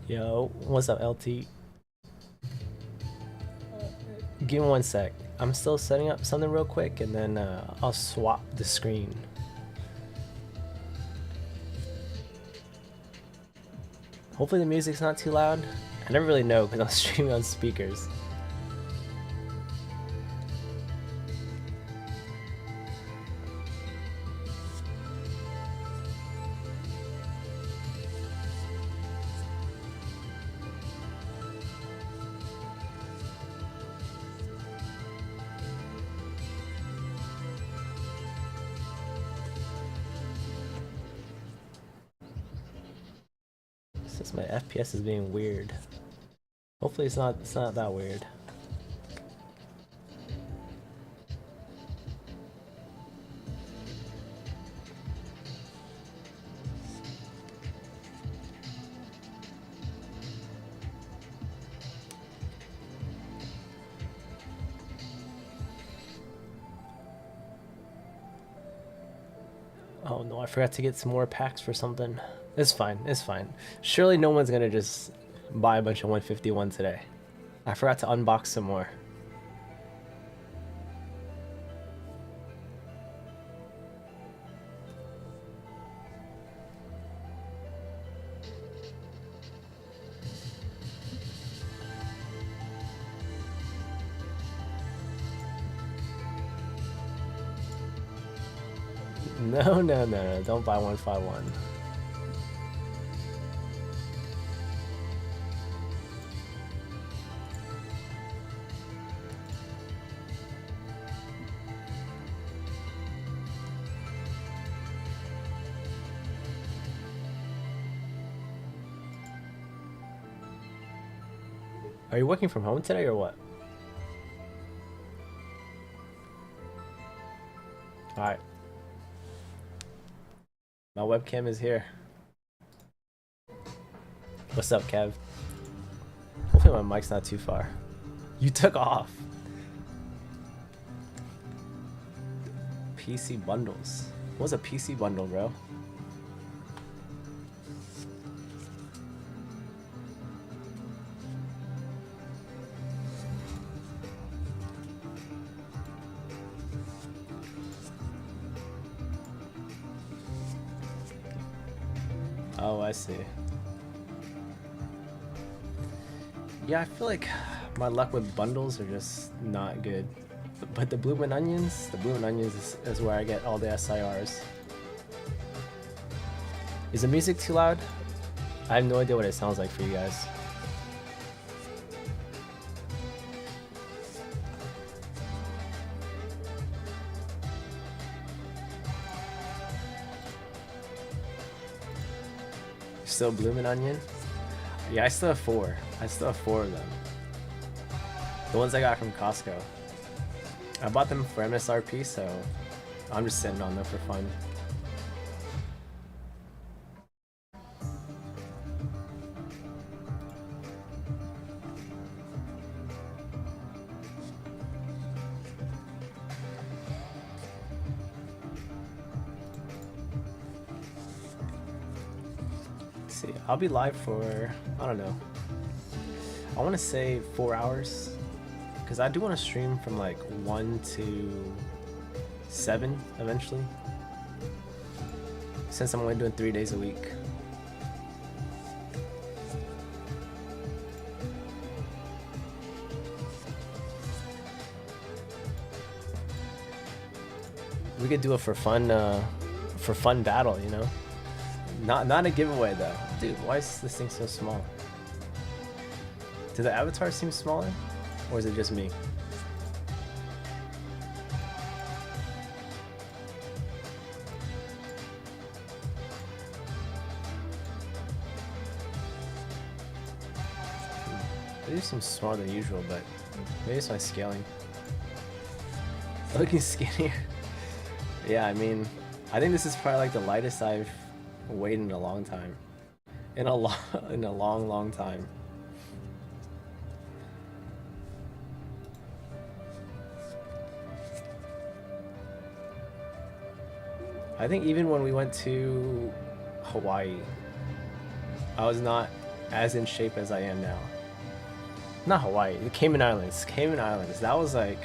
Yo, what's up, LT? Give me one sec. I'm still setting up something real quick, and then I'll swap the screen. Hopefully the music's not too loud. I never really know because I'm streaming on speakers. Since my FPS is being weird. Hopefully it's not that weird. Oh no, I forgot to get some more packs for something. It's fine, it's fine. Surely no one's gonna just buy a bunch of 151 today. I forgot to unbox some more. No, don't buy 151. Are you working from home today or what? Alright. My webcam is here. What's up, Kev? Hopefully my mic's not too far. You took off. PC bundles. What's a PC bundle, bro? Oh, I see. Yeah, I feel like my luck with bundles are just not good. But the Bloomin' Onions, is where I get all the SIRs. Is the music too loud? I have no idea what it sounds like for you guys. Still Bloomin' Onion? Yeah, I still have 4. I still have 4 of them. The ones I got from Costco. I bought them for MSRP, so I'm just sitting on them for fun. See, I'll be live for, I don't know, I want to say 4 hours, because I do want to stream from like 1 to 7 eventually, since I'm only doing 3 days a week. We could do it for fun battle, you know? Not a giveaway though. Dude, why is this thing so small? Do the avatars seem smaller? Or is it just me? They do seem smaller than usual, but maybe it's my scaling. Looking skinnier. Yeah, I mean, I think this is probably like the lightest I've weighed in a long time. In a long time. I think even when we went to Hawaii, I was not as in shape as I am now. Not Hawaii, the Cayman Islands. Cayman Islands. That was like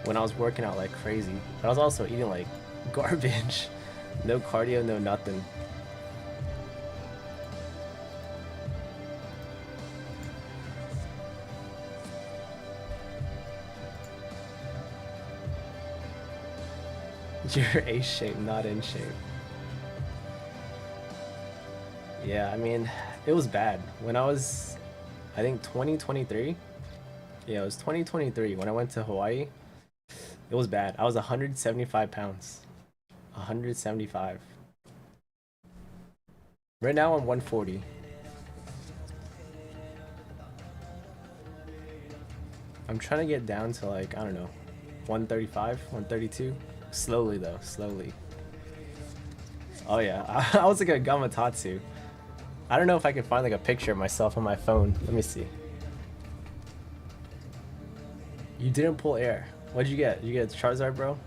when I was working out like crazy. But I was also eating like garbage. No cardio, no nothing. You're A shape, not in shape. Yeah, I mean, it was bad. When I was, I think 2023. Yeah, it was 2023 when I went to Hawaii. It was bad. I was 175 pounds. 175. Right now I'm 140. I'm trying to get down to like, I don't know, 135, 132. Slowly though, slowly. Oh yeah, I was like a Gamatatsu. I don't know if I can find like a picture of myself on my phone. Let me see. You didn't pull air. What did you get? Did you get Charizard, bro?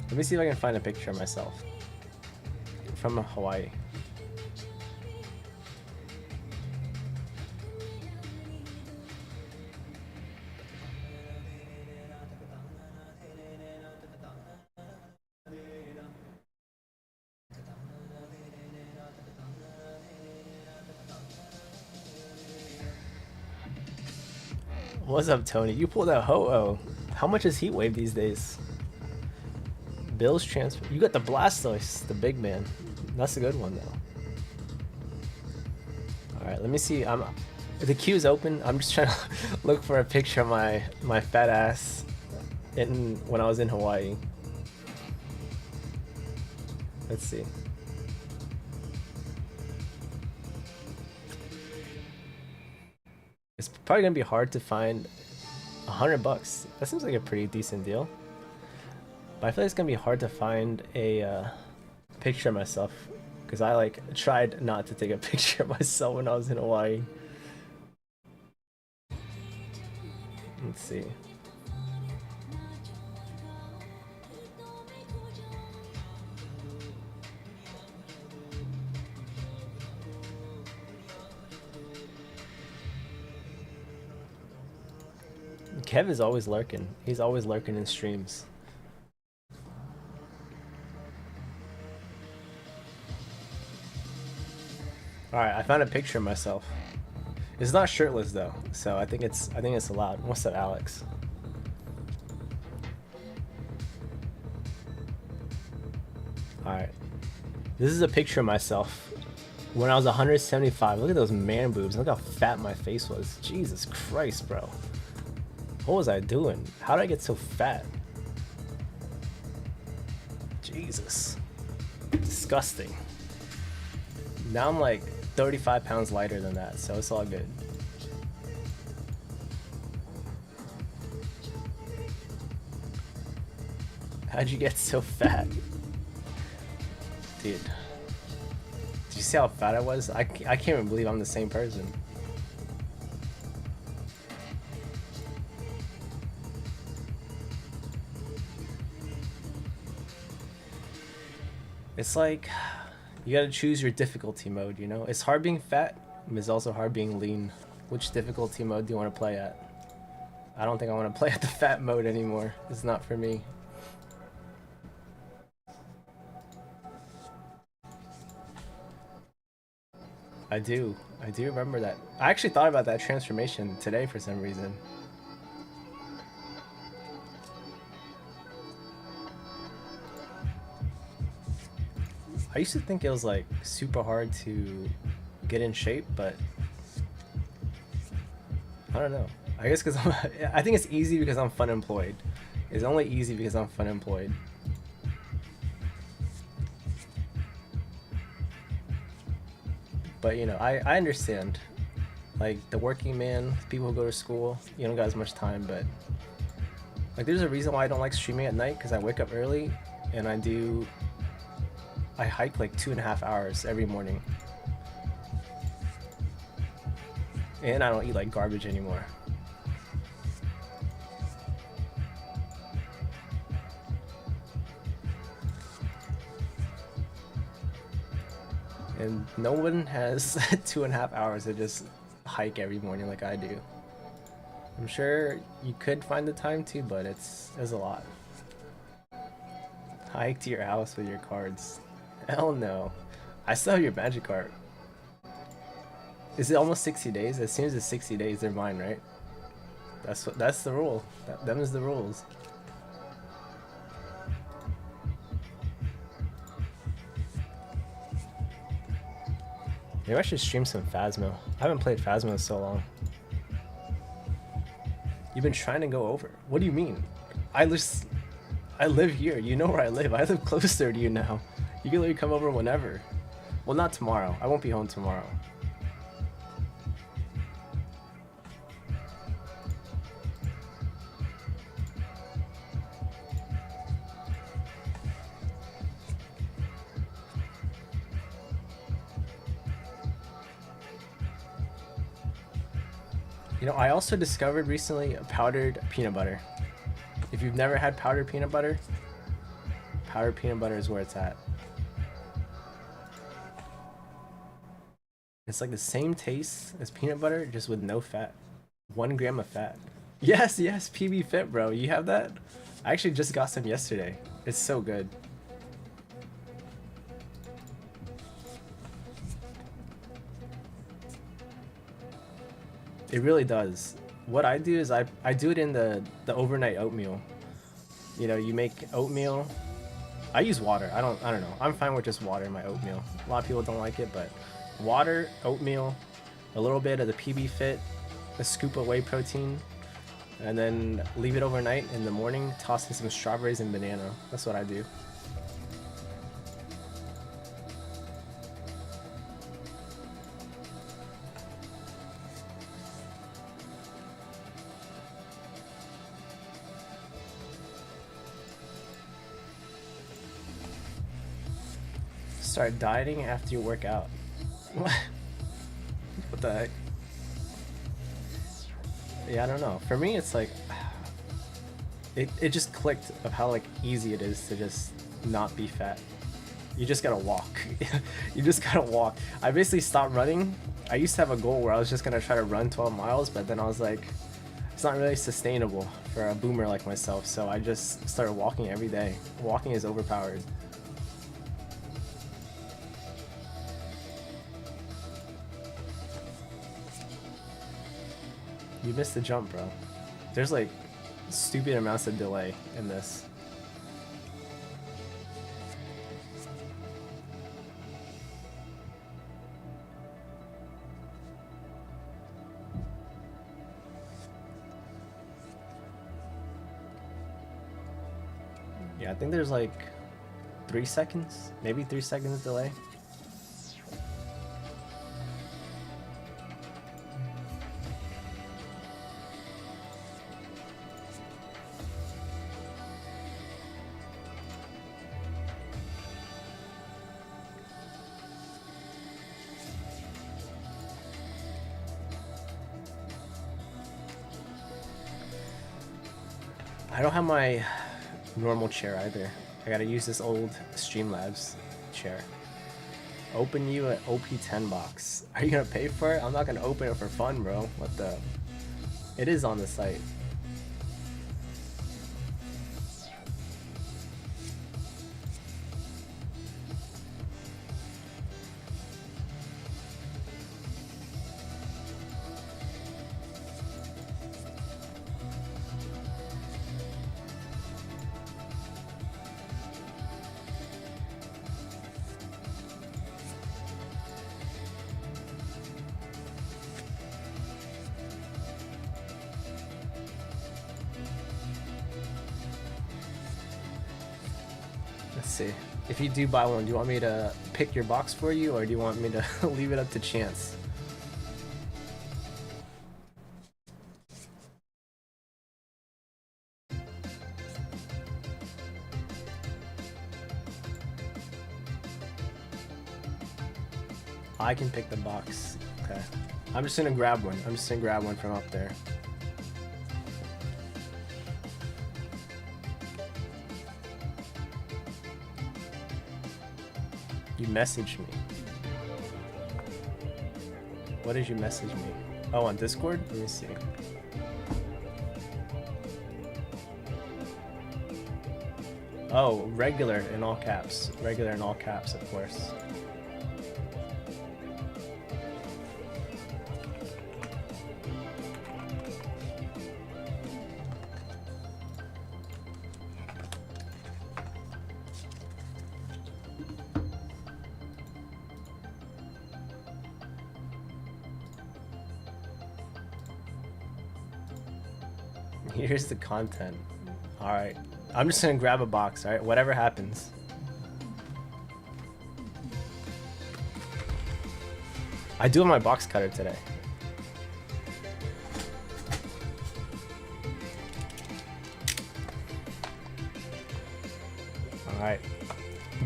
Let me see if I can find a picture of myself from Hawaii. What's up, Tony? You pulled out Ho-Oh. How much is Heat Wave these days? Bill's transfer. You got the Blastoise, the big man. That's a good one though. All right, let me see. The queue's open. I'm just trying to look for a picture of my fat ass when I was in Hawaii. Let's see. It's probably gonna be hard to find $100. That seems like a pretty decent deal. But I feel like it's gonna be hard to find a picture of myself because I like tried not to take a picture of myself when I was in Hawaii. Let's see. Kev is always lurking. He's always lurking in streams. Alright, I found a picture of myself. It's not shirtless though, so I think it's allowed. What's up, Alex? Alright. This is a picture of myself when I was 175. Look at those man boobs. Look how fat my face was. Jesus Christ, bro. What was I doing? How did I get so fat? Jesus. Disgusting. Now I'm like 35 pounds lighter than that, so it's all good. How'd you get so fat? Dude. Did you see how fat I was? I can't even believe I'm the same person. It's like, you gotta choose your difficulty mode, you know? It's hard being fat, but it's also hard being lean. Which difficulty mode do you want to play at? I don't think I want to play at the fat mode anymore. It's not for me. I do remember that. I actually thought about that transformation today for some reason. I used to think it was like super hard to get in shape, but I don't know. I guess because I think it's easy because I'm fun employed. It's only easy because I'm fun employed. But you know, I understand. Like the working man, people who go to school, you don't got as much time, but like there's a reason why I don't like streaming at night, because I wake up early and I hike like 2.5 hours every morning. And I don't eat like garbage anymore. And no one has 2.5 hours to just hike every morning like I do. I'm sure you could find the time to, but it's a lot. Hike to your house with your cards. Hell no. I still have your magic card. Is it almost 60 days? As soon as it's 60 days, they're mine, right? That's the rule. Them is the rules. Maybe I should stream some Phasmo. I haven't played Phasmo in so long. You've been trying to go over. What do you mean? I live here. You know where I live. I live closer to you now. You can literally come over whenever. Well, not tomorrow. I won't be home tomorrow. You know, I also discovered recently powdered peanut butter. If you've never had powdered peanut butter is where it's at. It's like the same taste as peanut butter, just with no fat. 1 gram of fat. Yes, yes, PB Fit, bro. You have that? I actually just got some yesterday. It's so good. It really does. What I do is I do it in the overnight oatmeal. You know, you make oatmeal. I use water. I don't know. I'm fine with just water in my oatmeal. A lot of people don't like it, but water, oatmeal, a little bit of the PB Fit, a scoop of whey protein, and then leave it overnight. In the morning, toss in some strawberries and banana. That's what I do. Start dieting after you work out. What? What the heck? Yeah, I don't know. For me, it's like it just clicked of how like easy it is to just not be fat. You just gotta walk. You just gotta walk. I basically stopped running. I used to have a goal where I was just gonna try to run 12 miles, but then I was like, it's not really sustainable for a boomer like myself. So I just started walking every day. Walking is overpowered. You missed the jump, bro. There's like stupid amounts of delay in this. Yeah, I think there's like 3 seconds, maybe 3 seconds delay. I don't have my normal chair either. I gotta use this old Streamlabs chair. Open you an OP-10 box. Are you gonna pay for it? I'm not gonna open it for fun, bro. What the? It is on the site. Let's see. If you do buy one, do you want me to pick your box for you, or do you want me to leave it up to chance? I can pick the box. Okay. I'm just gonna grab one. I'm just gonna grab one from up there. You messaged me. What did you message me? Oh, on Discord? Let me see. Oh, regular in all caps. Regular in all caps, of course. Here's the content. Alright. I'm just gonna grab a box, alright? Whatever happens. I do have my box cutter today. Alright.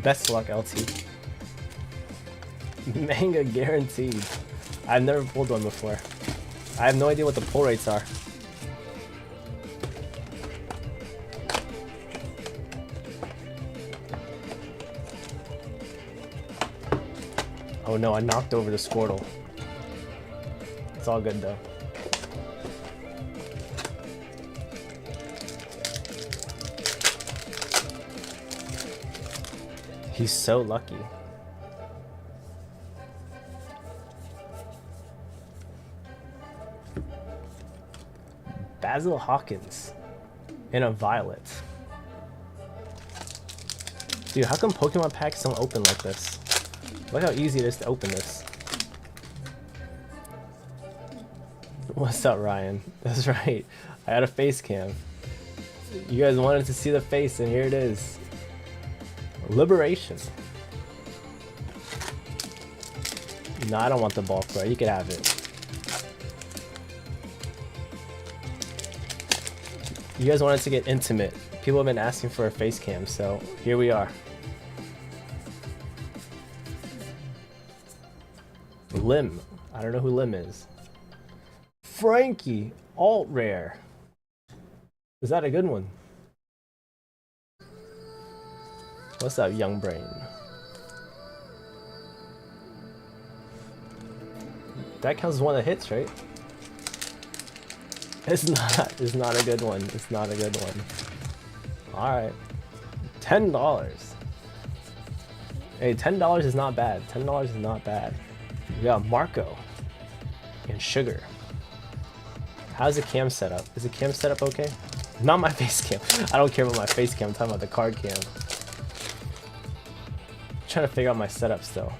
Best of luck, LT. Manga guaranteed. I've never pulled one before. I have no idea what the pull rates are. Oh no, I knocked over the Squirtle. It's all good though. He's so lucky. Basil Hawkins and a Violet. Dude, how come Pokemon packs don't open like this? Look how easy it is to open this. What's up, Ryan? That's right. I had a face cam. You guys wanted to see the face, and here it is. Liberation. No, I don't want the bulk, bro. You can have it. You guys wanted to get intimate. People have been asking for a face cam, so here we are. Lim. I don't know who Lim is. Frankie. Alt rare. Is that a good one? What's up, young brain? That counts as one of the hits, right? It's not. It's not a good one. It's not a good one. Alright. $10. Hey, $10 is not bad. $10 is not bad. We got Marco and Sugar. How's the cam setup? Is the cam setup okay? Not my face cam. I don't care about my face cam. I'm talking about the card cam. I'm trying to figure out my setup still.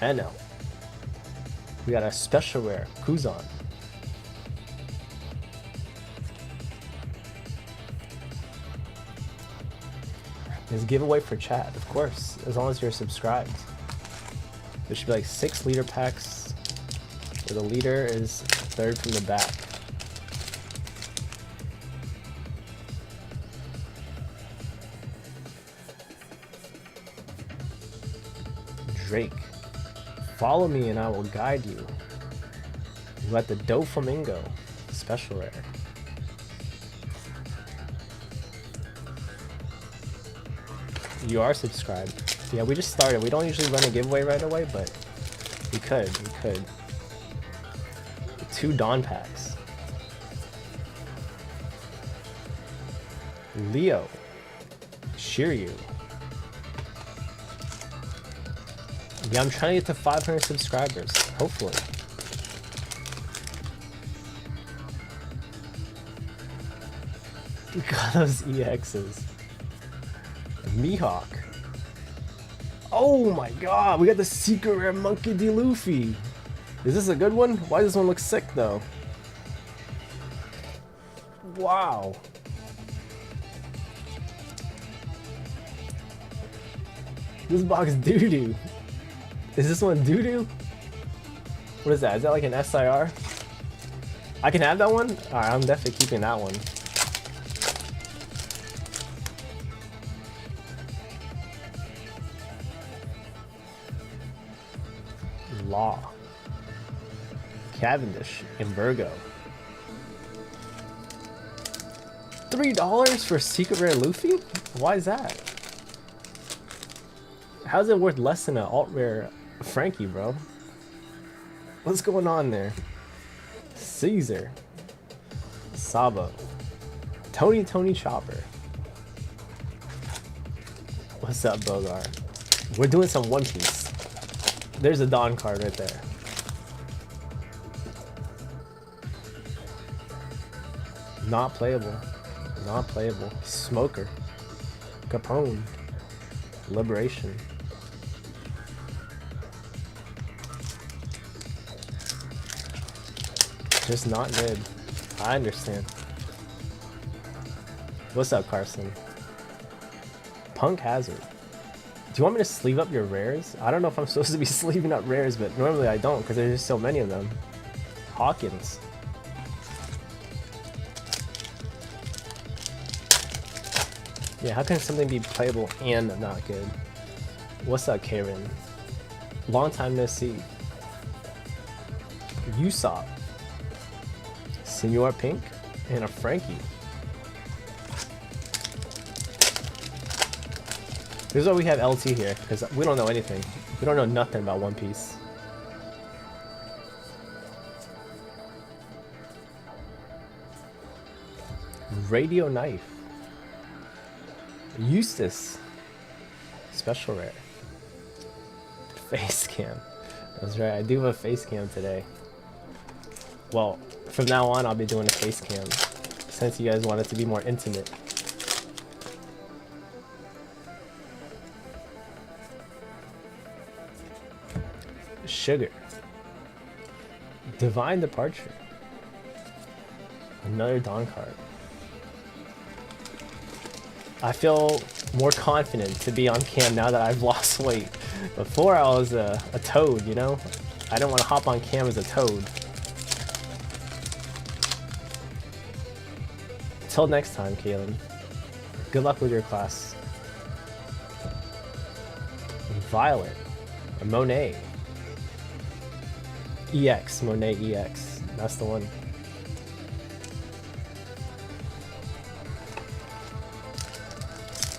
And no. We got a special rare Kuzan. There's a giveaway for chat, of course, as long as you're subscribed. There should be like 6 leader packs, where the leader is third from the back. Drake. Follow me and I will guide you. You got the Doflamingo, special rare. You are subscribed. Yeah, we just started. We don't usually run a giveaway right away, but we could. 2 Dawn packs. Leo. Shiryu. Yeah, I'm trying to get to 500 subscribers. Hopefully. Look at those EXs. Mihawk. Oh my god, we got the secret rare Monkey D. Luffy. Is this a good one? Why does this one look sick though? Wow. This box doo-doo. Is this one doo-doo? What is that? Is that like an SIR? I can have that one? Alright, I'm definitely keeping that one. Law. Cavendish and Virgo. $3 for secret rare Luffy? Why is that? How's it worth less than an alt rare Frankie, bro? What's going on there? Caesar. Sabo. Tony Chopper. What's up, Bogar? We're doing some One Piece. There's a Dawn card right there. Not playable. Not playable. Smoker. Capone. Liberation. Just not good. I understand. What's up, Carson? Punk Hazard. Do you want me to sleeve up your rares? I don't know if I'm supposed to be sleeving up rares, but normally I don't because there's just so many of them. Hawkins. Yeah, how can something be playable and not good? What's up, Karen? Long time no see. Usopp. Senor Pink. And a Frankie. This is why we have LT here, because we don't know anything. We don't know nothing about One Piece. Radio Knife. Eustace. Special rare. Face cam. That's right, I do have a face cam today. Well, from now on I'll be doing a face cam, since you guys want it to be more intimate. Sugar. Divine Departure. Another Dawn card. I feel more confident to be on cam now that I've lost weight. Before I was a toad, you know? I didn't want to hop on cam as a toad. Till next time, Kaylin. Good luck with your class. Violet. A Monet. EX. Monet EX. That's the one.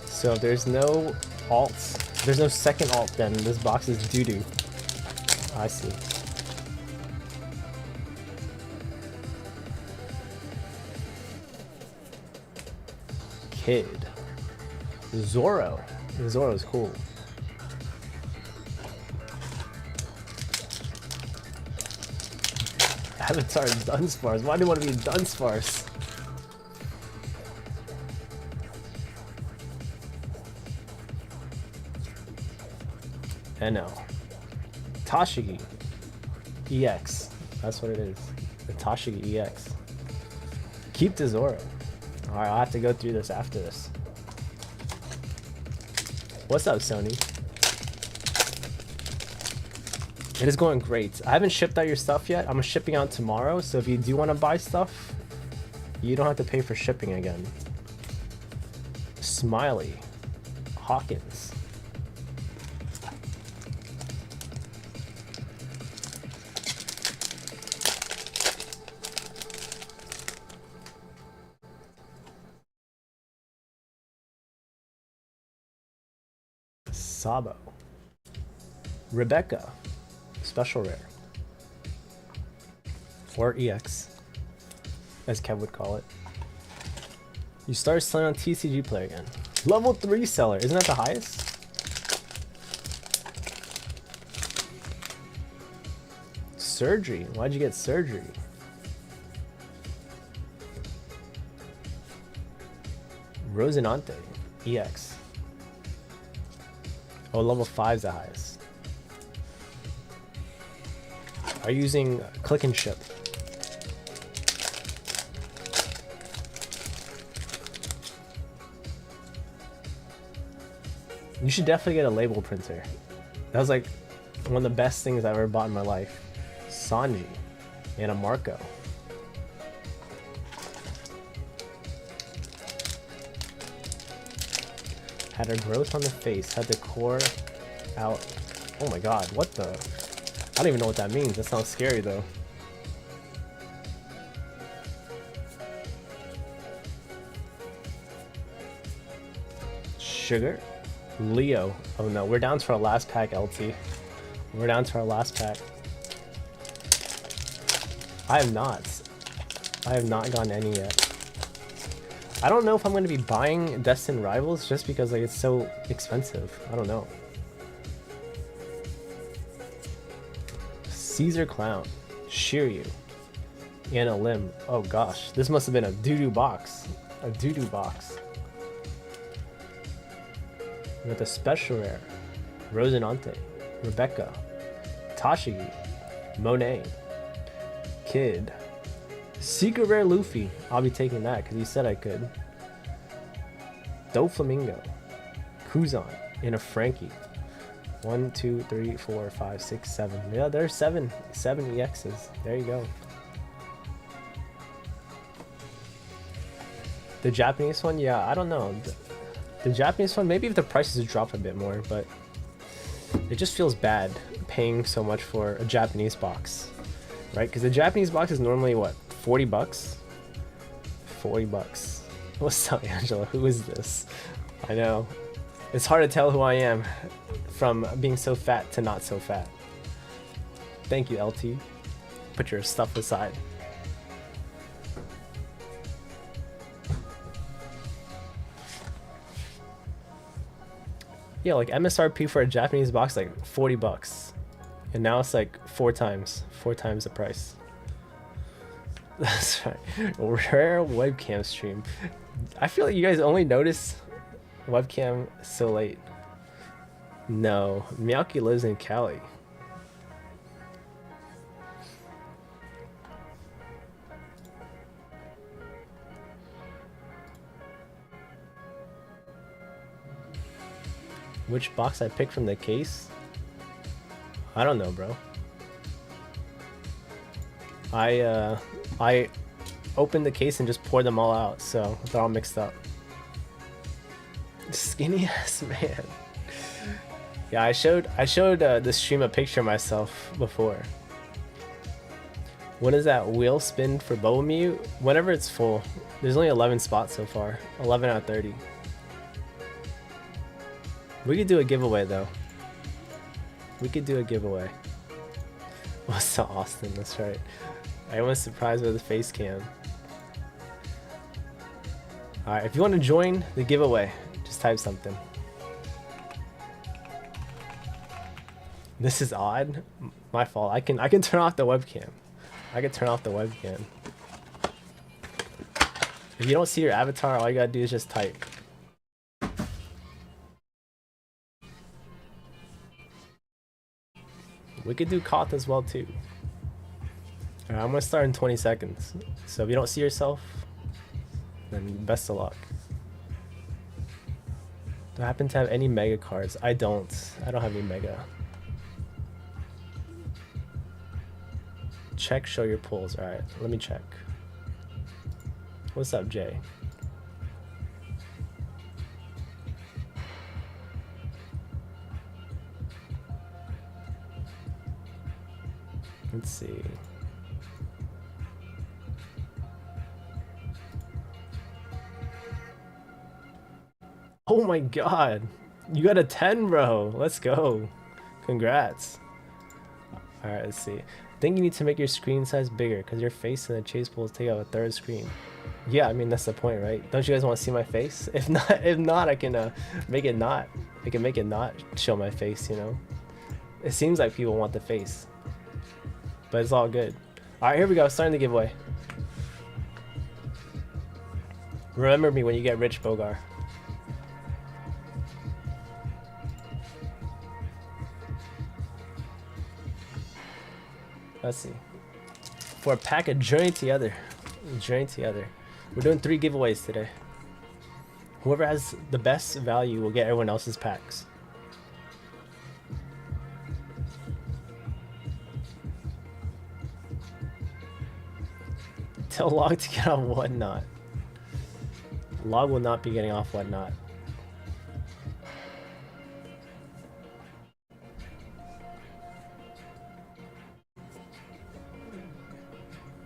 So if there's no alts, there's no second alt, then this box is doo-doo. I see. Kid. Zoro. Zoro's cool. Avatar Dunsparce. Why do you want to be Dunsparce? NL. Tashigi. EX. That's what it is. The Tashigi EX. Keep the Zoro. Alright, I'll have to go through this after this. What's up, Sony? It is going great. I haven't shipped out your stuff yet. I'm shipping out tomorrow, so if you do want to buy stuff, you don't have to pay for shipping again. Smiley. Hawkins. Sabo. Rebecca. Special rare. Or EX, as Kev would call it. You start selling on TCG Player again. Level 3 seller. Isn't that the highest? Surgery. Why'd you get surgery? Rosinante. EX. Oh, level 5 is the highest. Are you using click and ship? You should definitely get a label printer. That was like one of the best things I ever bought in my life. Sanji and a Marco. Had her growth on the face, had the core out. Oh my god, what the? I don't even know what that means. That sounds scary though. Sugar. Leo. Oh no, we're down to our last pack, LT. We're down to our last pack. I have not gotten any yet. I don't know if I'm going to be buying Destined Rivals just because like it's so expensive. I don't know. Caesar Clown, Shiryu, and a Limb. Oh gosh, this must have been a doo-doo box. A doo-doo box. With a special rare, Rosinante, Rebecca, Tashigi, Monet, Kid, secret rare Luffy. I'll be taking that because he said I could. Doflamingo, Kuzan, and a Frankie. 1, 2, 3, 4, 5, 6, 7. Yeah, there's seven EXs. There you go. The Japanese one, yeah, I don't know. The Japanese one, maybe if the prices drop a bit more, but it just feels bad paying so much for a Japanese box, right? Because the Japanese box is normally what, 40 bucks? 40 bucks. What's up, Angela? Who is this? I know. It's hard to tell who I am from being so fat to not so fat. Thank you, LT. Put your stuff aside. Yeah, like MSRP for a Japanese box, like 40 bucks. And now it's like four times the price. That's right. Rare webcam stream. I feel like you guys only notice webcam so late. No, Miyaki lives in Cali. Which box I picked from the case? I don't know, bro. I opened the case and just poured them all out, so they're all mixed up. Skinny ass man. Yeah, I showed the stream a picture of myself before. When is that wheel spin for Boumtie's? Whenever it's full. There's only 11 spots so far. 11 out of 30. We could do a giveaway though. We could do a giveaway. What's up, Austin? That's right. I was surprised by the face cam. Alright, if you want to join the giveaway, just type something. This is odd. My fault. I can turn off the webcam. I can turn off the webcam. If you don't see your avatar, all you gotta do is just type. We could do Koth as well too. Alright, I'm gonna start in 20 seconds. So if you don't see yourself, then best of luck. Do I happen to have any mega cards? I don't have any mega. Check, show your pulls. Alright, let me check. What's up, Jay? Let's see. Oh my god. You got a 10, bro. Let's go. Congrats. Alright, let's see. I think you need to make your screen size bigger because your face and the chase pulls take up a third screen. Yeah, I mean that's the point, right? Don't you guys want to see my face? If not, I can make it not. I can make it not show my face, you know? It seems like people want the face. But it's all good. Alright, here we go. Starting the giveaway. Remember me when you get rich, Bogar. Let's see. For a pack of Journey Together. Journey Together. We're doing 3 giveaways today. Whoever has the best value will get everyone else's packs. Tell Log to get off Whatnot. Log will not be getting off Whatnot.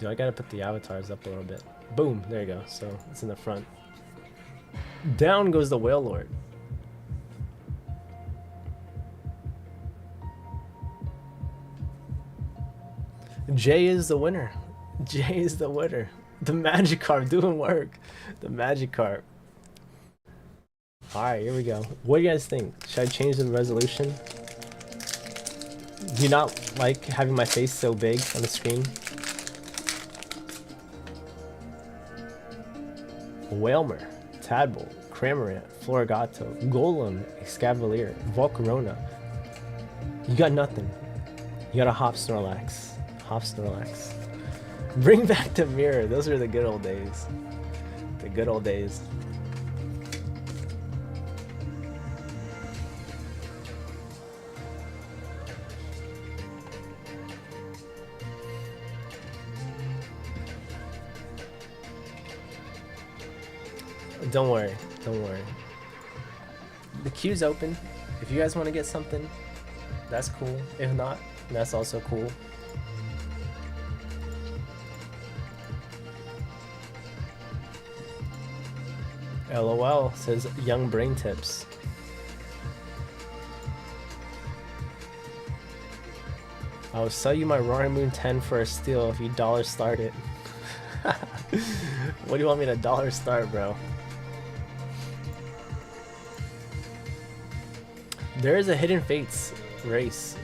Dude, I gotta put the avatars up a little bit. Boom, there you go. So it's in the front. Down goes the Whale Lord. Jay is the winner. Jay is the winner. The Magikarp doing work. The Magikarp. Alright, here we go. What do you guys think? Should I change the resolution? Do you not like having my face so big on the screen? Whalmer, Tadbull, Cramorant, Florigato, Golem, Escavalier, Volcarona. You got nothing. You got a Hop Snorlax. Hop Snorlax. Bring back the mirror. Those are the good old days. The good old days. Don't worry. Don't worry. The queue's open. If you guys want to get something, that's cool. If not, that's also cool. LOL says young brain tips. I will sell you my Roaring Moon 10 for a steal if you dollar start it. What do you want me to dollar start, bro? There is a Hidden Fates race.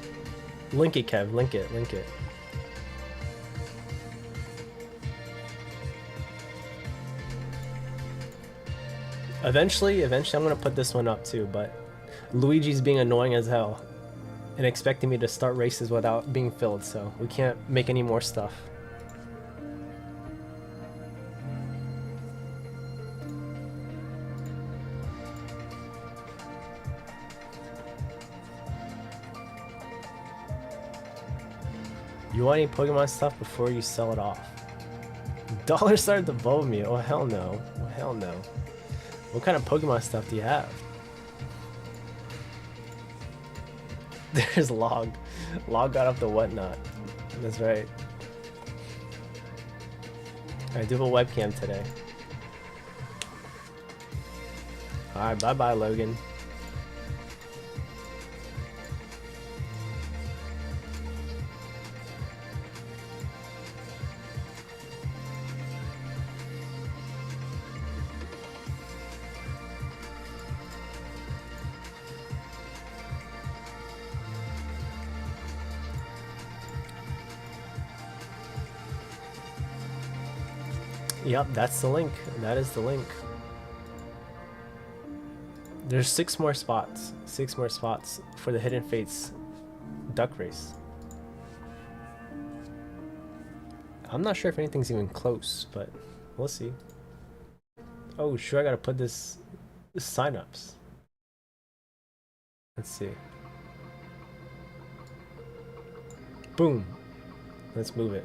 Link it, Kev. Link it. Link it. Eventually I'm gonna put this one up too, but Luigi's being annoying as hell and expecting me to start races without being filled, so we can't make any more stuff. You want any Pokemon stuff before you sell it off? Dollar started to vote me. Oh hell no. Oh hell no. What kind of Pokemon stuff do you have? There's Log. Log got up the whatnot. That's right. I do have a webcam today. Alright, bye bye Logan. Yep, that's the link. That is the link. There's 6 more spots. 6 more spots for the Hidden Fates duck race. I'm not sure if anything's even close, but we'll see. Oh, sure, I gotta put this signups. Let's see. Boom. Let's move it.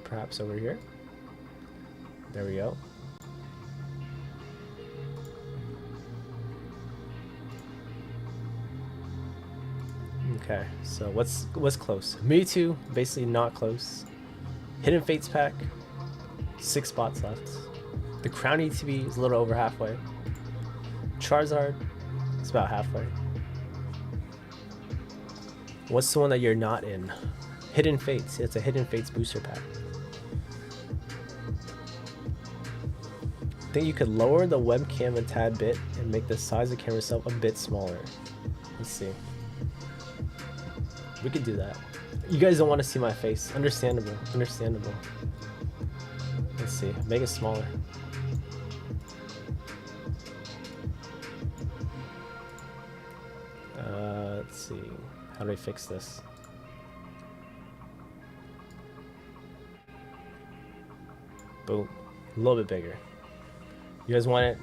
Perhaps over here. There we go. Okay, so what's close? Mewtwo, basically not close. Hidden Fates pack, 6 spots left. The Crown ETB is a little over halfway. Charizard, it's about halfway. What's the one that you're not in? Hidden Fates. It's a Hidden Fates booster pack. I think you could lower the webcam a tad bit and make the size of the camera itself a bit smaller. Let's see. We could do that. You guys don't want to see my face. Understandable. Understandable. Let's see. Make it smaller. Let's see. How do we fix this? Boom. A little bit bigger. You guys want it?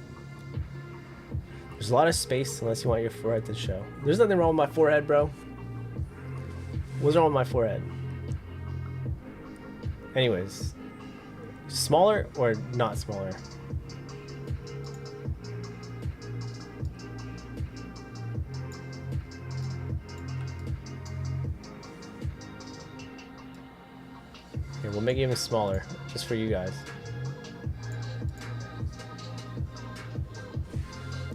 There's a lot of space unless you want your forehead to show. There's nothing wrong with my forehead, bro. What's wrong with my forehead? Anyways. Smaller or not smaller? Here, we'll make it even smaller, just for you guys.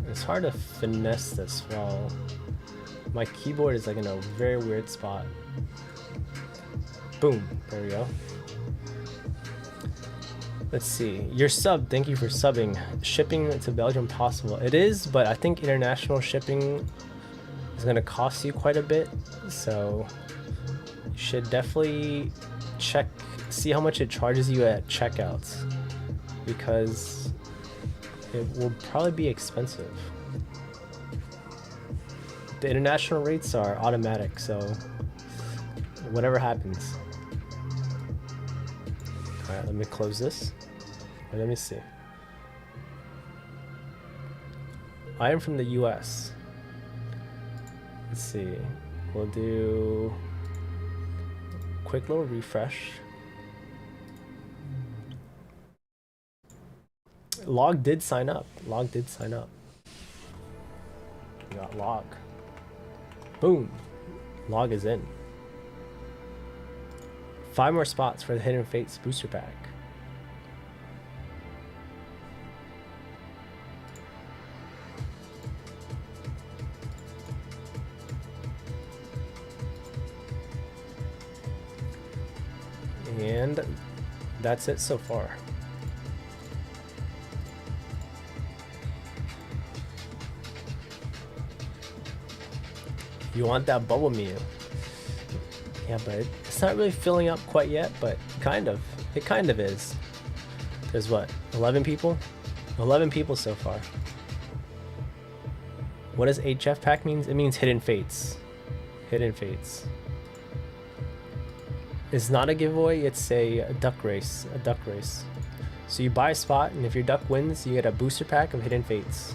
It's hard to finesse this while My keyboard is like in a very weird spot. Boom. There we go. Let's see. Your sub, thank you for subbing. Shipping to Belgium possible? It is, but I think international shipping is going to cost you quite a bit. So you should definitely check, see how much it charges you at checkouts, because it will probably be expensive. The international rates are automatic, so whatever happens. Alright, let me close this. Let me see. I am from the US. Let's see. We'll do quick little refresh. Log did sign up. Log did sign up. We got Log. Boom. Log is in. 5 more spots for the Hidden Fates booster pack. And that's it so far. You want that bubble Mew? Yeah, but it's not really filling up quite yet, but kind of. It kind of is. There's what, 11 people? 11 people so far. What does HF pack means? It means Hidden Fates. Hidden Fates. It's not a giveaway, it's a duck race. A duck race. So you buy a spot, and if your duck wins, you get a booster pack of Hidden Fates.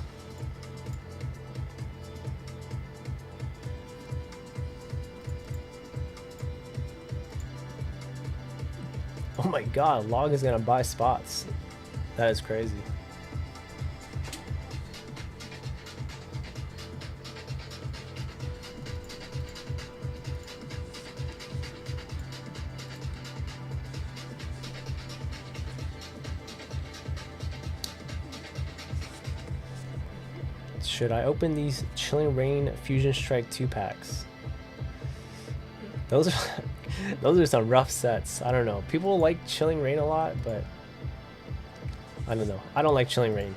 Oh my god, Log is gonna buy spots. That is crazy. Should I open these Chilling Reign Fusion Strike 2 packs? Those are some rough sets. I don't know. People like Chilling Reign a lot, but I don't know. I don't like Chilling Reign.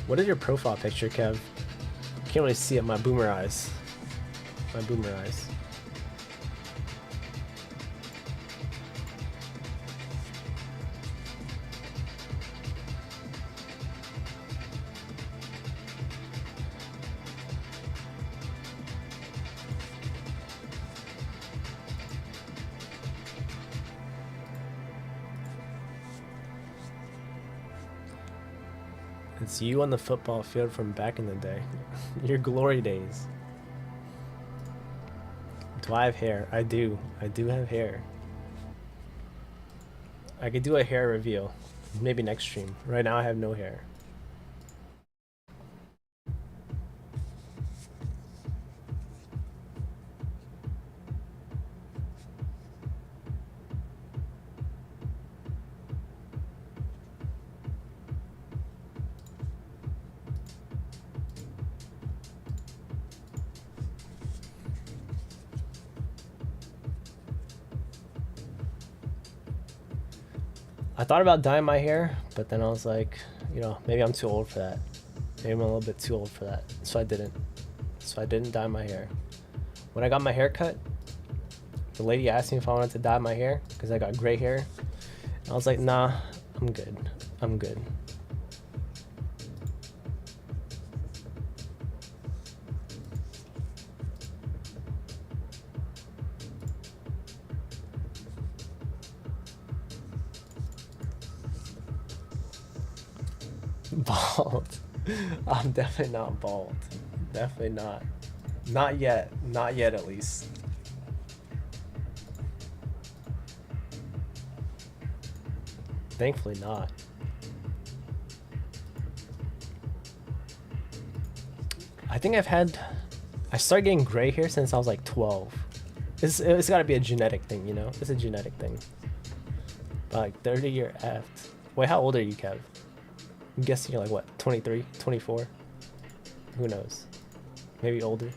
What is your profile picture, Kev? Can't really see it. My boomer eyes. My boomer eyes. It's you on the football field from back in the day. Your glory days. Do I have hair? I do. I do have hair. I could do a hair reveal. Maybe next stream. Right now I have no hair. I thought about dyeing my hair, but then I was like, you know, maybe I'm too old for that. Maybe I'm a little bit too old for that. So I didn't. So I didn't dye my hair. When I got my hair cut, the lady asked me if I wanted to dye my hair because I got gray hair. I was like, nah, I'm good. I'm good. Bald. I'm definitely not bald. Definitely not. Not yet. Not yet, at least. Thankfully not. I think I started getting gray hair since I was like 12. It's gotta be a genetic thing, you know? It's a genetic thing. But like 30-year aft. Wait, how old are you, Kev? I'm guessing you're like what, 23, 24? Who knows? Maybe older.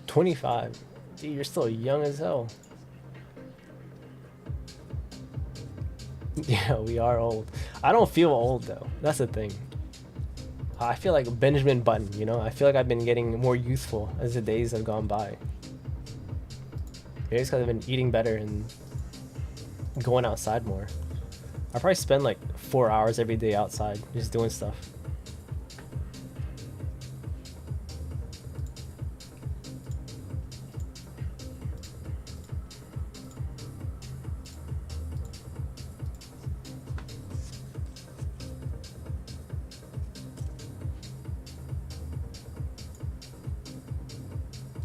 $25. Dude, you're still young as hell. Yeah, we are old. I don't feel old though. That's the thing. I feel like Benjamin Button, you know? I feel like I've been getting more youthful as the days have gone by. Maybe it's because I've been eating better and going outside more. I probably spend like 4 hours every day outside just doing stuff.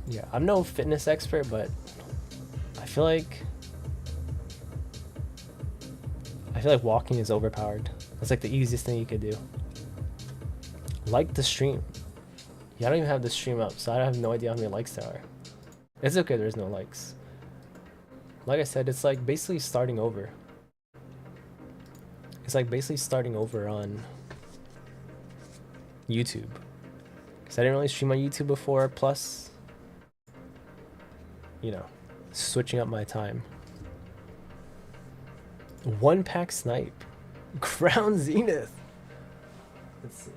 Yeah, I'm no fitness expert, but I feel like walking is overpowered. That's like the easiest thing you could do. Like the stream. Yeah, I don't even have the stream up, so I have no idea how many likes there are. It's okay, there's no likes. Like I said, it's like basically starting over. It's like basically starting over on YouTube. Because I didn't really stream on YouTube before, plus, you know, switching up my time. 1-pack snipe. Crown Zenith. Let's see.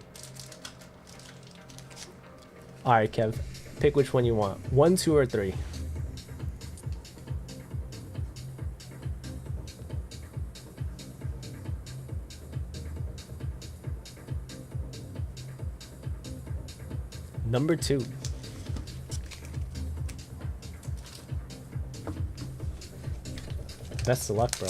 Alright, Kev. Pick which one you want. 1, 2, or 3. Number 2. Best of luck, bro.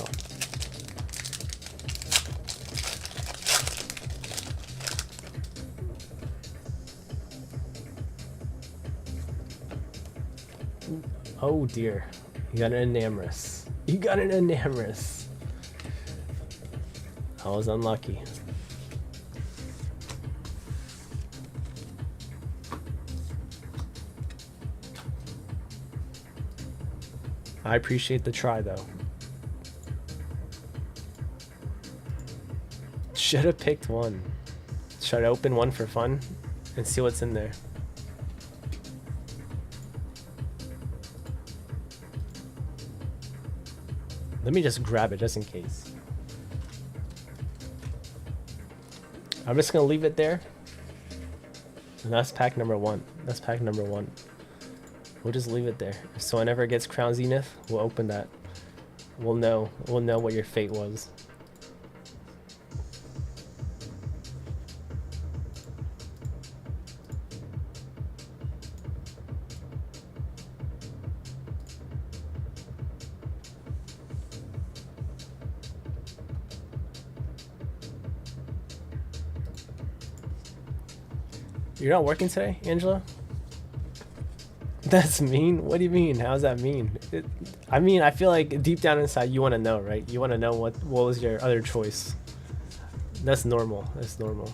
Oh dear. You got an Enamorous. You got an Enamorous. I was unlucky. I appreciate the try though. Should have picked one. Should I open one for fun and see what's in there? Let me just grab it just in case. I'm just gonna leave it there. And that's pack number 1. That's pack number 1. We'll just leave it there. So whenever it gets Crown Zenith, we'll open that. We'll know what your fate was. You're not working today, Angela? That's mean? What do you mean? How's that mean? I mean, I feel like deep down inside you want to know, right? You want to know what was your other choice. That's normal. That's normal.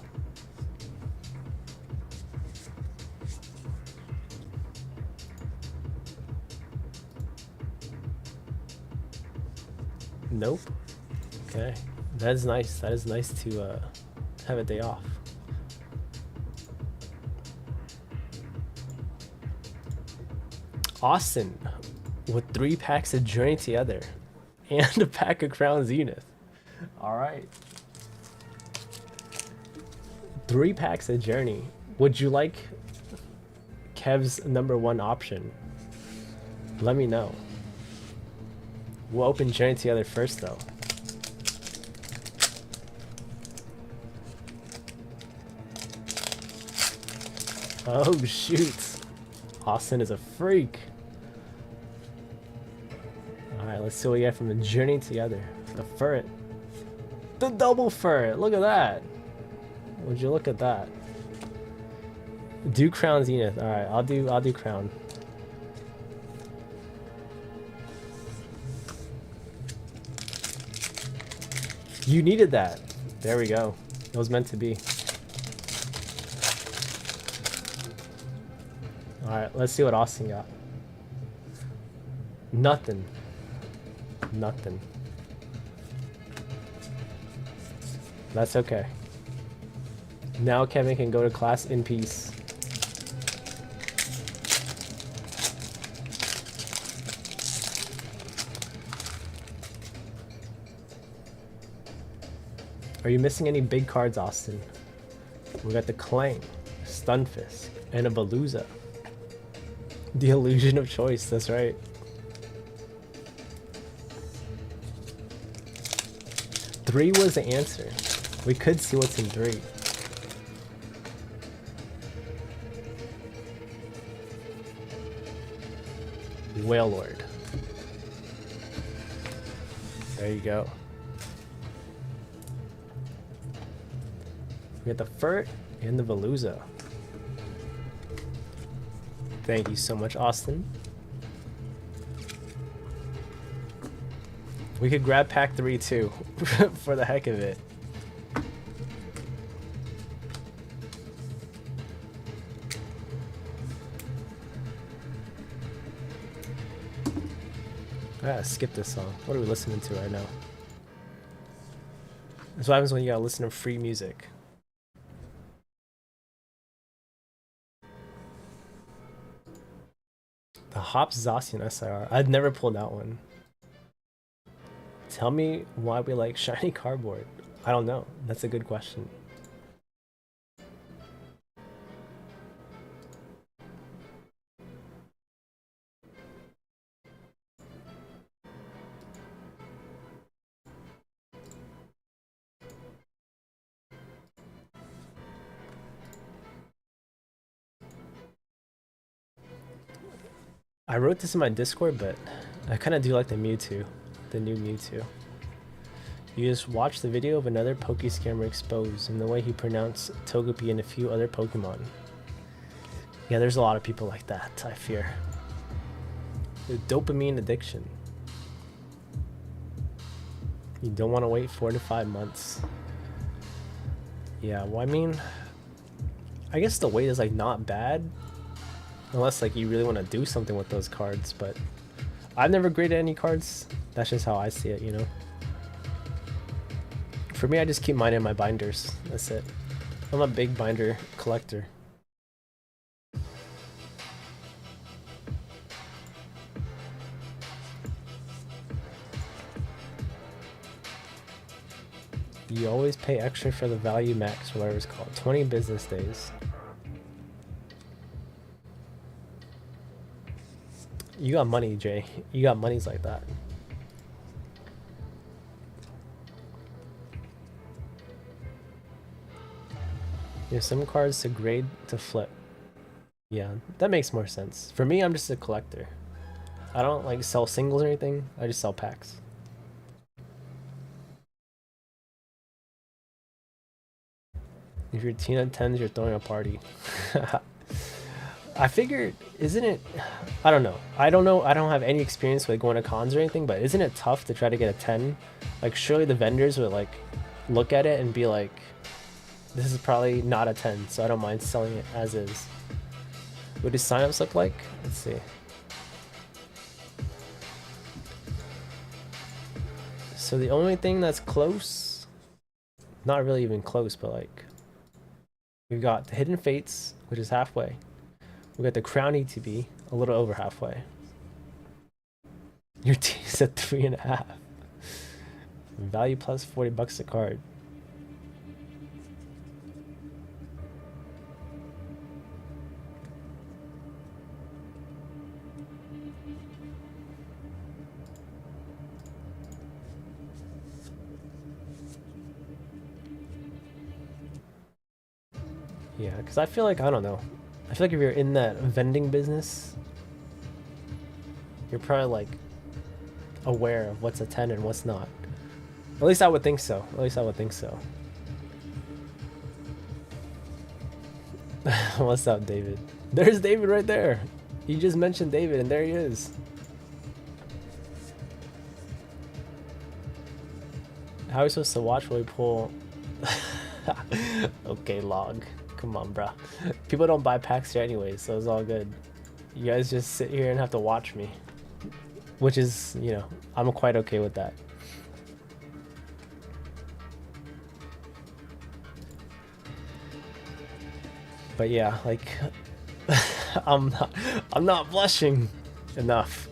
Nope. Okay. That is nice. That is nice to have a day off. Austin with 3 packs of Journey Together and a pack of Crown Zenith. All right. 3 packs of Journey. Would you like Kev's number 1 option? Let me know. We'll open Journey Together first though. Oh shoot. Austin is a freak. Alright, let's see what we get from the Journey Together. The Furret. The double Furret! Look at that! Would you look at that? Do Crown Zenith. All right, I'll do Crown. You needed that. There we go. It was meant to be. All right, let's see what Austin got. Nothing. Nothing. That's okay. Now Kevin can go to class in peace. Are you missing any big cards, Austin? We got the Clang, Stunfisk, and a Veluza. The illusion of choice, that's right. Three was the answer. We could see what's in 3. Wailord. There you go. We got the Furt and the Veluza. Thank you so much, Austin. We could grab pack 3 too, for the heck of it. I gotta skip this song. What are we listening to right now? That's what happens when you gotta listen to free music. The Hops Zacian SIR. I'd never pulled that one. Tell me why we like shiny cardboard. I don't know. That's a good question. I wrote this in my Discord, but I kind of do like the Mewtwo, the new Mewtwo. You just watch the video of another Poke Scammer exposed and the way he pronounced Togepi and a few other Pokemon. Yeah, there's a lot of people like that, I fear. The dopamine addiction. You don't want to wait 4 to 5 months. Yeah, well, I mean, I guess the wait is like not bad. Unless like you really want to do something with those cards, but I've never graded any cards. That's just how I see it, you know? For me, I just keep mine in my binders. That's it. I'm a big binder collector. You always pay extra for the value max, whatever it's called. 20 business days. You got money, Jay. You got monies like that. You have some cards to grade to flip. Yeah, that makes more sense. For me, I'm just a collector. I don't like sell singles or anything. I just sell packs. If you're Tina 10s, you're throwing a party. I figured, isn't it, I don't know. I don't have any experience with going to cons or anything, but isn't it tough to try to get a 10? Like, surely the vendors would like look at it and be like, this is probably not a 10, so I don't mind selling it as is. What do signups look like? Let's see. So the only thing that's close, not really even close, but like, we've got the Hidden Fates, which is halfway. We got the Crown ETB, a little over halfway. Your team's at 3.5. Value plus 40 bucks a card. Yeah, because I feel like, I don't know. I feel like if you're in that vending business, you're probably like aware of what's a 10 and what's not. At least I would think so. At least I would think so. What's up, David? There's David right there. You just mentioned David, and there he is. How are we supposed to watch while we pull? Okay, log. Come on, bro. People don't buy packs here anyway, so it's all good. You guys just sit here and have to watch me. Which is, you know, I'm quite okay with that. But yeah, like, I'm not blushing enough.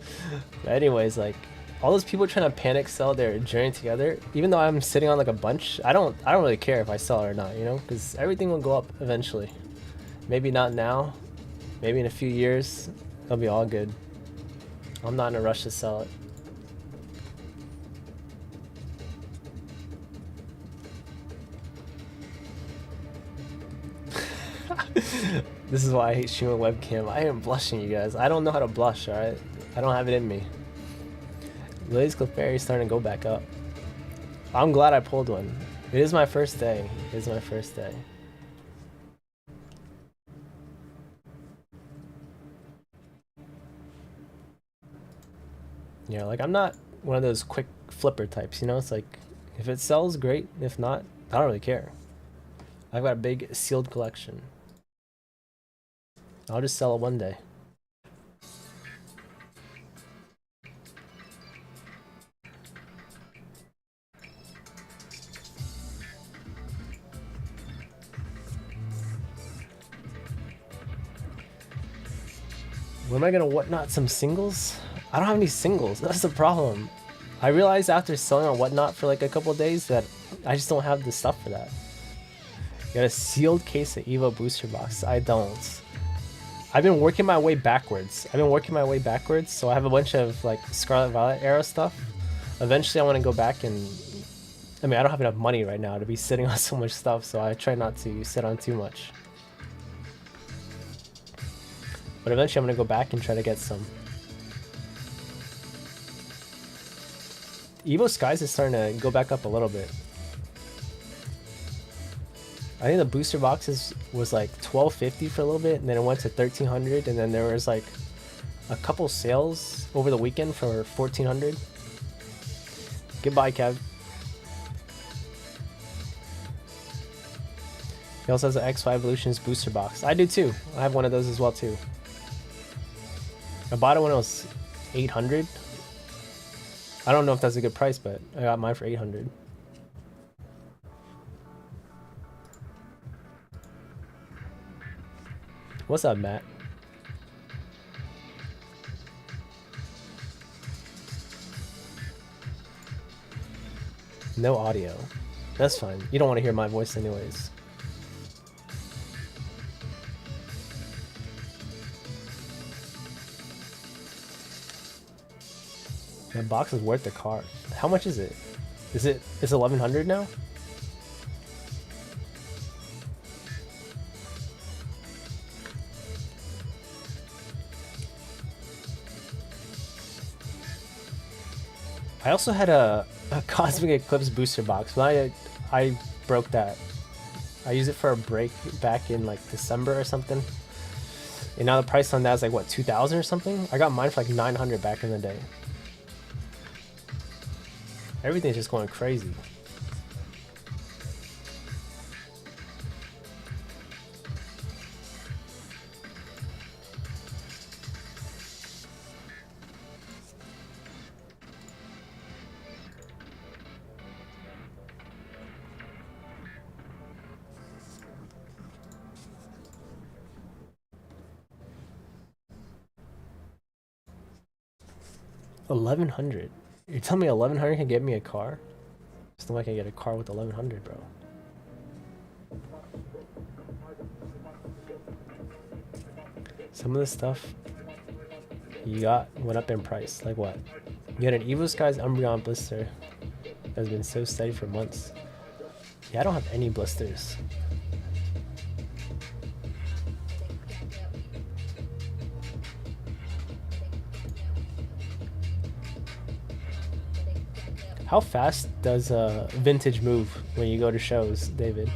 But anyways, like, all those people trying to panic sell their journey together, even though I'm sitting on like a bunch, I don't really care if I sell it or not, you know, because everything will go up eventually. Maybe not now, maybe in a few years, it'll be all good. I'm not in a rush to sell it. This is why I hate streaming webcam. I am blushing, you guys. I don't know how to blush, alright? I don't have it in me. Lily's Clefairy is starting to go back up. I'm glad I pulled one. It is my first day. It is my first day. Yeah, like, I'm not one of those quick flipper types, you know? It's like, if it sells, great. If not, I don't really care. I've got a big sealed collection. I'll just sell it one day. When am I gonna whatnot some singles? I don't have any singles. That's the problem. I realized after selling on whatnot for like a couple of days that I just don't have the stuff for that. You got a sealed case of Evo booster box. I don't. I've been working my way backwards. So I have a bunch of like Scarlet Violet era stuff. Eventually I want to go back and... I mean, I don't have enough money right now to be sitting on so much stuff, so I try not to sit on too much. But eventually I'm going to go back and try to get some. Evo Skies is starting to go back up a little bit. I think the booster boxes was like $12.50 for a little bit, and then it went to $1300, and then there was like a couple sales over the weekend for $1400. Goodbye, Kev. He also has an X5 Evolutions booster box. I do too. I have one of those as well too. I bought it when it was $800. I don't know if that's a good price, but I got mine for $800. What's up, Matt? No audio. That's fine. You don't want to hear my voice anyways. That box is worth the card. How much is it? It's $1100 now? I also had a Cosmic Eclipse booster box, but I broke that. I used it for a break back in like December or something. And now the price on that is like what, 2,000 or something? I got mine for like 900 back in the day. Everything's just going crazy. $1,100. You tell me $1,100 can get me a car? Just think I can get a car with $1,100, bro. Some of the stuff you got went up in price. Like what? You got an Evo Skies Umbreon blister that's been so steady for months. Yeah, I don't have any blisters. How fast does vintage move when you go to shows, David?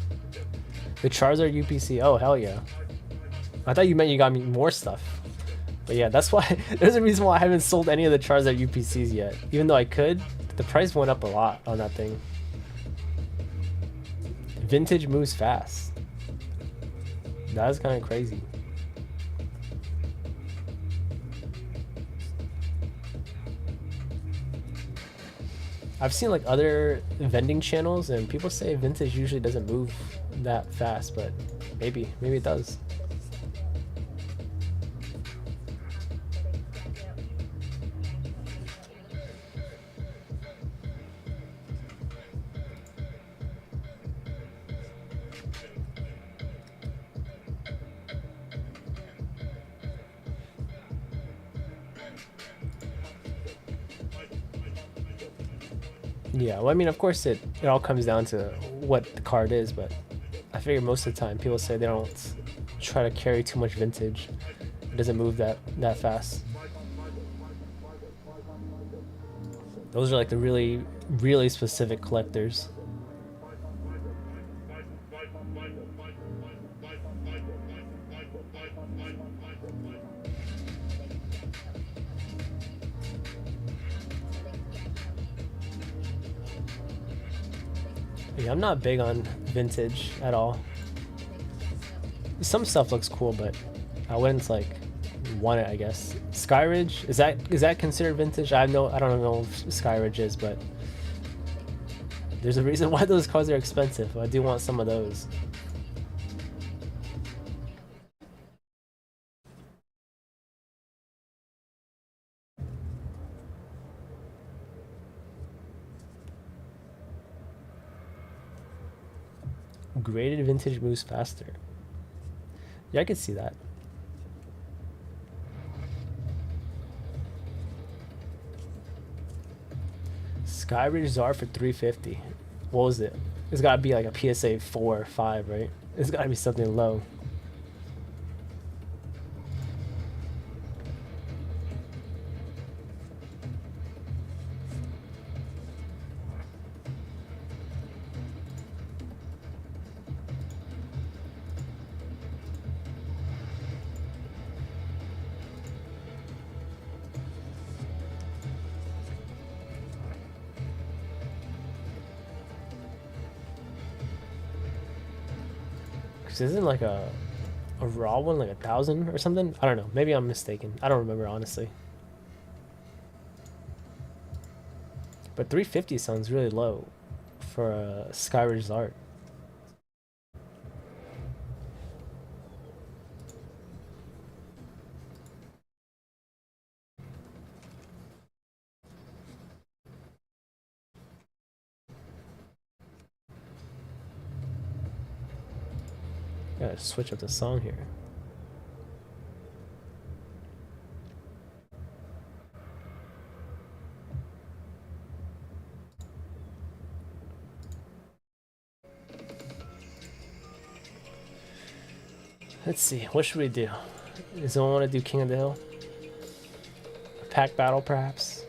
The Charizard UPC, oh hell yeah. I thought you meant you got me more stuff. But yeah, that's why there's a reason why I haven't sold any of the Charizard UPCs yet. Even though I could, the price went up a lot on that thing. Vintage moves fast. That is kind of crazy. I've seen like other vending channels and people say vintage usually doesn't move that fast, but maybe it does. Yeah, well, I mean, of course, it all comes down to what the card is, but I figure most of the time people say they don't try to carry too much vintage. It doesn't move that fast. Those are like the really specific collectors. Yeah, I'm not big on vintage at all. Some stuff looks cool, but I wouldn't like want it, I guess. Skyridge, is that considered vintage? I don't know if Skyridge is, but there's a reason why those cards are expensive. I do want some of those. Graded vintage moves faster. Yeah, I could see that. Skyridge Zard for 350. What was it? It's gotta be like a PSA 4 or 5, right? It's gotta be something low. Isn't like a raw one like 1,000 or something? I don't know. Maybe I'm mistaken. I don't remember honestly. But 350 sounds really low for a Skyridge art. Gotta switch up the song here. Let's see, what should we do? Does someone want to do King of the Hill? A pack battle, perhaps?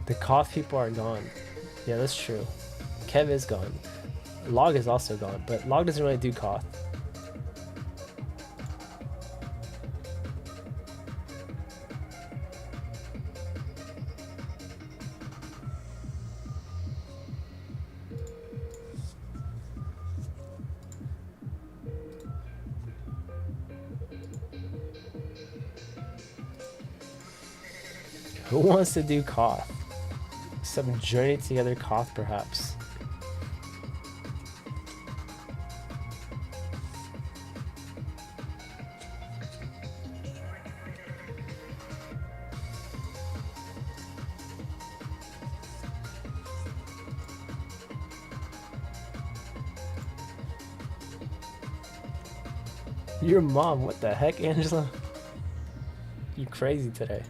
The Koth people are gone. Yeah, that's true. Kev is gone. Log is also gone, but Log doesn't really do Koth. Who wants to do Koth? Some Journey Together Koth, perhaps. Your mom, what the heck, Angela? You crazy today.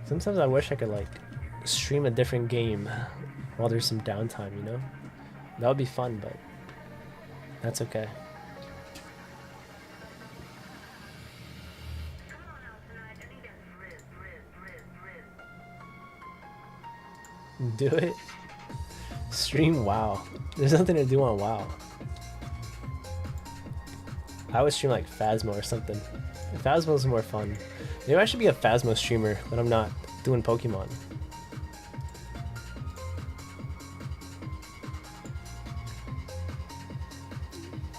Sometimes I wish I could like stream a different game while there's some downtime, you know? That would be fun, but that's okay. Do it. Stream WoW. There's nothing to do on WoW. I would stream like Phasmo or something. Phasmo's more fun. Maybe I should be a Phasmo streamer when I'm not doing Pokemon.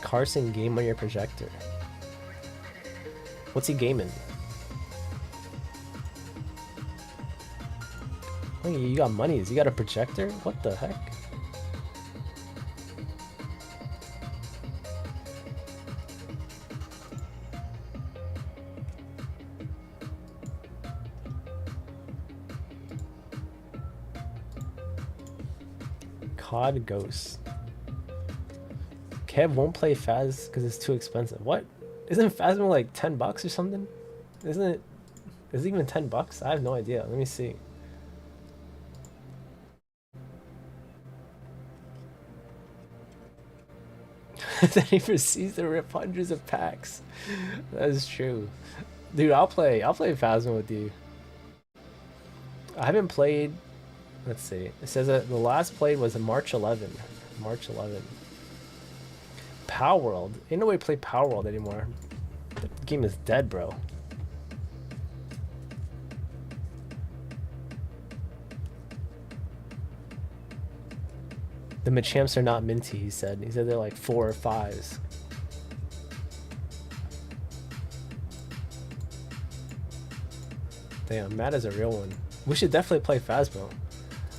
Carson game on your projector. What's he gaming? Oh, you got monies. You got a projector? What the heck? COD Ghost. Kev won't play Phas because it's too expensive. What? Isn't Phasmo like 10 bucks or something? Isn't it? Is it even 10 bucks? I have no idea. Let me see. Then he proceeds to rip hundreds of packs. That is true. Dude, I'll play Phasmo with you. I haven't played. Let's see. It says that the last played was March 11. March 11. Power World. Ain't no way to play Power World anymore. The game is dead, bro. The Machamps are not minty, he said. He said they're like 4 or 5s. Damn, Matt is a real one. We should definitely play Phasmo.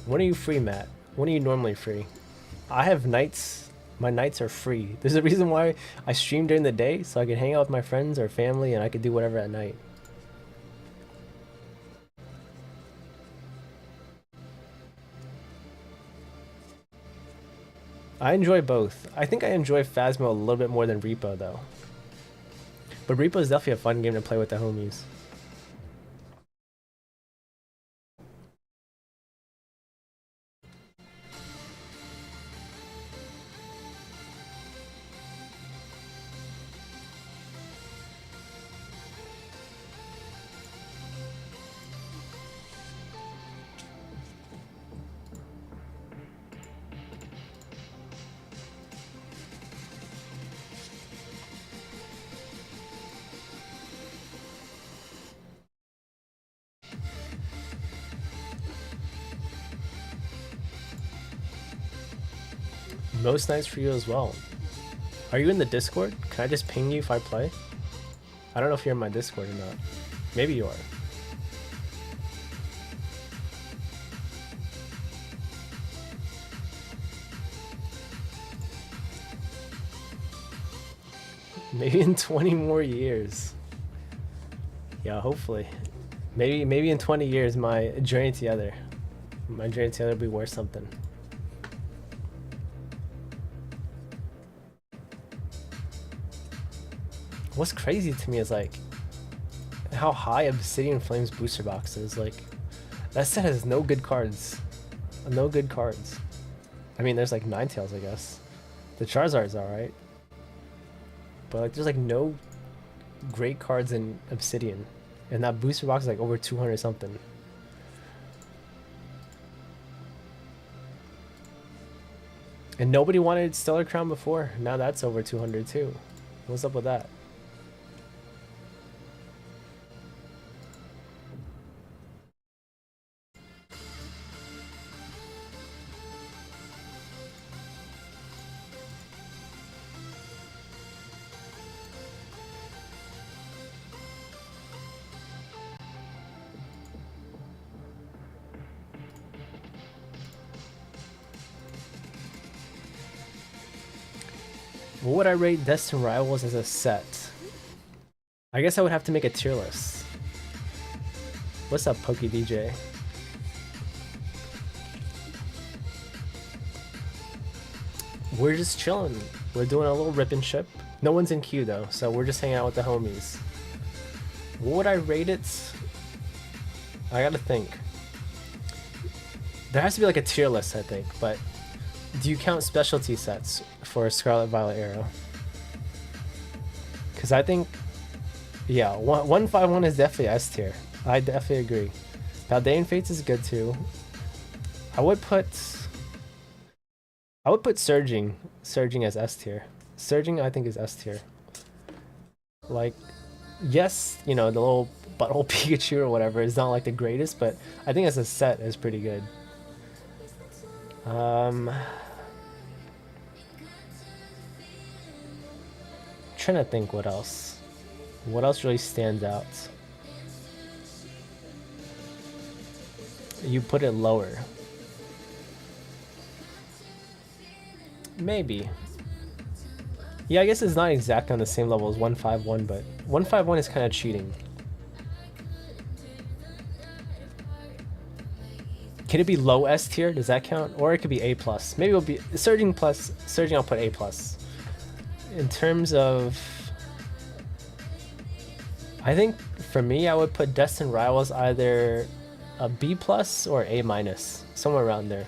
When are you free, Matt? When are you normally free? I have nights. My nights are free. There's a reason why I stream during the day, so I can hang out with my friends or family and I can do whatever at night. I enjoy both. I think I enjoy Phasmo a little bit more than Repo, though. But Repo is definitely a fun game to play with the homies. Most nights for you as well. Are you in the Discord? Can I just ping you if I play? I don't know if you're in my Discord or not. Maybe you are. Maybe in 20 more years. Yeah, hopefully. Maybe in 20 years my journey together will be worth something. What's crazy to me is like how high Obsidian Flames booster box is. Like that set has no good cards. No good cards. I mean, there's like Ninetales, I guess. The Charizard's alright. But like there's like no great cards in Obsidian. And that booster box is like over 200 something. And nobody wanted Stellar Crown before. Now that's over 200 too. What's up with that? What would I rate Destined Rivals as a set? I guess I would have to make a tier list. What's up, Poke DJ? We're just chilling. We're doing a little rip and ship. No one's in queue though, so we're just hanging out with the homies. What would I rate it? I gotta think. There has to be like a tier list, I think, but do you count specialty sets for Scarlet Violet Arrow? Because I think, yeah, 151 is definitely S tier. I definitely agree. Paldean Fates is good too. I would put Surging as S tier. Surging I think is S tier. Like, yes, you know, the little butthole Pikachu or whatever is not like the greatest, but I think as a set is pretty good. Trying to think what else. What else really stands out? You put it lower. Maybe. Yeah, I guess it's not exactly on the same level as 151, but 151 is kind of cheating. Can it be low S tier? Does that count? Or it could be A+. Maybe it'll be Surging plus. Surging I'll put A+. In terms of... I think for me I would put Destined Rivals either a B+ or A-, somewhere around there.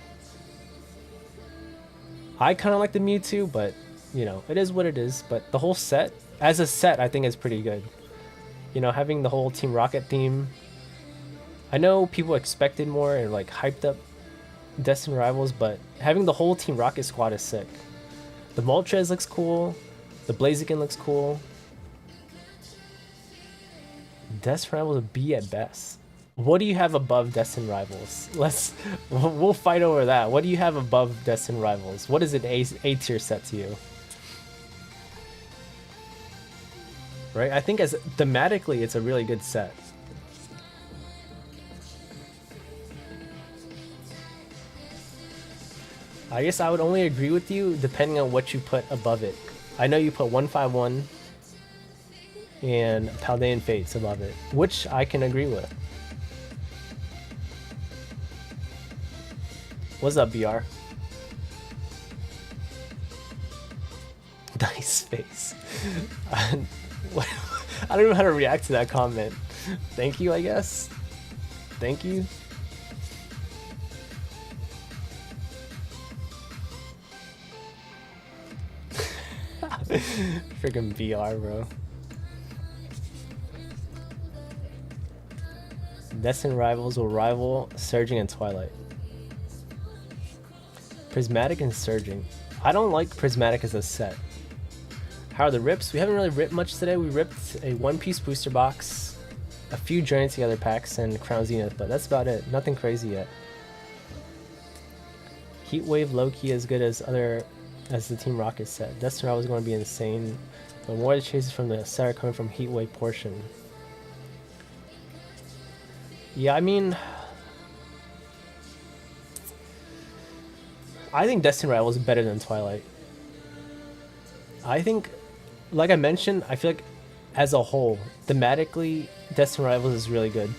I kind of like the Mewtwo, but you know, it is what it is. But the whole set, as a set, I think is pretty good. You know, having the whole Team Rocket theme. I know people expected more and like hyped up Destined Rivals, but having the whole Team Rocket squad is sick. The Moltres looks cool. The Blaziken looks cool. Destined Rivals a B at best. What do you have above Destined Rivals? We'll fight over that. What do you have above Destined Rivals? What is an A tier set to you? Right? I think as thematically, it's a really good set. I guess I would only agree with you depending on what you put above it. I know you put 151 and Paldean Fates above it, which I can agree with. What's up, BR? Nice face. I don't know how to react to that comment. Thank you, I guess. Thank you. Freaking BR, bro. Destined Rivals will rival Surging and Twilight. Prismatic and Surging. I don't like Prismatic as a set. How are the rips? We haven't really ripped much today. We ripped a One Piece booster box, a few Journey Together packs, and Crown Zenith, but that's about it. Nothing crazy yet. Heatwave low-key as good as the Team Rocket set. Destined Rivals is going to be insane, but more of the chases from the set are coming from Heatwave portion. Yeah, I mean, I think Destined Rivals is better than Twilight. I think, like I mentioned, I feel like as a whole, thematically, Destined Rivals is really good.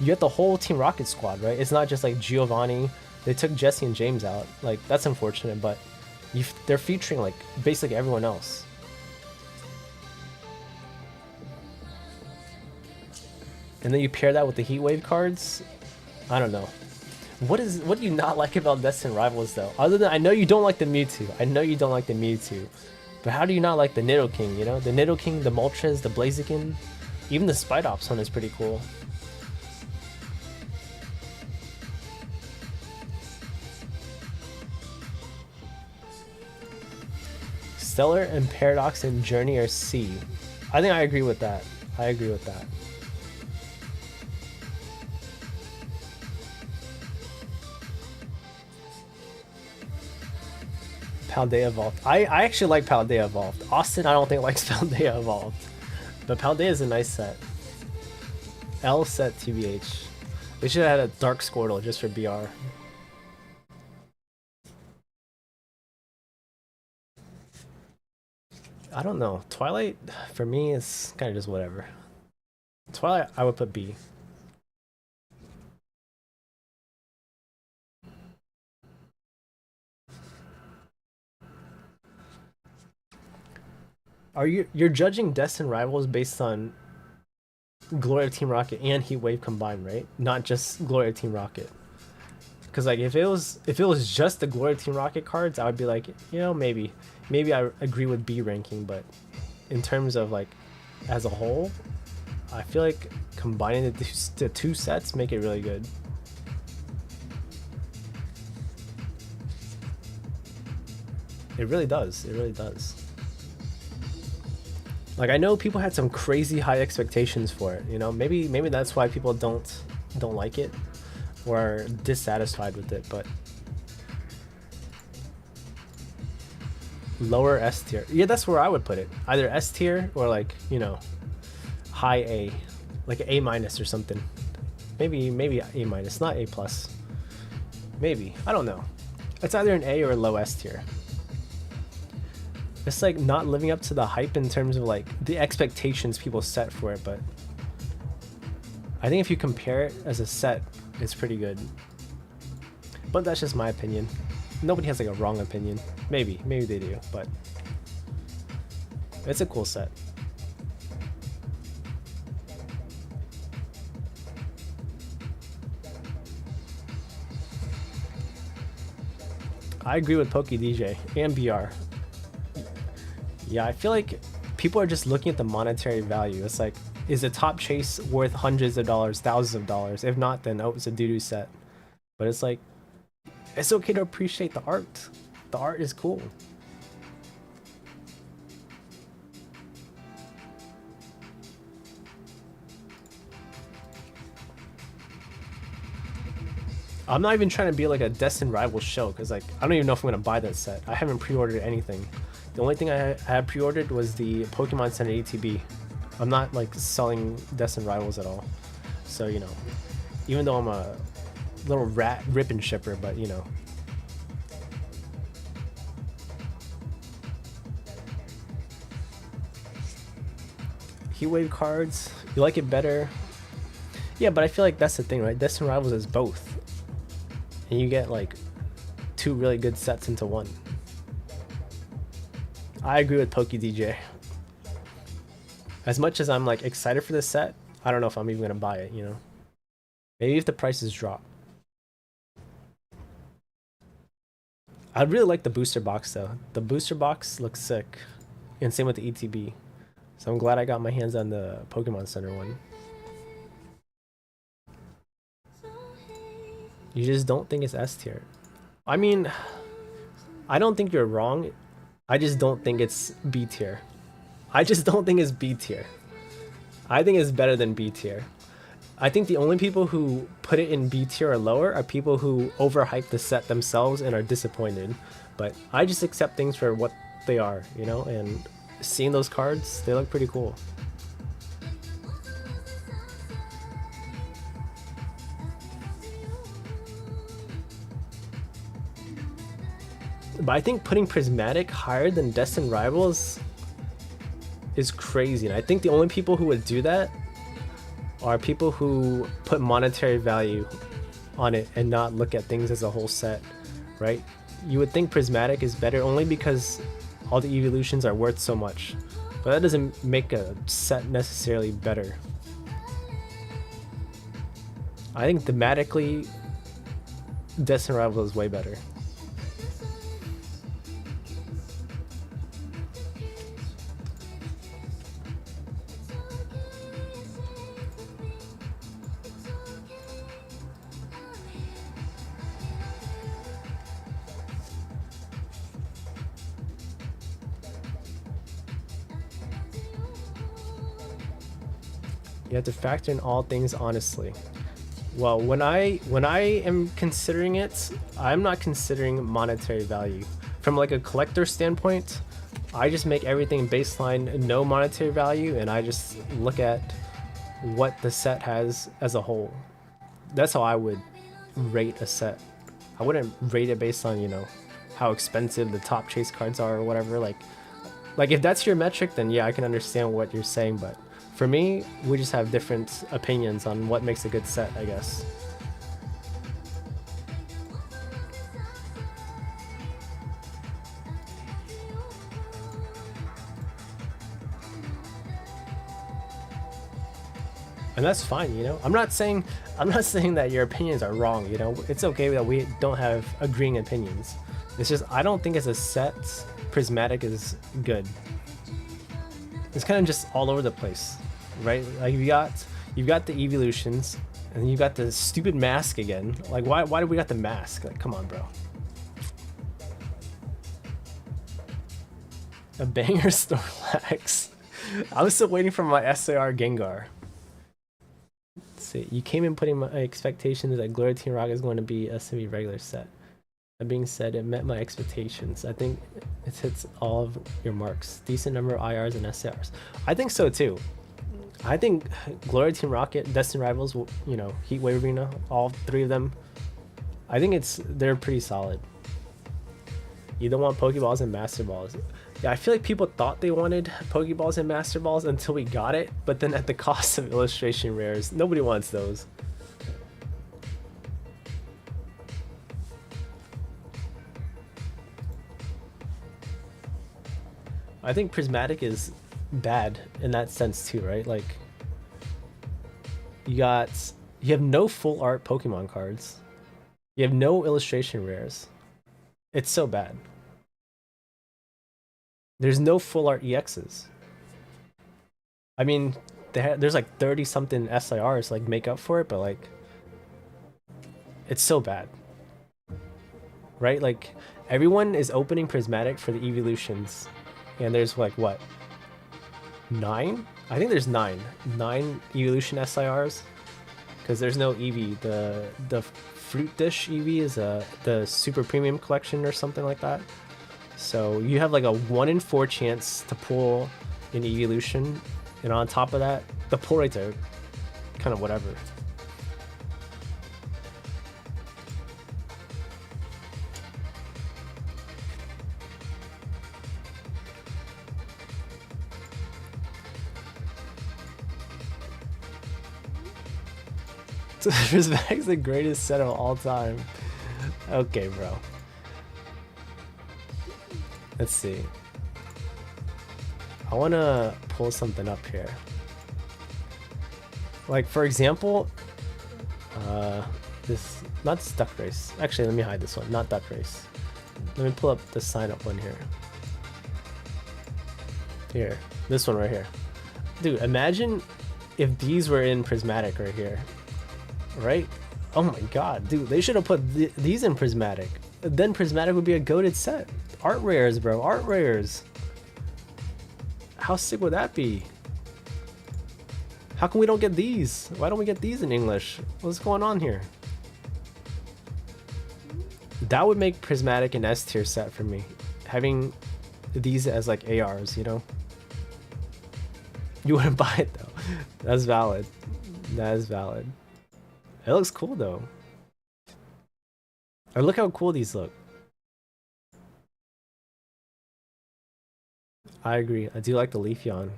You get the whole Team Rocket squad, right? It's not just like Giovanni. They took Jesse and James out. Like, that's unfortunate, but they're featuring like basically everyone else. And then you pair that with the Heatwave cards. I don't know. What do you not like about Destined Rivals though? Other than, I know you don't like the Mewtwo. I know you don't like the Mewtwo. But how do you not like the Nidoking, you know? The Nidoking, the Moltres, the Blaziken. Even the Spidops one is pretty cool. Stellar and Paradox and Journey are C. I think I agree with that. I agree with that. Paldea Evolved. I actually like Paldea Evolved. Austin, I don't think likes Paldea Evolved. But Paldea is a nice set. L set TBH. They should have had a Dark Squirtle just for BR. I don't know. Twilight, for me, is kind of just whatever. Twilight, I would put B. You're judging Destined Rivals based on Glory of Team Rocket and Heat Wave combined, right? Not just Glory of Team Rocket. Because like if it was just the Glory of Team Rocket cards, I would be like, you know, maybe I agree with B ranking, but in terms of like as a whole, I feel like combining the two sets make it really good. It really does. It really does. Like I know people had some crazy high expectations for it, you know. Maybe that's why people don't like it or are dissatisfied with it, but lower S tier. Yeah, that's where I would put it. Either S tier or like, you know, high A, like A minus or something. Maybe A minus, not A plus. Maybe, I don't know. It's either an A or a low S tier. It's like not living up to the hype in terms of like the expectations people set for it, but I think if you compare it as a set, it's pretty good. But that's just my opinion. Nobody has like a wrong opinion. Maybe they do, but it's a cool set. I agree with PokeDJ and BR. Yeah, I feel like people are just looking at the monetary value. It's like, is a top chase worth hundreds of dollars, thousands of dollars? If not, then oh, it's a doo-doo set. But it's like, it's okay to appreciate the art. The art is cool. I'm not even trying to be like a Destined Rivals show, because like I don't even know if I'm gonna buy that set. I haven't pre-ordered anything. The only thing I had pre-ordered was the Pokemon Center ATB. I'm not like selling Destined Rivals at all. So, you know, even though I'm a little rat rip and shipper, but you know. Heatwave cards, you like it better? Yeah, but I feel like that's the thing, right? Destined Rivals is both. And you get like two really good sets into one. I agree with PokeDJ. As much as I'm like excited for this set, I don't know if I'm even gonna buy it, you know? Maybe if the prices drop. I really like the booster box though. The booster box looks sick. And same with the ETB. So I'm glad I got my hands on the Pokemon Center one. You just don't think it's S tier. I mean, I don't think you're wrong. I just don't think it's B tier. I just don't think it's B tier. I think it's better than B tier. I think the only people who put it in B tier or lower are people who overhype the set themselves and are disappointed. But I just accept things for what they are, you know? And seeing those cards, they look pretty cool. But I think putting Prismatic higher than Destined Rivals is crazy. And I think the only people who would do that are people who put monetary value on it and not look at things as a whole set, right? You would think Prismatic is better only because all the evolutions are worth so much. But that doesn't make a set necessarily better. I think thematically, Destined Rivals is way better. You have to factor in all things honestly. Well, when I am considering it, I'm not considering monetary value. From like a collector standpoint, I just make everything baseline no monetary value, and I just look at what the set has as a whole. That's how I would rate a set. I wouldn't rate it based on, you know, how expensive the top chase cards are or whatever. Like, Like, if that's your metric, then yeah, I can understand what you're saying, but for me, we just have different opinions on what makes a good set, I guess. And that's fine, you know? I'm not saying that your opinions are wrong, you know? It's okay that we don't have agreeing opinions. It's just, I don't think as a set, Prismatic is good. It's kind of just all over the place, right? Like, you've got the evolutions, and you got the stupid mask again. Like, why do we got the mask? Like, come on, bro. A banger Snorlax. I was still waiting for my SAR Gengar. Let's see, you came in putting my expectations that Glory Team Rocket is going to be a semi-regular set. That being said, it met my expectations. I think it hits all of your marks. Decent number of IRs and SARs. I think so too. I think Glory Team Rocket, Destined Rivals, you know, Heat Wave Arena, all three of them, I think they're pretty solid. You don't want Pokeballs and Master Balls. Yeah, I feel like people thought they wanted Pokeballs and Master Balls until we got it, but then at the cost of illustration rares, nobody wants those. I think Prismatic is bad in that sense too, right? Like, you have no full art Pokemon cards. You have no illustration rares. It's so bad. There's no full art EXs. I mean, there's like 30 something SIRs like make up for it, but like, it's so bad. Right? Like, everyone is opening Prismatic for the evolutions. And there's like, what? 9? I think there's 9 evolution SIRs. Because there's no Eevee. The Fruit Dish Eevee is the super premium collection or something like that. So you have like a 1 in 4 chance to pull an evolution, and on top of that, the pull rates are kind of whatever. Prismatic's the greatest set of all time. Okay, bro. Let's see. I want to pull something up here. Like, for example, this, not Duck Race. Actually, let me hide this one. Not Duck Race. Let me pull up the sign up one here. Here. This one right here. Dude, imagine if these were in Prismatic right here. Right? Oh my god, dude, they should have put these in Prismatic. Then Prismatic would be a goated set. Art rares, bro, art rares. How sick would that be? How come we don't get these? Why don't we get these in English? What's going on here? That would make Prismatic an S tier set for me. Having these as like ARs, you know? You wouldn't buy it though. That's valid. That is valid. It looks cool though. Or look how cool these look. I agree. I do like the Leafeon.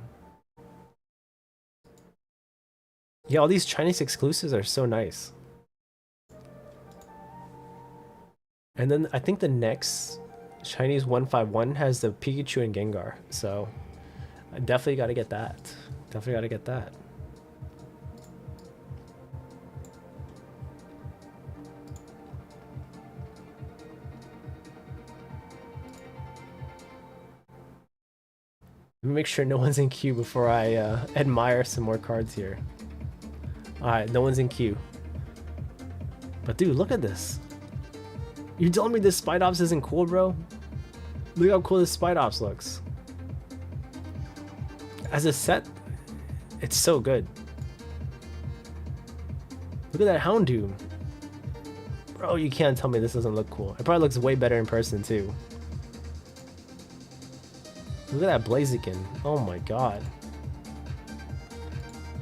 Yeah, all these Chinese exclusives are so nice. And then I think the next Chinese 151 has the Pikachu and Gengar. So I definitely got to get that. Definitely got to get that. Let me make sure no one's in queue before I admire some more cards here. Alright, no one's in queue. But dude, look at this. You're telling me this Spidops isn't cool, bro? Look how cool this Spidops looks. As a set, it's so good. Look at that Houndoom. Bro, you can't tell me this doesn't look cool. It probably looks way better in person too. Look at that Blaziken. Oh my god.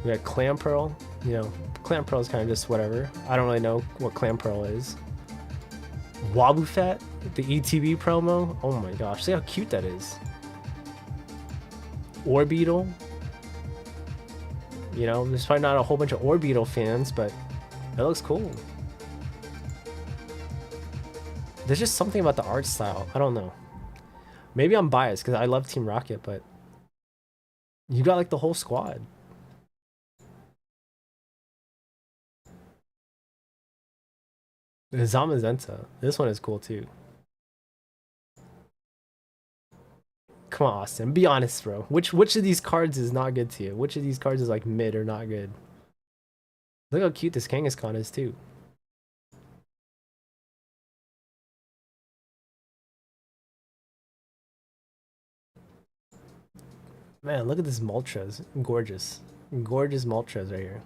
We got Clamperl. You know, Clamperl is kind of just whatever. I don't really know what Clamperl is. Wobbuffet, the ETB promo. Oh my gosh, see how cute that is. Orbeetle. You know, there's probably not a whole bunch of Orbeetle fans, but it looks cool. There's just something about the art style. I don't know. Maybe I'm biased because I love Team Rocket, but you got like the whole squad. The Zamazenta. This one is cool too. Come on, Austin. Be honest, bro. Which of these cards is not good to you? Which of these cards is like mid or not good? Look how cute this Kangaskhan is too. Man, look at this Moltres. Gorgeous. Gorgeous Moltres right here.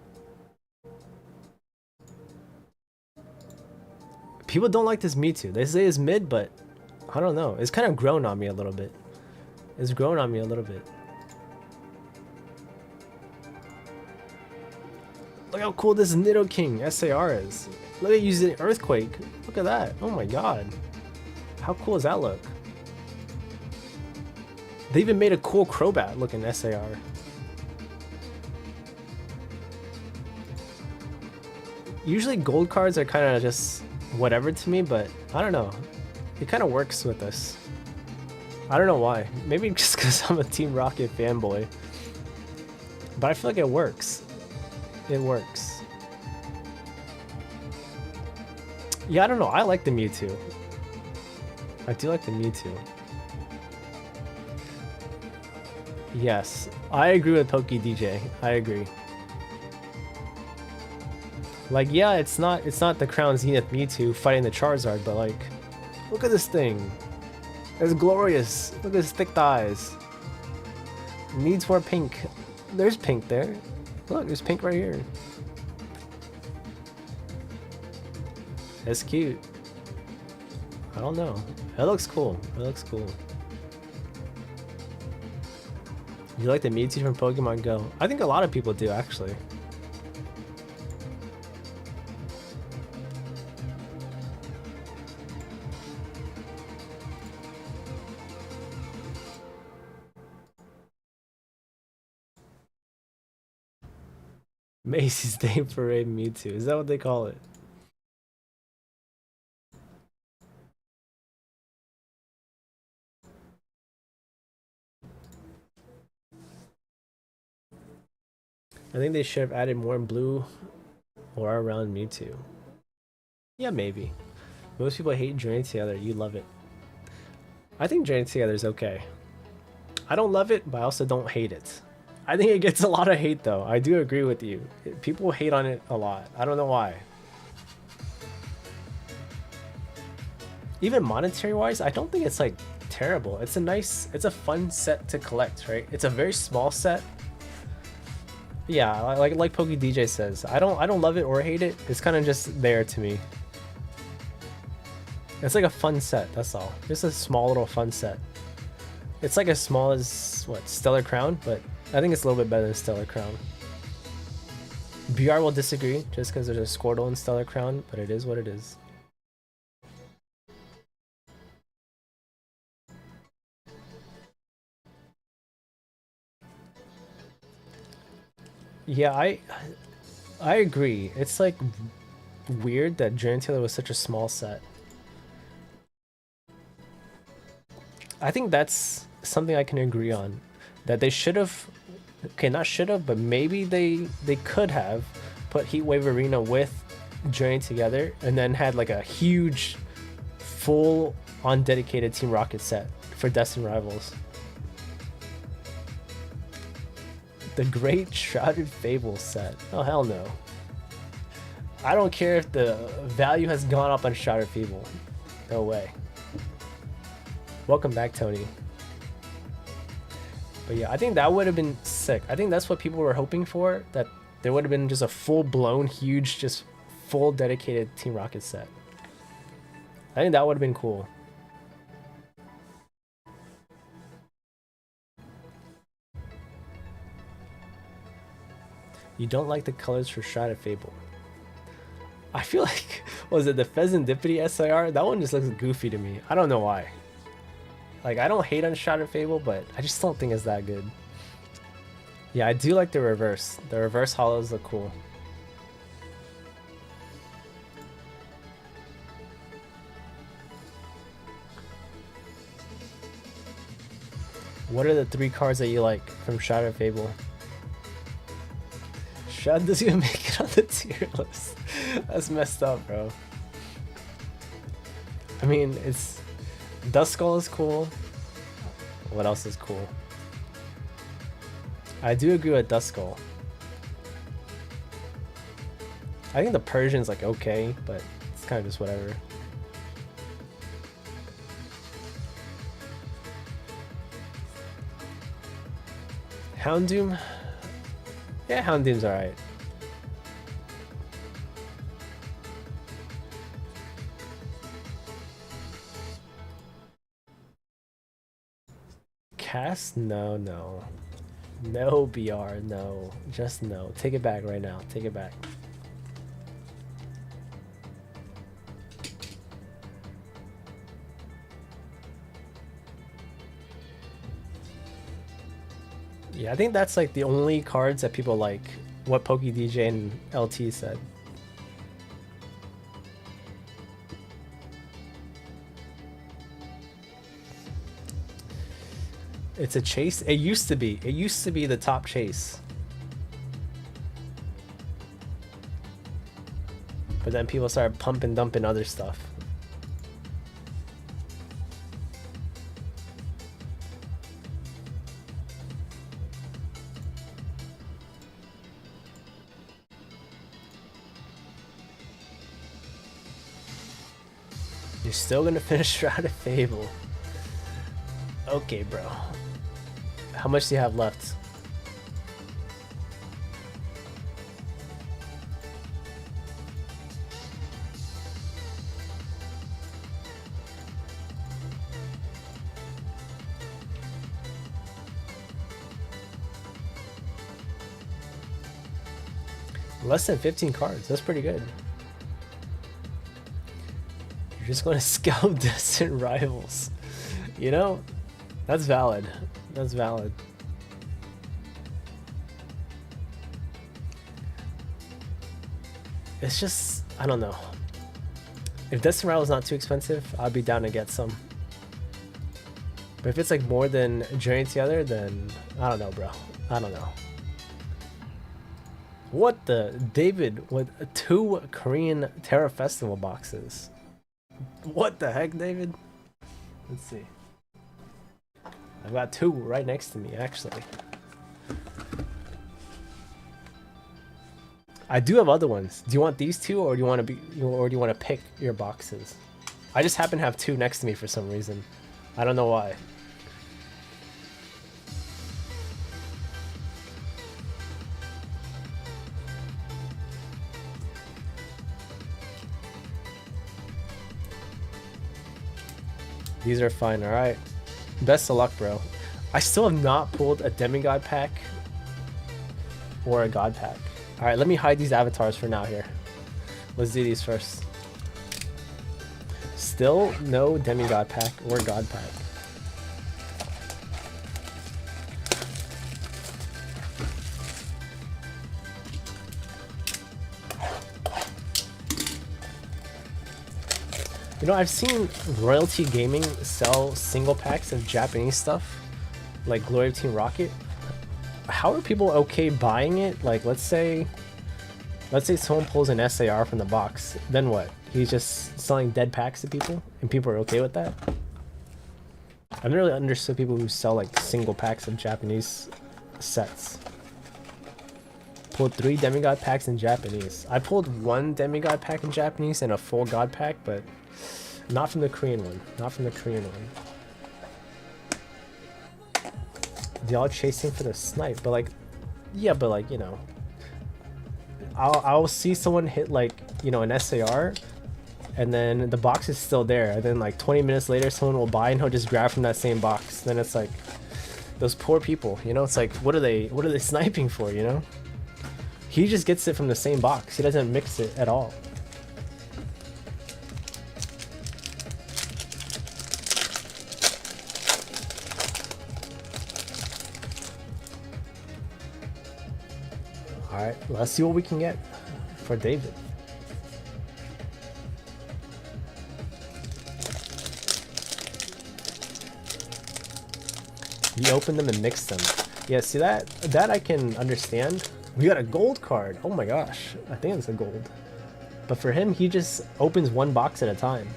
People don't like this Mewtwo. They say it's mid, but I don't know. It's kind of grown on me a little bit. It's grown on me a little bit. Look how cool this Nidoking SAR is. Look at using Earthquake. Look at that. Oh my god. How cool does that look? They even made a cool Crobat looking SAR. Usually gold cards are kind of just whatever to me, but I don't know. It kind of works with us. I don't know why. Maybe just because I'm a Team Rocket fanboy. But I feel like it works. It works. Yeah, I don't know. I like the Mewtwo. I do like the Mewtwo. Yes, I agree with PokeDJ. I agree. Like, yeah, it's not the Crown Zenith Mewtwo fighting the Charizard, but like, look at this thing. It's glorious. Look at his thick thighs. Needs more pink. There's pink there. Look, there's pink right here. It's cute. I don't know. It looks cool. It looks cool. You like the Mewtwo from Pokemon Go? I think a lot of people do, actually. Macy's Day Parade Mewtwo. Is that what they call it? I think they should have added more blue or around Mewtwo. Yeah, maybe. Most people hate Journey Together. You love it. I think Journey Together is okay. I don't love it, but I also don't hate it. I think it gets a lot of hate though. I do agree with you. People hate on it a lot. I don't know why. Even monetary wise, I don't think it's like terrible. It's a fun set to collect, right? It's a very small set. Yeah, like PokeDJ says, I don't love it or hate it. It's kind of just there to me. It's like a fun set, that's all. Just a small little fun set. It's like as small as what, Stellar Crown, but I think it's a little bit better than Stellar Crown. BR will disagree just because there's a Squirtle in Stellar Crown, but it is what it is. Yeah, I agree. It's like weird that Journey Together was such a small set. I think that's something I can agree on. That they should have, okay, not should have, but maybe they could have put Heatwave Arena with Journey Together and then had like a huge full on dedicated Team Rocket set for Destined Rivals. The Great Shrouded Fable set. Oh, hell no. I don't care if the value has gone up on Shrouded Fable. No way. Welcome back, Tony. But yeah, I think that would have been sick. I think that's what people were hoping for, that there would have been just a full-blown, huge, just full dedicated Team Rocket set. I think that would have been cool. You don't like the colors for Shrouded Fable. I feel like, was it the Pheasantipity SIR? That one just looks goofy to me. I don't know why. Like, I don't hate on Shrouded Fable, but I just don't think it's that good. Yeah, I do like the reverse. The reverse hollows look cool. What are the 3 cards that you like from Shadow Fable? Shad doesn't even make it on the tier list. That's messed up, bro. I mean, it's... Duskull is cool. What else is cool? I do agree with Duskull. I think the Persian's like okay, but it's kind of just whatever. Houndoom? Yeah, Houndoom's alright. Cast? No, no. No, BR, no. Just no. Take it back right now. Take it back. Yeah, I think that's like the only cards that people like. What PokeDJ and LT said. It's a chase. It used to be. It used to be the top chase. But then people started pumping, dumping other stuff. You're still gonna finish Shroud of Fable. Okay, bro. How much do you have left? Less than 15 cards. That's pretty good. You're just going to scout distant rivals. You know, that's valid. That's valid. It's just, I don't know. If Distant Rivals is not too expensive, I'd be down to get some. But if it's like more than Journey Together, then I don't know, bro. I don't know. What the? David with 2 Korean Terra Festival boxes. What the heck, David? Let's see. I've got 2 right next to me, actually. I do have other ones. Do you want these 2, or do you want to pick your boxes? I just happen to have 2 next to me for some reason. I don't know why. These are fine, alright. Best of luck, bro. I still have not pulled a Demigod pack or a God pack. Alright, let me hide these avatars for now here. Let's do these first. Still no Demigod pack or God pack. You know, I've seen Royalty Gaming sell single packs of Japanese stuff, like Glory of Team Rocket. How are people okay buying it? Like, let's say someone pulls an SAR from the box, then what? He's just selling dead packs to people, and people are okay with that? I've never really understood people who sell like single packs of Japanese sets. Pulled 3 Demigod packs in Japanese. I pulled 1 Demigod pack in Japanese and a full God pack, but not from the Korean one. Not from the Korean one. Y'all chasing for the snipe, but like, yeah, but like, you know, I'll see someone hit like, you know, an SAR, and then the box is still there, and then like 20 minutes later someone will buy and he'll just grab from that same box. Then it's like, those poor people, you know, it's like, what are they sniping for, you know? He just gets it from the same box. He doesn't mix it at all. Alright, let's see what we can get for David. You open them and mix them. Yeah, see that I can understand. We got a gold card. Oh my gosh. I think it's a gold. But for him, he just opens one box at a time.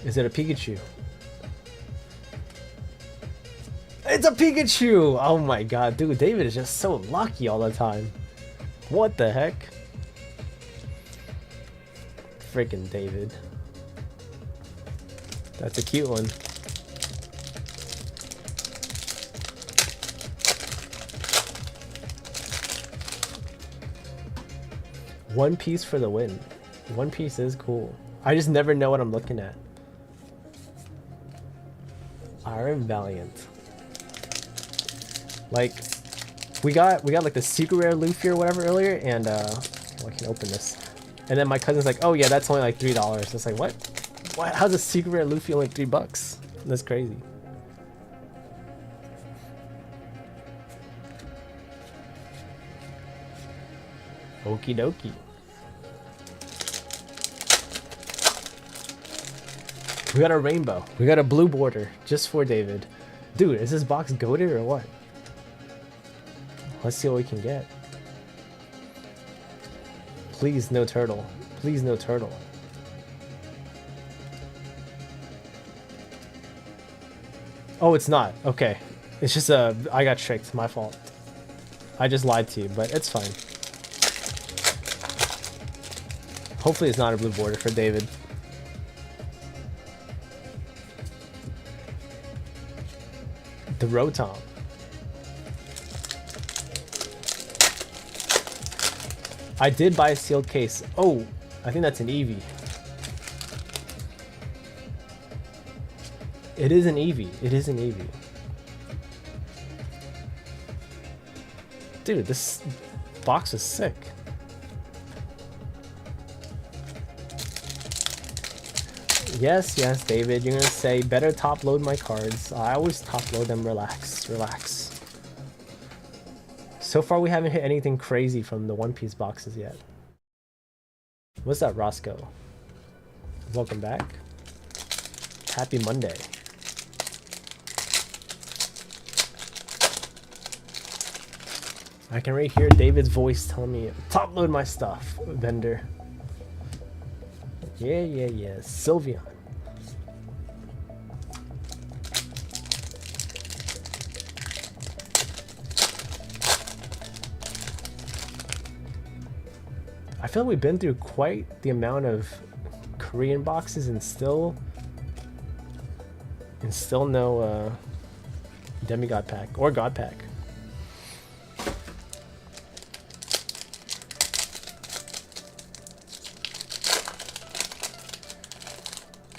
Is it a Pikachu? It's a Pikachu! Oh my god, dude, David is just so lucky all the time. What the heck? Freaking David. That's a cute one. One Piece for the win. One Piece is cool. I just never know what I'm looking at. Iron Valiant. Like, we got like the secret rare Luffy or whatever earlier, and well, I can open this. And then my cousin's like, oh yeah, that's only like $3. It's like, what? What? How's a secret rare Luffy only $3? That's crazy. Okie dokie. We got a rainbow. We got a blue border just for David. Dude, is this box goated or what? Let's see what we can get. Please no turtle. Please no turtle. Oh, it's not. Okay. It's just I got tricked. My fault. I just lied to you, but it's fine. Hopefully it's not a blue border for David. The Rotom. I did buy a sealed case. Oh, I think that's an Eevee. It is an Eevee. It is an Eevee. Dude, this box is sick. Yes, yes, David. You're gonna say better top load my cards. I always top load them. Relax, relax. So far, we haven't hit anything crazy from the One Piece boxes yet. What's that, Roscoe? Welcome back. Happy Monday. I can right hear David's voice telling me, top load my stuff, vendor. Yeah, yeah, yeah. Sylveon. I feel like we've been through quite the amount of Korean boxes and still no demigod pack or god pack.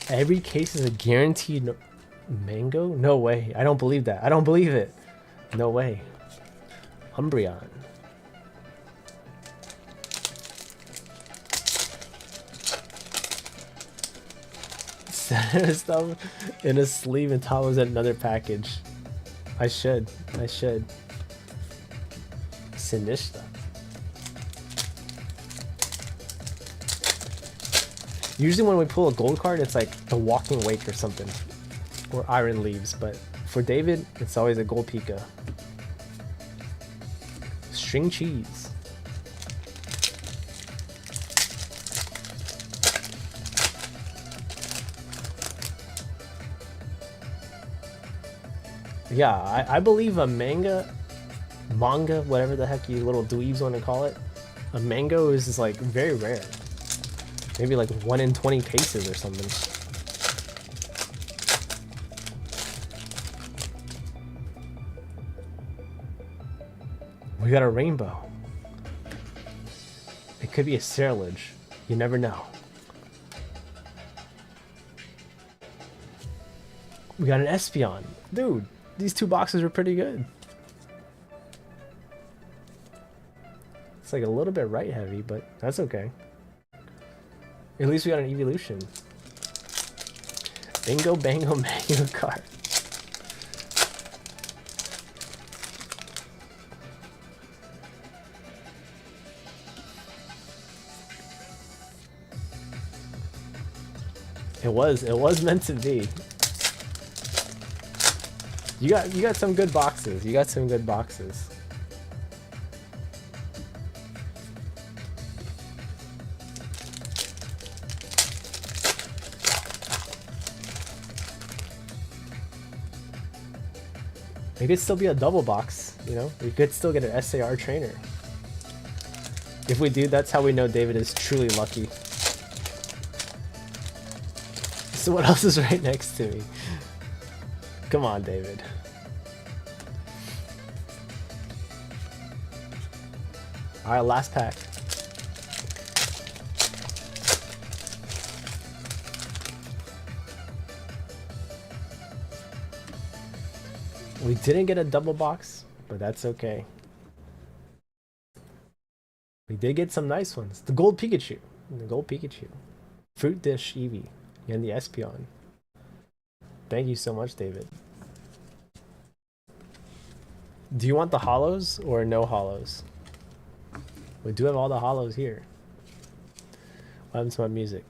Every case is a guaranteed mango? No way. I don't believe that. I don't believe it. No way. Umbreon. Stuff in a sleeve and Tom was at another package. I should. Sinistcha. Usually when we pull a gold card, it's like the Walking Wake or something. Or Iron Leaves, but for David, it's always a gold Pika. String cheese. Yeah, I believe a manga, whatever the heck you little dweebs want to call it, a mango is like very rare. Maybe like 1 in 20 cases or something. We got a rainbow. It could be a Ceruledge. You never know. We got an Espeon. Dude, these two boxes were pretty good. It's like a little bit right heavy, but that's okay. At least we got an evolution. Bingo, bango, mango card. It was meant to be. You got some good boxes. You got some good boxes. It could still be a double box, you know? We could still get an SAR trainer. If we do, that's how we know David is truly lucky. So what else is right next to me? Come on, David. Alright, last pack. We didn't get a double box, but that's okay. We did get some nice ones. The gold Pikachu. The gold Pikachu. Fruit Dish Eevee. And the Espeon. Thank you so much, David. Do you want the hollows or no hollows? We do have all the hollows here. What happens to my music?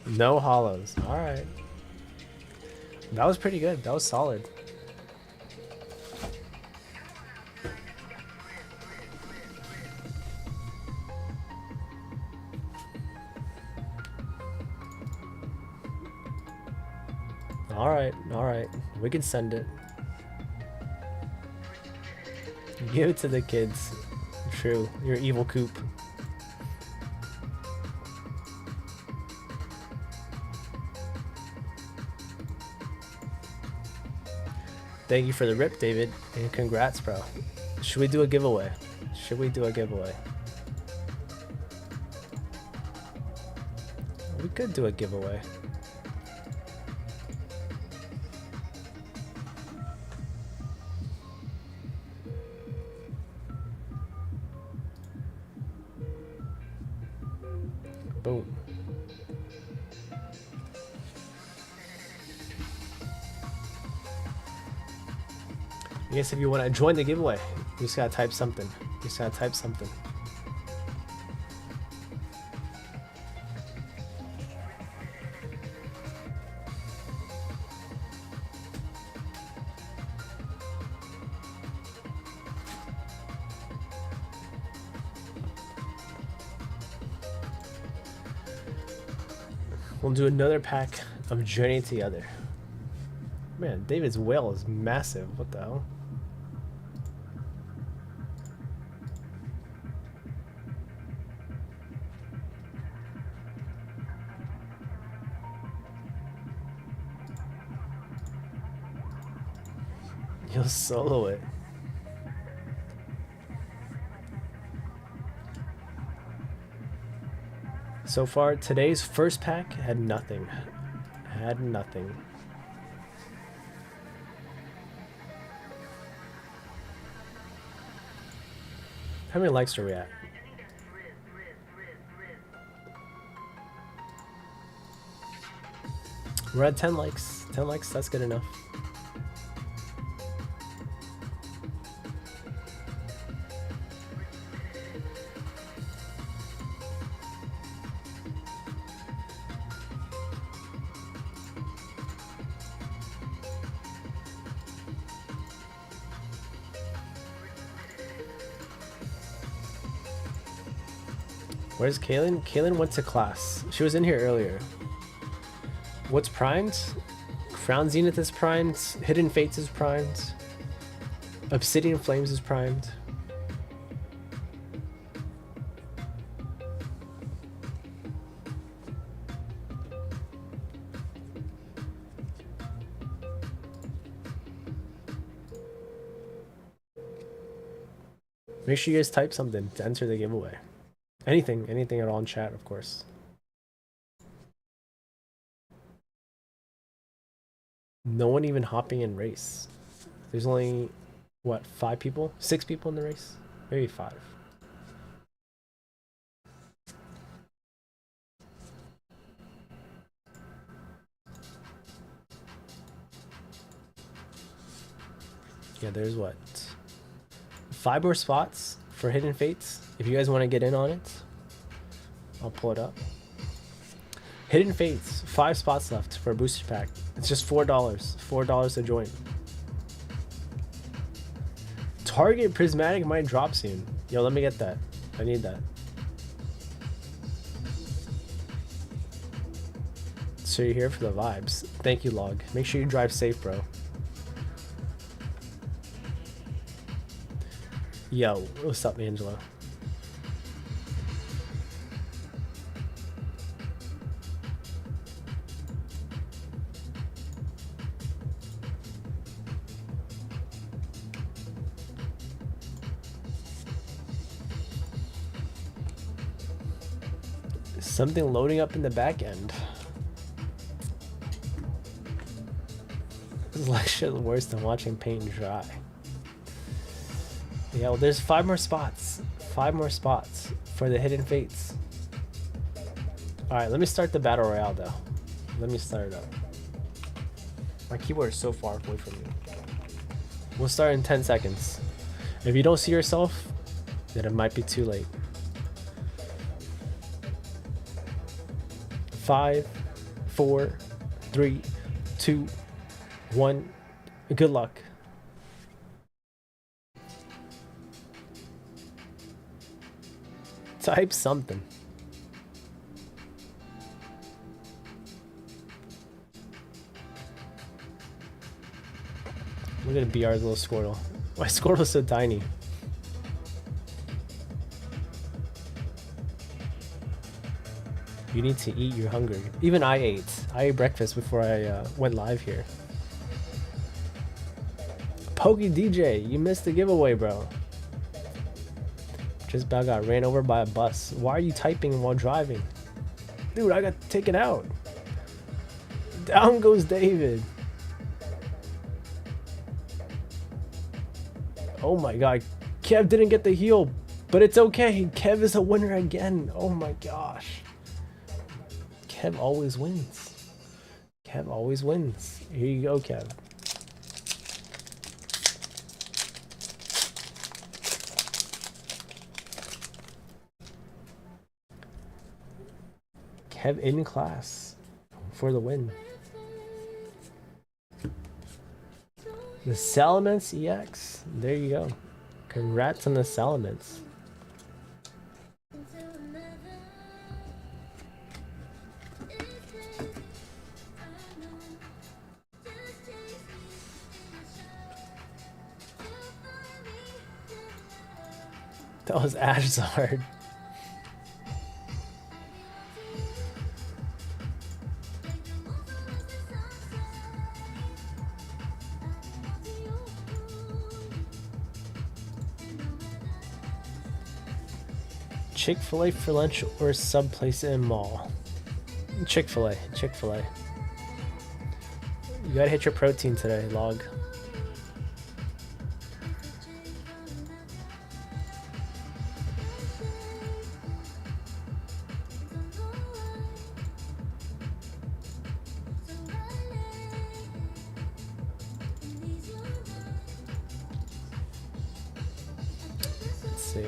No hollows. Alright. That was pretty good. That was solid. Alright. We can send it. Give it to the kids. True. You're evil coop. Thank you for the rip, David, and congrats, bro. Should we do a giveaway? Should we do a giveaway? We could do a giveaway. Boom. I guess if you want to join the giveaway, you just gotta type something. We'll do another pack of Journey to the Other. Man, David's whale is massive. What the hell? You'll solo it. So far, today's first pack had nothing. Had nothing. How many likes are we at? We're at 10 likes. 10 likes, that's good enough. Where's Kaylin? Kaylin went to class. She was in here earlier. What's primed? Crown Zenith is primed. Hidden Fates is primed. Obsidian Flames is primed. Make sure you guys type something to enter the giveaway. Anything at all in chat, of course. No one even hopping in race. There's only, what, 5 people? 6 people in the race? Maybe 5. Yeah, there's what? 5 more spots for Hidden Fates. If you guys want to get in on it, I'll pull it up. Hidden Fates, 5 spots left for a booster pack. It's just $4. $4 to join. Target Prismatic might drop soon. Yo, let me get that. I need that. So you're here for the vibes. Thank you, Log. Make sure you drive safe, bro. Yo, what's up, Angela? Something loading up in the back end. This is like shit worse than watching paint dry. Yeah, well, there's 5 more spots. 5 more spots for the Hidden Fates. Alright, let me start the Battle Royale though. Let me start it up. My keyboard is so far away from me. We'll start in 10 seconds. If you don't see yourself, then it might be too late. 5, 4, 3, 2, 1. Good luck. Type something. Look at BR's little Squirtle. Why Squirtle's so tiny? You need to eat, you're hungry. Even I ate. I ate breakfast before I went live here. Pokey DJ, you missed the giveaway, bro. Just about got ran over by a bus. Why are you typing while driving? Dude, I got taken out. Down goes David. Oh my god. Kev didn't get the heal, but it's okay. Kev is a winner again. Oh my gosh. Kev always wins. Kev always wins. Here you go, Kev. Kev in class for the win. The Salamence EX. There you go. Congrats on the Salamence. That was Ashzard. Chick-fil-A for lunch or sub place in mall? Chick-fil-A. Chick-fil-A. You gotta hit your protein today, Log. Let's see.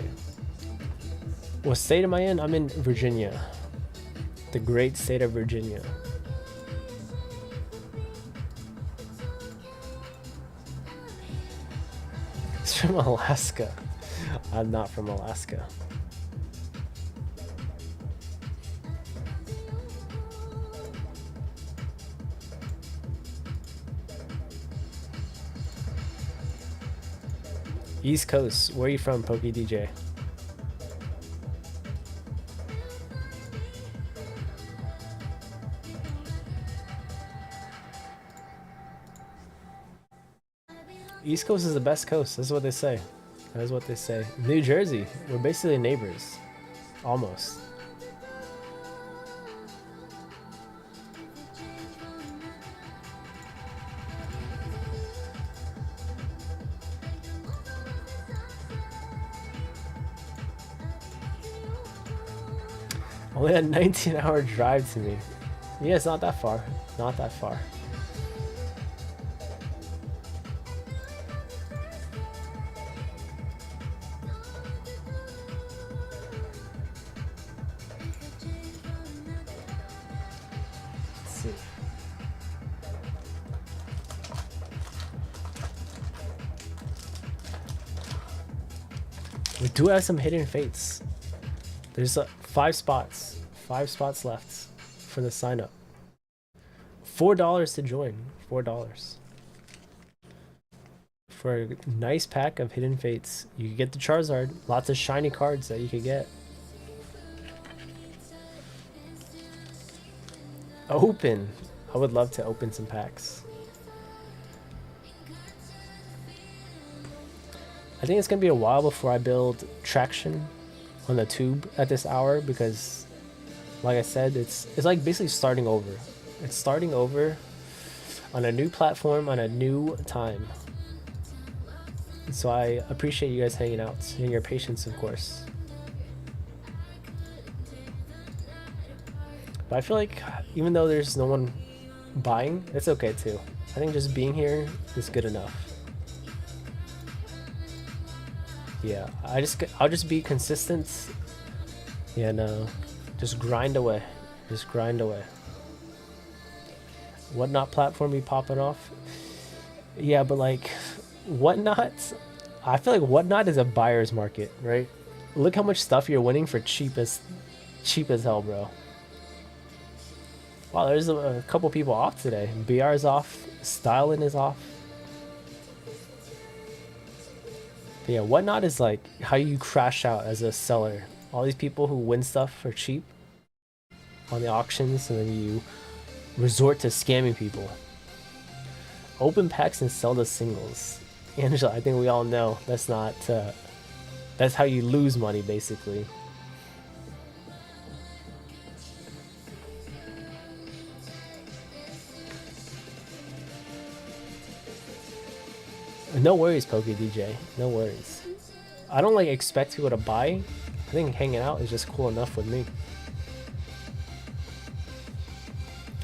What state am I in? I'm in Virginia. The great state of Virginia. It's from Alaska. I'm not from Alaska. East Coast. Where are you from, Pokey DJ? East Coast is the best coast. That's what they say. That is what they say. New Jersey. We're basically neighbors. Almost. Only a 19-hour drive to me. Yeah, it's not that far. Not that far. We do have some hidden fates. There's 5 spots. 5 spots left for the sign up. $4 to join. $4. For a nice pack of hidden fates. You can get the Charizard. Lots of shiny cards that you could get. Open. I would love to open some packs. I think it's going to be a while before I build traction on the tube at this hour because, like I said, it's like basically starting over. It's starting over on a new platform on a new time. So I appreciate you guys hanging out and your patience, of course. But I feel like even though there's no one buying, it's okay too. I think just being here is good enough. Yeah, I'll just be consistent. Yeah, no, just grind away. Just grind away. Whatnot platform be popping off? Yeah, but like Whatnot, I feel like Whatnot is a buyer's market, right? Look how much stuff you're winning for cheap as hell, bro. Wow, there's a couple people off today. BR is off. Styling is off. But yeah, Whatnot is like how you crash out as a seller. All these people who win stuff for cheap on the auctions, and then you resort to scamming people. Open packs and sell the singles. Angela, I think we all know that's not. That's how you lose money, basically. No worries, Poke DJ. No worries. I don't like expect people to buy. I think hanging out is just cool enough with me.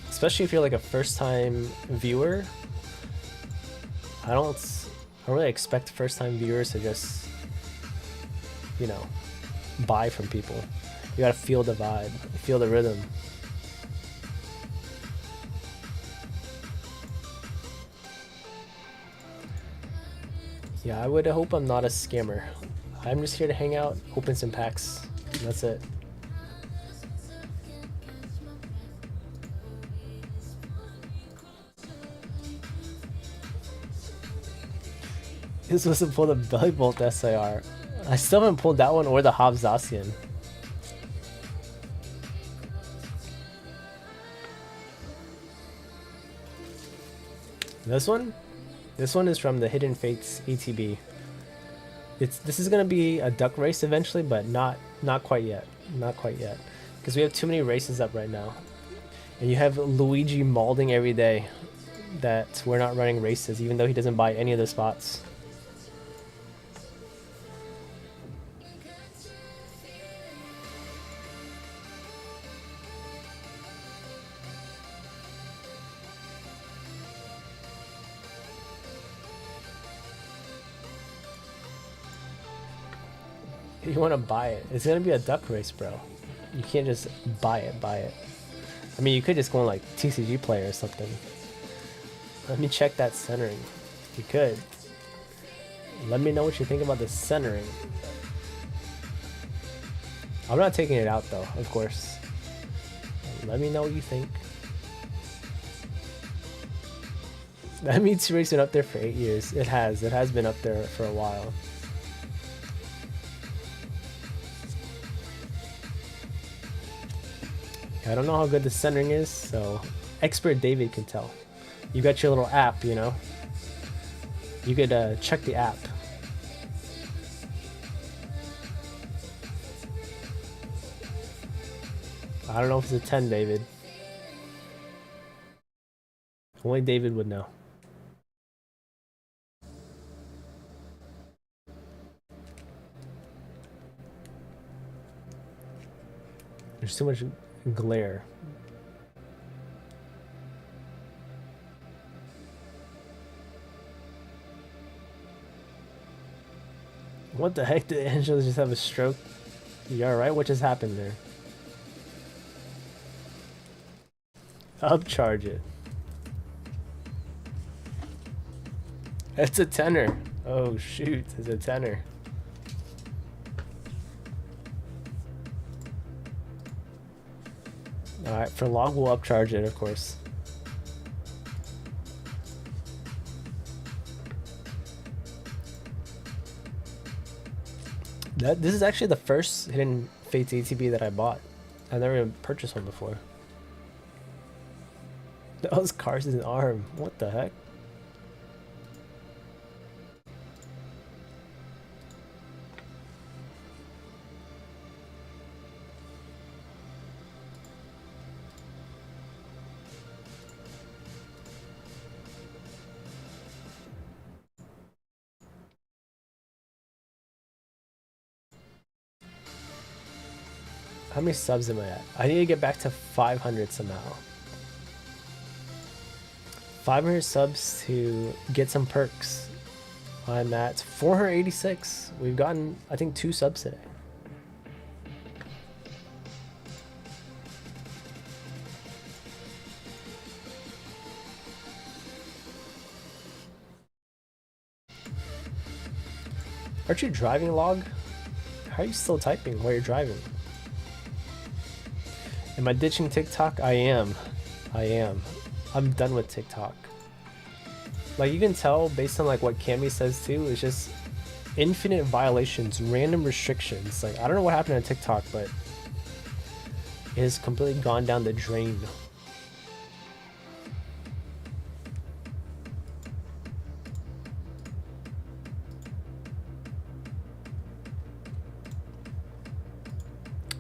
Especially if you're like a first-time viewer. I don't really expect first-time viewers to just, you know, buy from people. You gotta feel the vibe, feel the rhythm. Yeah, I would hope I'm not a scammer. I'm just here to hang out, open some packs, and that's it. This was to pull the Belly Bolt SIR. I still haven't pulled that one or the Hobbs Zacian. This one? This one is from the Hidden Fates ATB. This is gonna be a duck race eventually, but not quite yet. Not quite yet. Because we have too many races up right now. And you have Luigi malding every day that we're not running races, even though he doesn't buy any of the spots. You want to buy it. It's going to be a duck race, bro. You can't just buy it. I mean, you could just go on like TCG Player or something. Let me check that centering. You could. Let me know what you think about the centering. I'm not taking it out though, of course. Let me know what you think. That means race been up there for 8 years. It has been up there for a while. I don't know how good the centering is, so expert David can tell. You got your little app, you know. You could check the app. I don't know if it's a 10, David. Only David would know. There's too much glare. What the heck? Did Angela just have a stroke? You alright? What just happened there? Upcharge it. It's a tenner. Oh shoot, it's a tenner. Alright, for log we'll upcharge it, of course. This is actually the first Hidden Fates ATB that I bought. I've never even purchased one before. That was Carson's arm. What the heck? How many subs am I at? I need to get back to 500 somehow. 500 subs to get some perks. I'm at 486. We've gotten, I think, 2 subs today. Aren't you driving, Log? How are you still typing while you're driving? Am I ditching TikTok? I am. I'm done with TikTok. Like, you can tell based on like what Cammy says too, it's just infinite violations, random restrictions. Like, I don't know what happened on TikTok, but it has completely gone down the drain.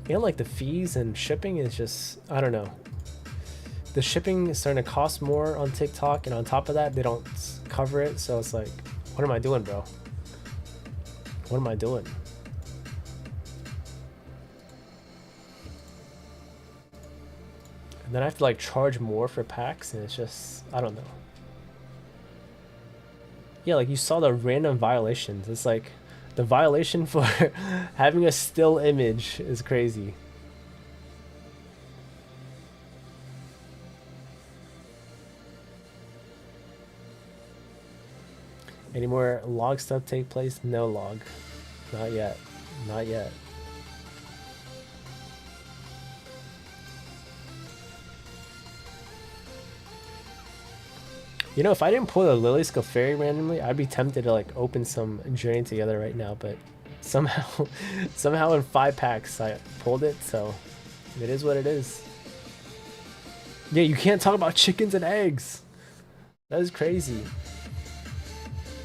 And like the fees and shipping is just, I don't know. The shipping is starting to cost more on TikTok, and on top of that, they don't cover it. So it's like, what am I doing, bro? What am I doing? And then I have to like charge more for packs, and it's just, I don't know. Yeah, like you saw the random violations. It's like the violation for having a still image is crazy. Any more log stuff take place? No log. Not yet. Not yet. You know, if I didn't pull the Lily Sclefairy randomly, I'd be tempted to like open some Journey Together right now, but somehow in 5 packs I pulled it, so it is what it is. Yeah, you can't talk about chickens and eggs. That is crazy.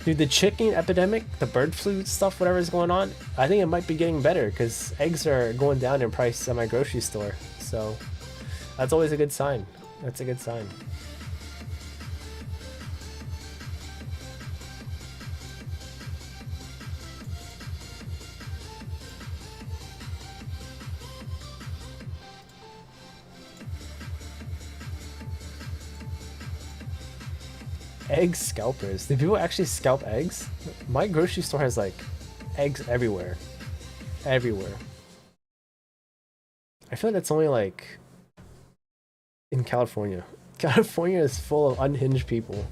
Dude, the chicken epidemic, the bird flu stuff, whatever is going on, I think it might be getting better because eggs are going down in price at my grocery store. So that's always a good sign. That's a good sign. Egg scalpers. Do people actually scalp eggs? My grocery store has like eggs everywhere. Everywhere. I feel like that's only like in California. California is full of unhinged people.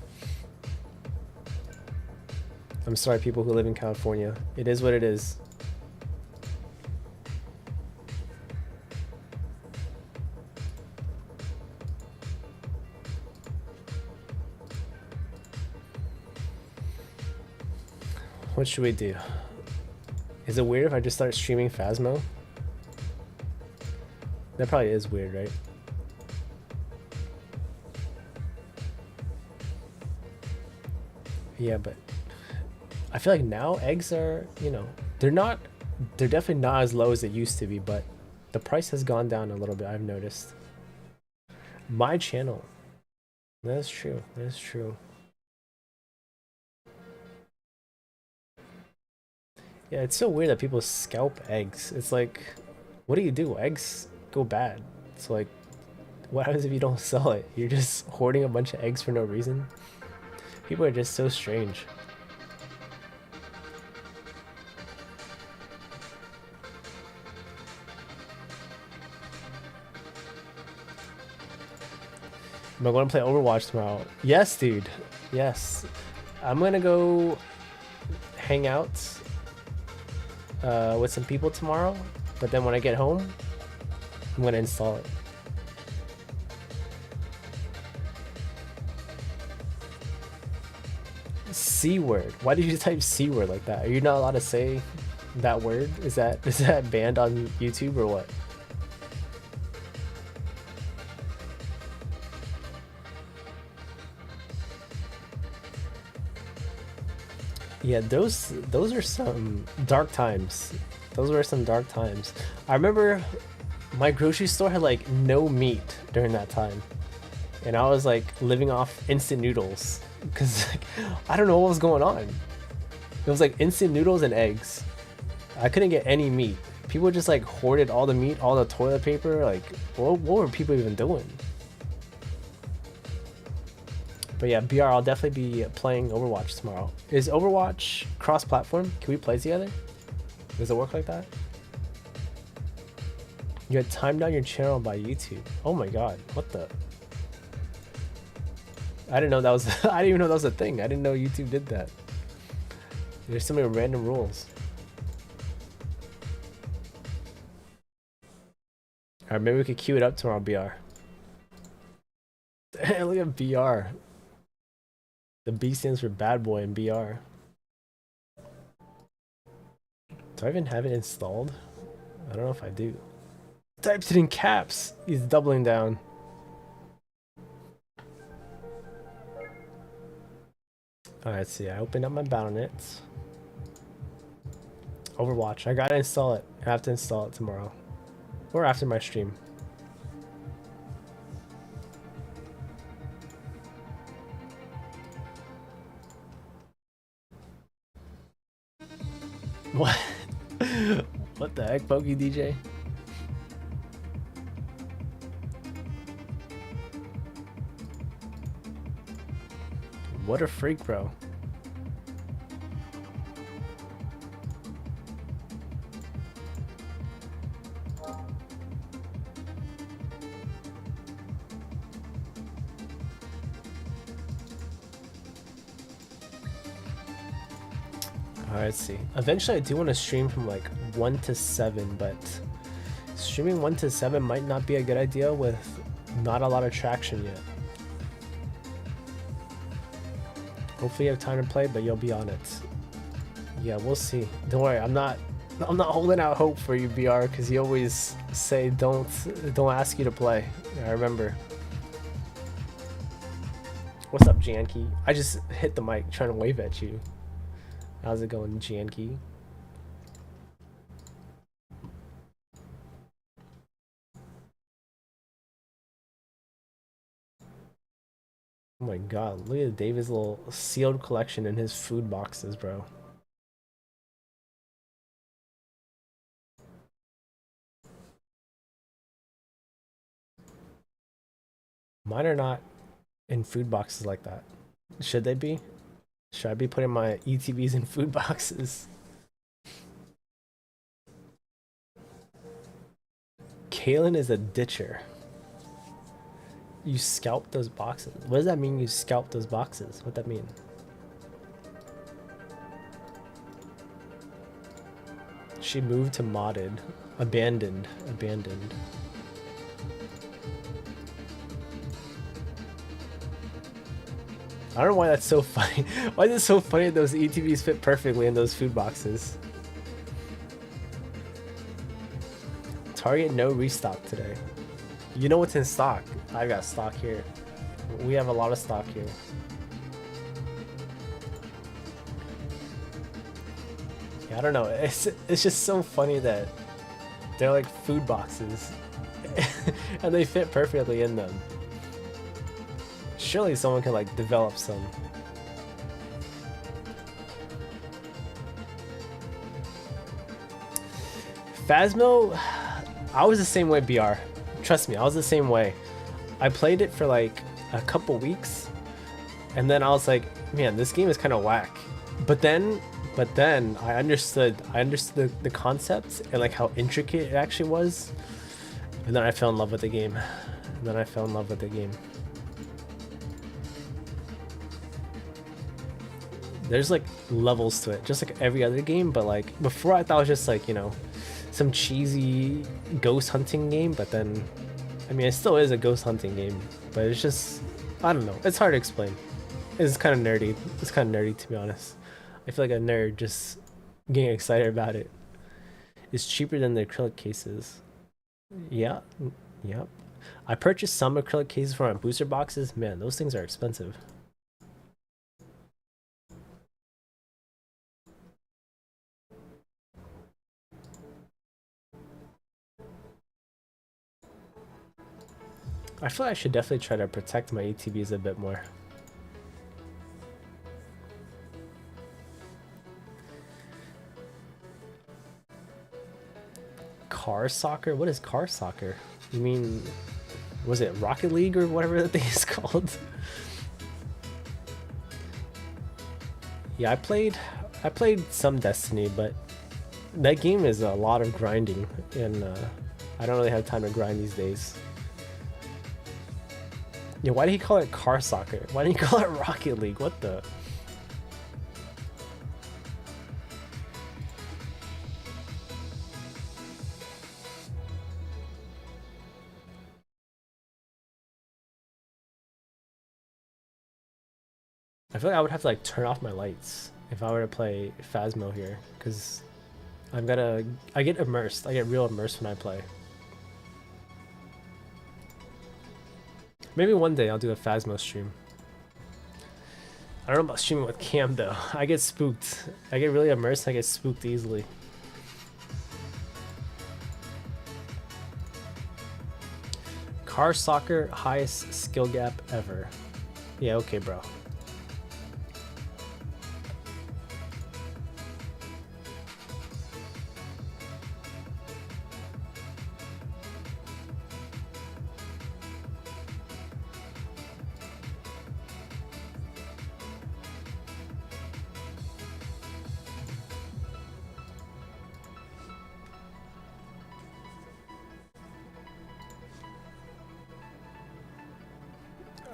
I'm sorry, people who live in California. It is what it is. What should we do? Is it weird if I just start streaming Phasmo? That probably is weird, right? Yeah, but I feel like now eggs are, you know, they're definitely not as low as it used to be, but the price has gone down a little bit, I've noticed. My channel. That's true. That's true. Yeah, it's so weird that people scalp eggs. It's like, what do you do? Eggs go bad. So like, what happens if you don't sell it? You're just hoarding a bunch of eggs for no reason? People are just so strange. Am I going to play Overwatch tomorrow? Yes, dude. Yes. I'm going to go hang out with some people tomorrow, but then when I get home, I'm going to install it. C word. Why did you type C word like that? Are you not allowed to say that word? Is that banned on YouTube or what? Yeah, those are some dark times. Those were some dark times. I remember my grocery store had like no meat during that time, and I was like living off instant noodles because like, I don't know what was going on. It was like instant noodles and eggs. I couldn't get any meat. People just like hoarded all the meat, all the toilet paper. Like, what were people even doing? But yeah, BR, I'll definitely be playing Overwatch tomorrow. Is Overwatch cross-platform? Can we play together? Does it work like that? You had timed down your channel by YouTube. Oh my god, what the? I didn't know that was. I didn't even know that was a thing. I didn't know YouTube did that. There's so many random rules. Alright, maybe we could queue it up tomorrow, BR. Look at BR. The B stands for bad boy in BR. Do I even have it installed? I don't know if I do. Typed it in caps. He's doubling down. Alright, let's see. I opened up my Bounties. Overwatch. I gotta install it. I have to install it tomorrow. Or after my stream. What? What the heck, Pokey DJ? What a freak, bro. Alright, let's see. Eventually I do want to stream from like 1 to 7, but streaming 1 to 7 might not be a good idea with not a lot of traction yet. Hopefully you have time to play, but you'll be on it. Yeah, we'll see. Don't worry, I'm not holding out hope for you, BR, because you always say don't ask you to play. I remember. What's up, Janky? I just hit the mic trying to wave at you. How's it going, Janky? Oh my god, look at David's little sealed collection in his food boxes, bro. Mine are not in food boxes like that. Should they be? Should I be putting my ETBs in food boxes? Kalen is a ditcher. You scalp those boxes. What does that mean, you scalp those boxes? What that mean? She moved to modded. Abandoned. Abandoned. I don't know why that's so funny. Why is it so funny that those ETBs fit perfectly in those food boxes? Target no restock today. You know what's in stock? I got stock here. We have a lot of stock here. Yeah, I don't know. It's just so funny that they're like food boxes and they fit perfectly in them. Surely someone can like develop some. Phasmo, I was the same way, BR. Trust me, I was the same way. I played it for like a couple weeks and then I was like, man, this game is kind of whack. But then I understood the concepts and like how intricate it actually was. And then I fell in love with the game. There's like levels to it, just like every other game, but like before I thought it was just like, you know, some cheesy ghost hunting game, but then, I mean, it still is a ghost hunting game, but it's just, I don't know, it's hard to explain. It's kind of nerdy. It's kind of nerdy, to be honest. I feel like a nerd just getting excited about it. It's cheaper than the acrylic cases. Yeah, yep. I purchased some acrylic cases for my booster boxes. Man, those things are expensive. I feel like I should definitely try to protect my ATBs a bit more. Car soccer? What is car soccer? You mean, was it Rocket League or whatever that thing is called? Yeah, I played some Destiny, but that game is a lot of grinding, and I don't really have time to grind these days. Yeah, why did he call it car soccer? Why didn't he call it Rocket League? What the? I feel like I would have to like turn off my lights if I were to play Phasmo here, because I get immersed. I get real immersed when I play. Maybe one day I'll do a Phasmo stream. I don't know about streaming with Cam though. I get spooked. I get really immersed. I get spooked easily. Car soccer, highest skill gap ever. Yeah, okay, bro.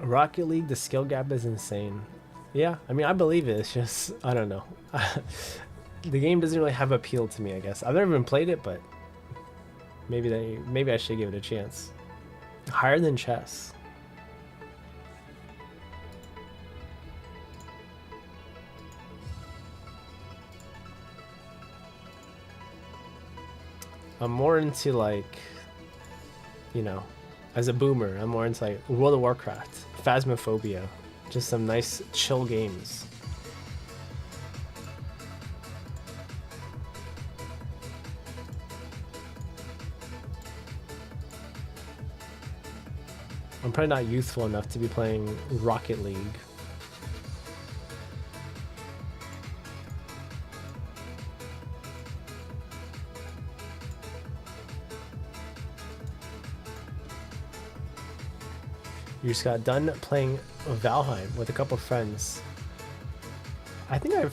Rocket League, the skill gap is insane. Yeah, I mean, I believe it. It's just, I don't know. The game doesn't really have appeal to me, I guess. I've never even played it, but maybe I should give it a chance. Higher than chess. I'm more into like, you know, as a boomer, I'm more into like World of Warcraft, Phasmophobia, just some nice chill games. I'm probably not youthful enough to be playing Rocket League. You just got done playing Valheim with a couple friends. I think I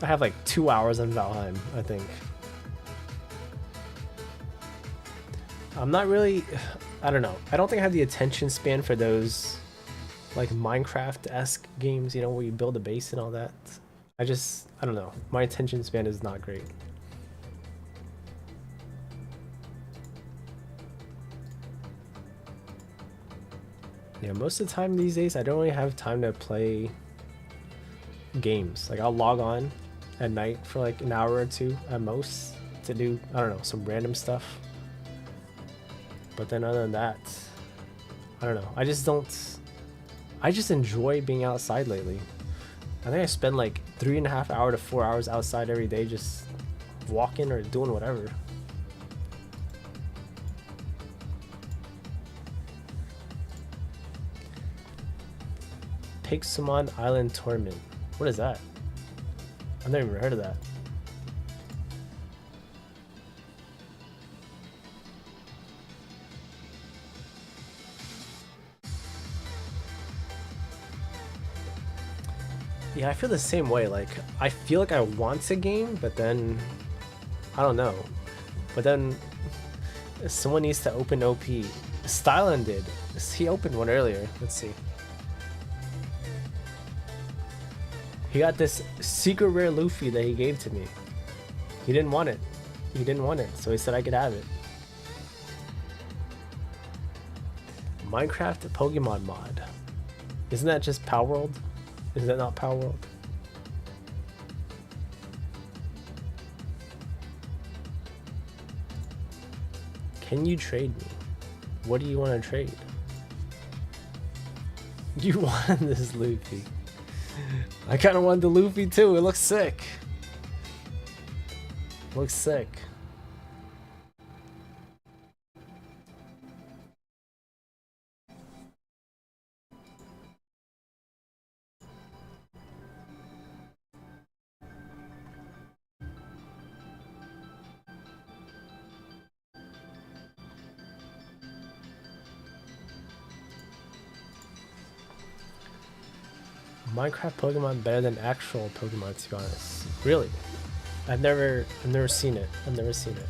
have like 2 hours on Valheim, I think. I'm not really, I don't know. I don't think I have the attention span for those like Minecraft-esque games, you know, where you build a base and all that. I don't know. My attention span is not great. Yeah, most of the time these days, I don't really have time to play games. Like, I'll log on at night for like an hour or two at most to do, I don't know, some random stuff. But then other than that, I don't know. I just enjoy being outside lately. I think I spend like 3.5 hours to 4 hours outside every day just walking or doing whatever. Pixelmon Island Tournament. What is that? I've never even heard of that. Yeah, I feel the same way. Like, I feel like I want a game, but then I don't know. But then someone needs to open OP. Stylen did. He opened one earlier. Let's see. He got this secret rare Luffy that he gave to me. He didn't want it. He didn't want it, so he said I could have it. Minecraft Pokemon mod. Isn't that just Power World? Is that not Power World? Can you trade me? What do you want to trade? You want this Luffy. I kind of want the Luffy too. It looks sick. Looks sick. Minecraft Pokemon better than actual Pokemon, to be honest. Really? I've never seen it. I've never seen it.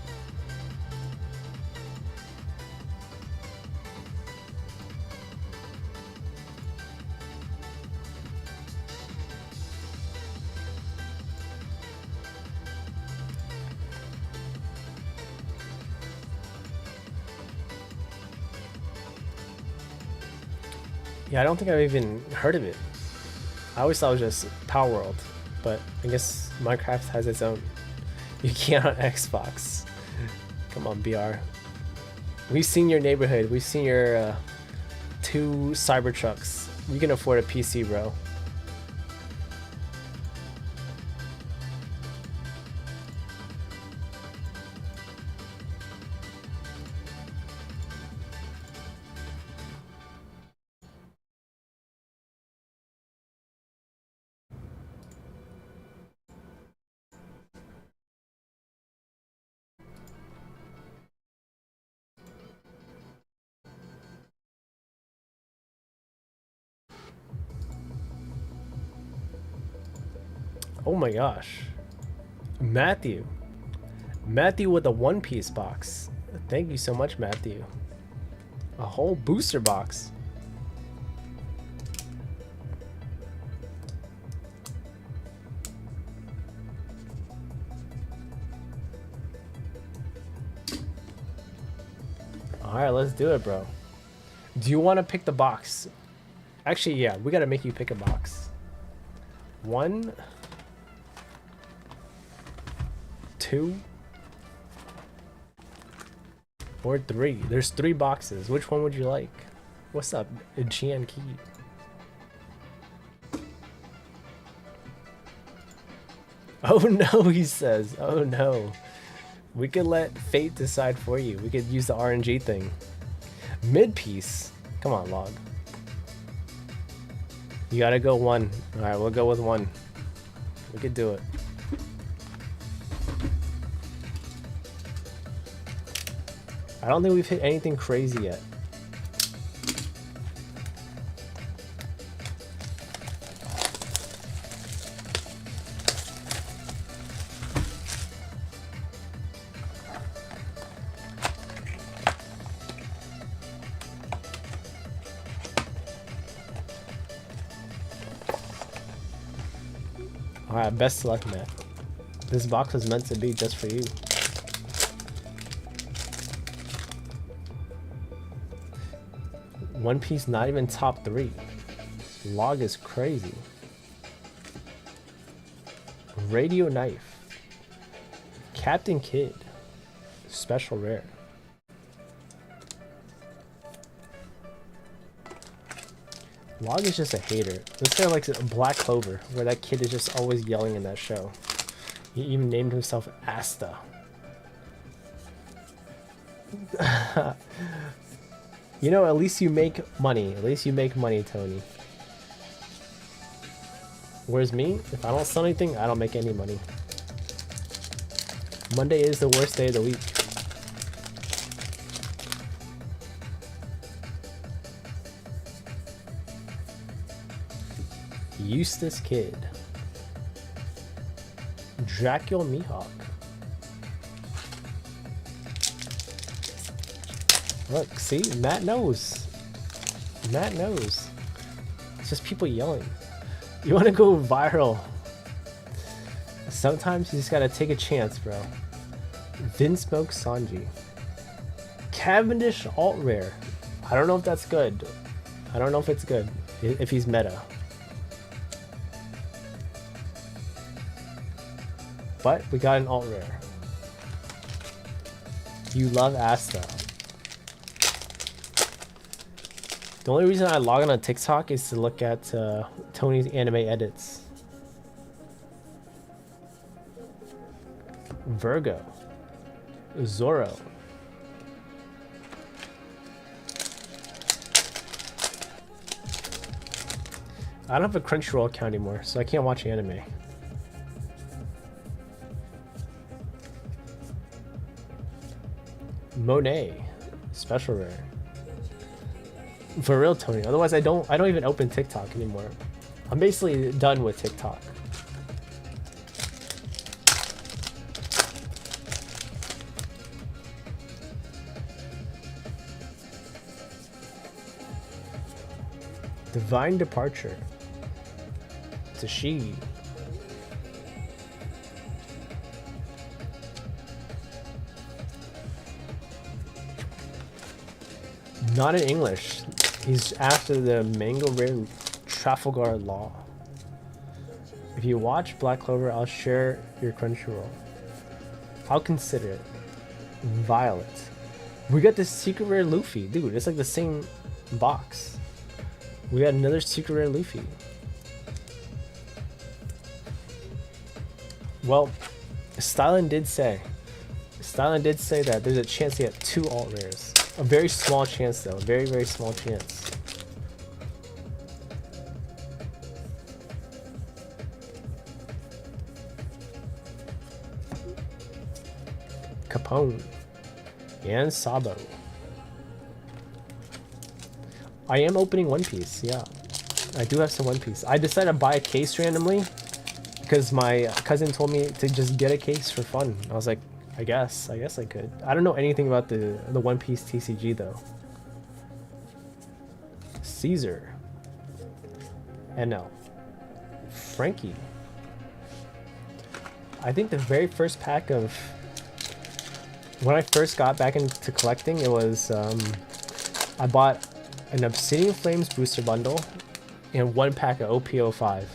Yeah, I don't think I've even heard of it. I always thought it was just Power World, but I guess Minecraft has its own. You can't on Xbox. Come on, BR. We've seen your neighborhood. We've seen your 2 Cybertrucks. You can afford a PC, bro. Oh my gosh. Matthew. Matthew with a One Piece box. Thank you so much, Matthew. A whole booster box. Alright, let's do it, bro. Do you want to pick the box? Actually, yeah, we gotta make you pick a box. 1, 2, or 3. There's 3 boxes. Which one would you like? What's up, Jian Key? Oh no, he says. Oh no. We could let fate decide for you. We could use the RNG thing. Mid-piece. Come on, Log. You gotta go 1. Alright, we'll go with 1. We could do it. I don't think we've hit anything crazy yet. Alright, best of luck, Matt. This box was meant to be just for you. One Piece not even top 3. Log is crazy. Radio Knife. Captain Kid. Special rare. Log is just a hater. This guy likes a Black Clover, where that kid is just always yelling in that show. He even named himself Asta. You know, at least you make money. At least you make money, Tony. Whereas me, if I don't sell anything, I don't make any money. Monday is the worst day of the week. Eustace Kid. Dracula Mihawk. Look, see? Matt knows. Matt knows. It's just people yelling. You want to go viral. Sometimes you just gotta take a chance, bro. Vinsmoke Sanji. Cavendish Alt Rare. I don't know if that's good. I don't know if it's good. If he's meta. But we got an alt rare. You love Asta. The only reason I log on TikTok is to look at Tony's anime edits. Virgo. Zoro. I don't have a Crunchyroll account anymore, so I can't watch anime. Monet. Special rare. For real, Tony. Otherwise, I don't even open TikTok anymore. I'm basically done with TikTok. Divine Departure. It's a she. Not in English. He's after the Mango Rare Trafalgar Law. If you watch Black Clover, I'll share your Crunchyroll. I'll consider it. Violet. We got this secret rare Luffy. Dude, it's like the same box. We got another secret rare Luffy. Well, Stylen did say that there's a chance to get 2 alt rares. A very small chance though, very, very small chance. Capone and Sabo. I am opening One Piece, yeah. I do have some One Piece. I decided to buy a case randomly because my cousin told me to just get a case for fun. I was like, I guess I could. I don't know anything about the One Piece TCG though. Caesar. NL. Frankie. I think the very first pack of when I first got back into collecting, it was I bought an Obsidian Flames booster bundle and 1 pack of OP-05.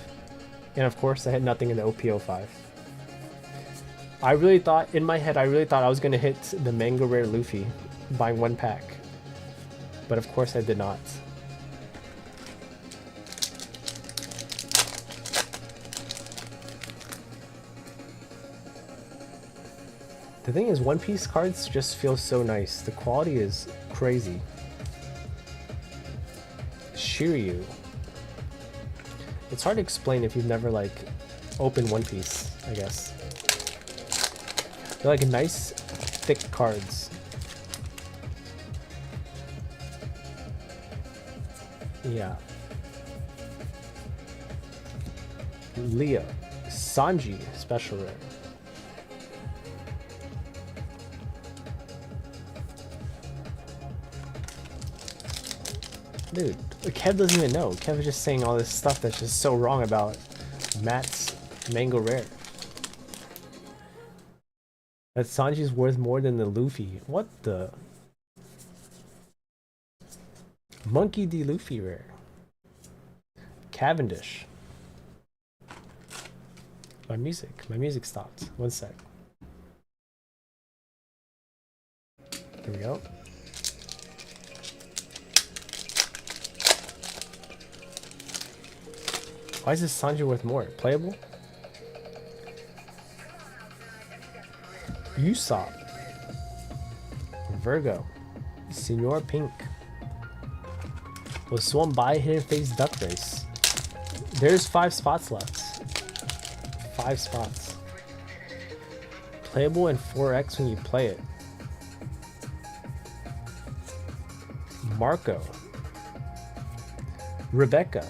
And of course I had nothing in the OP-05. I really thought, in my head, I was going to hit the Mango Rare Luffy buying 1 pack. But of course I did not. The thing is, One Piece cards just feel so nice. The quality is crazy. Shiryu. It's hard to explain if you've never like opened One Piece, I guess. They're like nice, thick cards. Yeah. Leo. Sanji, special rare. Dude, Kev doesn't even know. Kev is just saying all this stuff that's just so wrong about Matt's Mango Rare. That Sanji's worth more than the Luffy. What the? Monkey D. Luffy Rare. Cavendish. My music stopped. One sec. There we go. Why is this Sanji worth more? Playable? Usopp. Virgo. Senor Pink. Was swum by Hidden Face Duck Race. There's 5 spots left. 5 spots. Playable in 4X when you play it. Marco. Rebecca.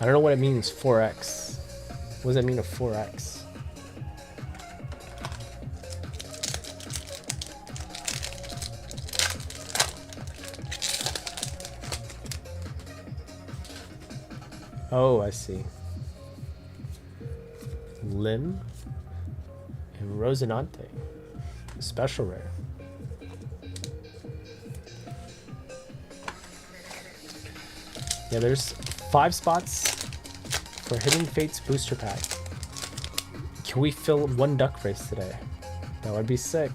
I don't know what it means, 4X. What does that mean, a 4X? Oh, I see. Lim and Rosinante. Special rare. Yeah, there's 5 spots for Hidden Fates booster pack. Can we fill one duck race today? That would be sick.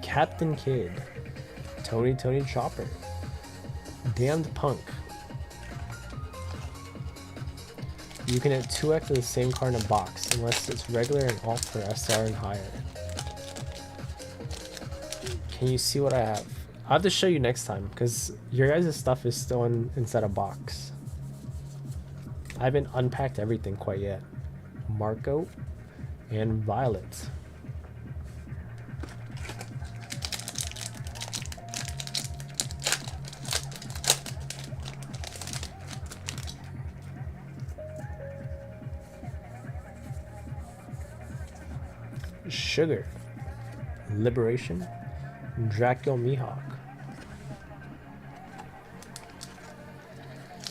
Captain Kid. Tony Chopper. Damned Punk. You can hit 2x of the same card in a box unless it's regular and alt for SR and higher. Can you see what I have? I'll have to show you next time because your guys' stuff is still inside a box. I haven't unpacked everything quite yet. Marco and Violet. Sugar. Liberation. Draco Mihawk.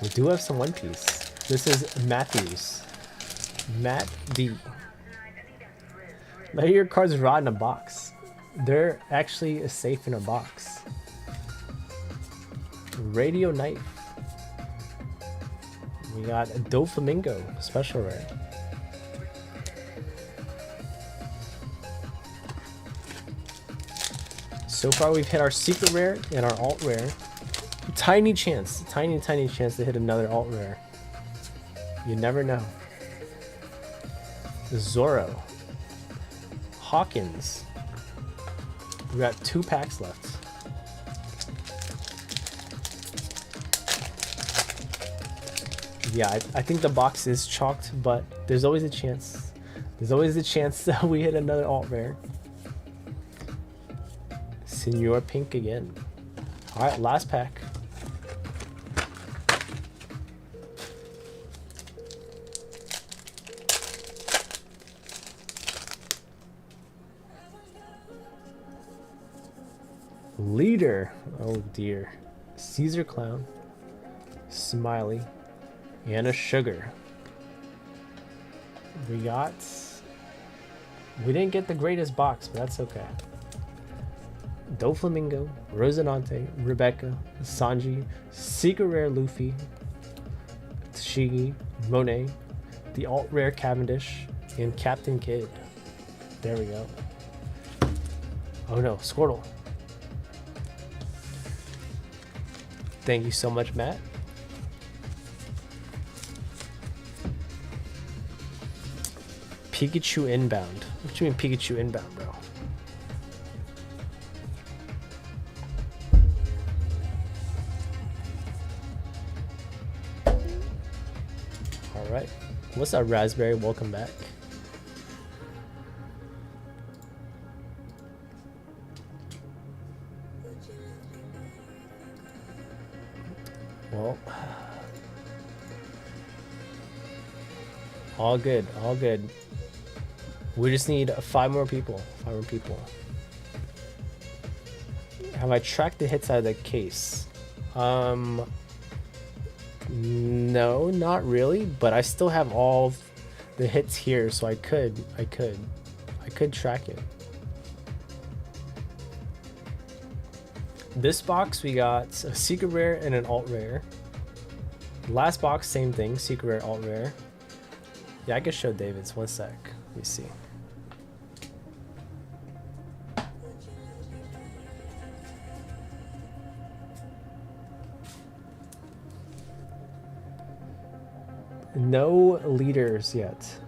We do have some One Piece. This is Matthews. Matt D. Let your cards rot in a box. They're actually safe in a box. Radio Knife. We got a Doflamingo, special rare. So far we've hit our secret rare and our alt rare. Tiny chance to hit another alt rare. You never know. Zoro. Hawkins. We got 2 packs left. Yeah, I think the box is chalked, but there's always a chance. There's always a chance that we hit another alt rare. Senor Pink again. Alright, last pack. Leader. Oh dear. Caesar Clown. Smiley. And a Sugar. We didn't get the greatest box, but that's okay. Doflamingo, Rosinante, Rebecca, Sanji, Secret Rare Luffy, Tashigi, Monet, the alt rare Cavendish, and Captain Kid. There we go. Oh no, Squirtle. Thank you so much, Matt. Pikachu inbound. What do you mean Pikachu inbound, bro? Alright. What's up, Raspberry? Welcome back. Well, all good, all good. We just need 5 more people. 5 more people. Have I tracked the hits out of the case? No, not really, but I still have all the hits here, so I could track it. This box we got a secret rare and an alt rare. Last box, same thing, secret rare, alt rare. Yeah, I can show David's. One sec. Let me see. No leaders yet.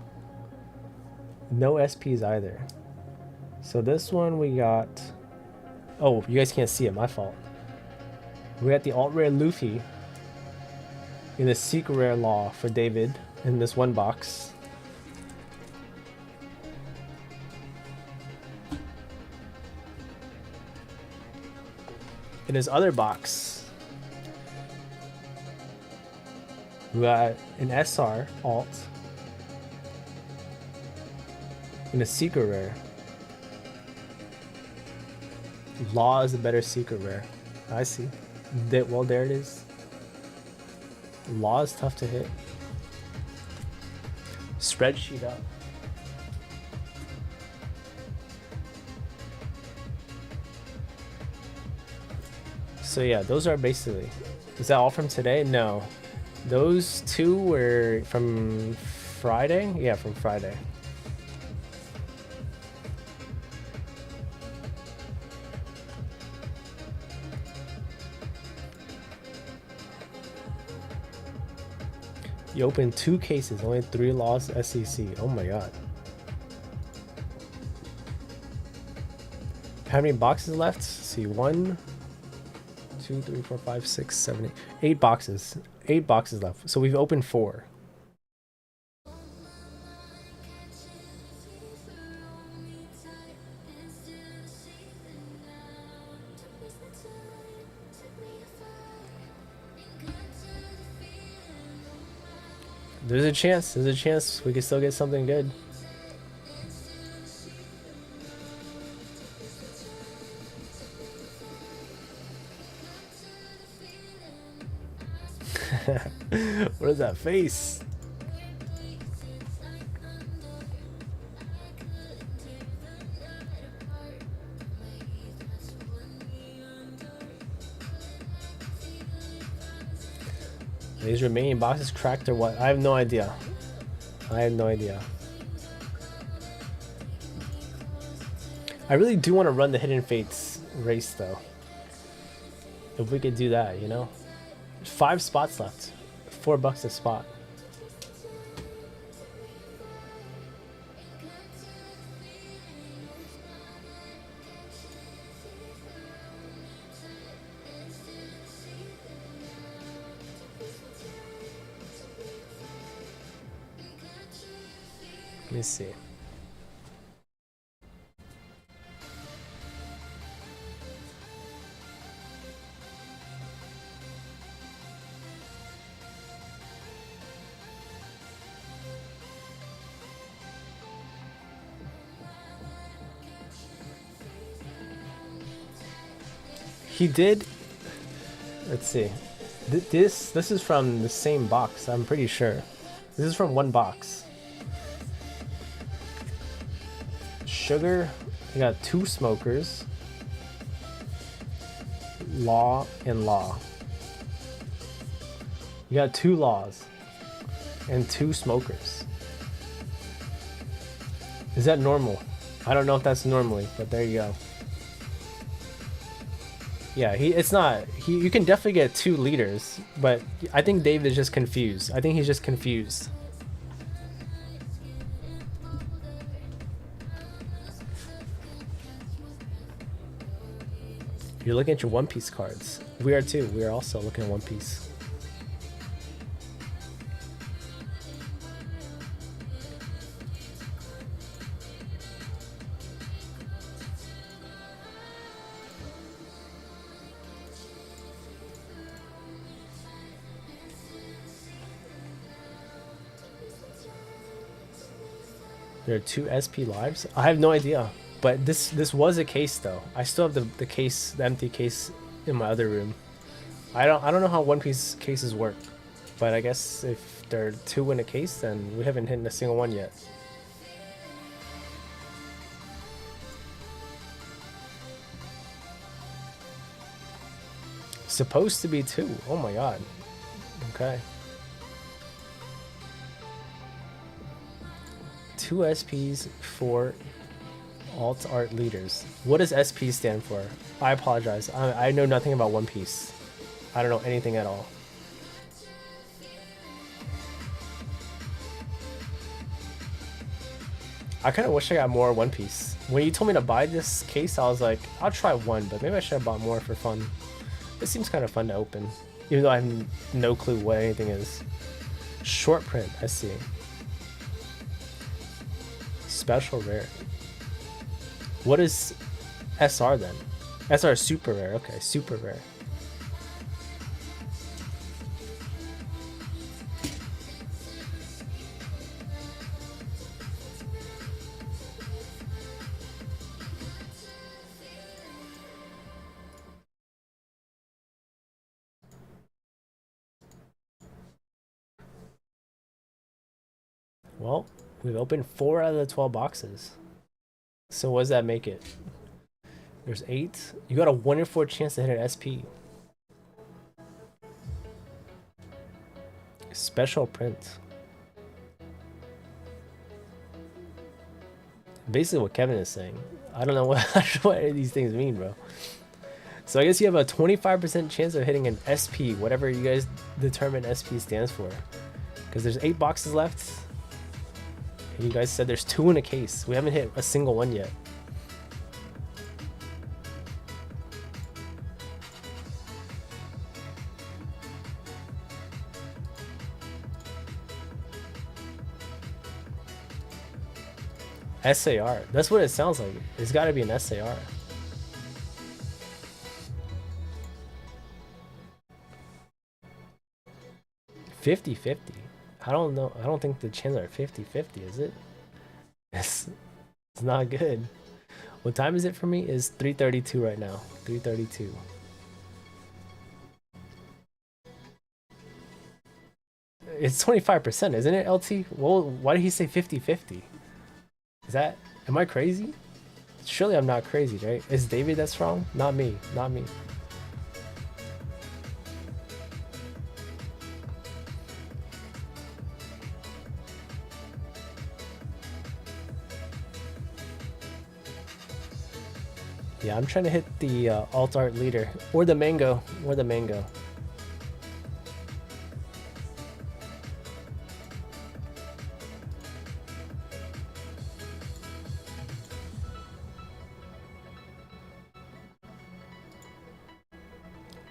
No SPs either. So this one we got... Oh, you guys can't see it. My fault. We got the alt rare Luffy in the secret rare Law for David in this one box. In his other box, we got an SR alt in a secret rare. Law is a better secret rare. I see. Well, there it is. Law is tough to hit. Spreadsheet up. So yeah, those are basically... Is that all from today? No. Those two were from Friday? Yeah, from Friday. You opened 2 cases, only 3 lost SEC. Oh my god. How many boxes left? Let's see, 1, 2, 3, 4, 5, 6, 7, 8. 8 boxes. 8 boxes left. So we've opened 4. There's a chance we could still get something good. What is that face? These remaining boxes cracked or what? I have no idea. I have no idea. I really do want to run the Hidden Fates race though. If we could do that, you know? 5 spots left. $4 a spot. Let me see. He did. Let's see. This is from the same box. I'm pretty sure. This is from one box. Sugar. We got 2 smokers. Law and Law. You got 2 laws and 2 smokers. Is that normal? I don't know if that's normally, but there you go. Yeah, it's not. You can definitely get 2 leaders, but I think Dave is just confused. I think he's just confused. You're looking at your One Piece cards. We are too. We are also looking at One Piece. There are 2 SP lives? I have no idea. But this was a case though. I still have the case, the empty case in my other room. I don't know how One Piece cases work. But I guess if there are 2 in a case, then we haven't hit a single one yet. Supposed to be 2. Oh my god. Okay. 2 SPs, 4 alt art leaders. What does SP stand for? I apologize. I know nothing about One Piece. I don't know anything at all. I kind of wish I got more One Piece. When you told me to buy this case, I was like, I'll try 1, but maybe I should have bought more for fun. This seems kind of fun to open, even though I have no clue what anything is. Short print, I see. Special rare. What is SR then? SR is super rare. Okay, super rare. Well, we've opened 4 out of the 12 boxes. So what does that make it? There's 8. You got a 1 in 4 chance to hit an SP. Special print. Basically what Kevin is saying. I don't know what, what these things mean, bro. So I guess you have a 25% chance of hitting an SP, whatever you guys determine SP stands for. Because there's 8 boxes left. And you guys said there's 2 in a case. We haven't hit a single one yet. SAR. That's what it sounds like. It's got to be an SAR. $50-50. I don't know. I don't think the chances are 50-50, is it? It's not good. What time is it for me? It's 3:32 right now. 3:32. It's 25%, isn't it, LT? Well, why did he say 50-50? Is that, am I crazy? Surely I'm not crazy, right? Is David that's wrong? Not me, not me. Yeah, I'm trying to hit the alt art leader or the mango, or the mango.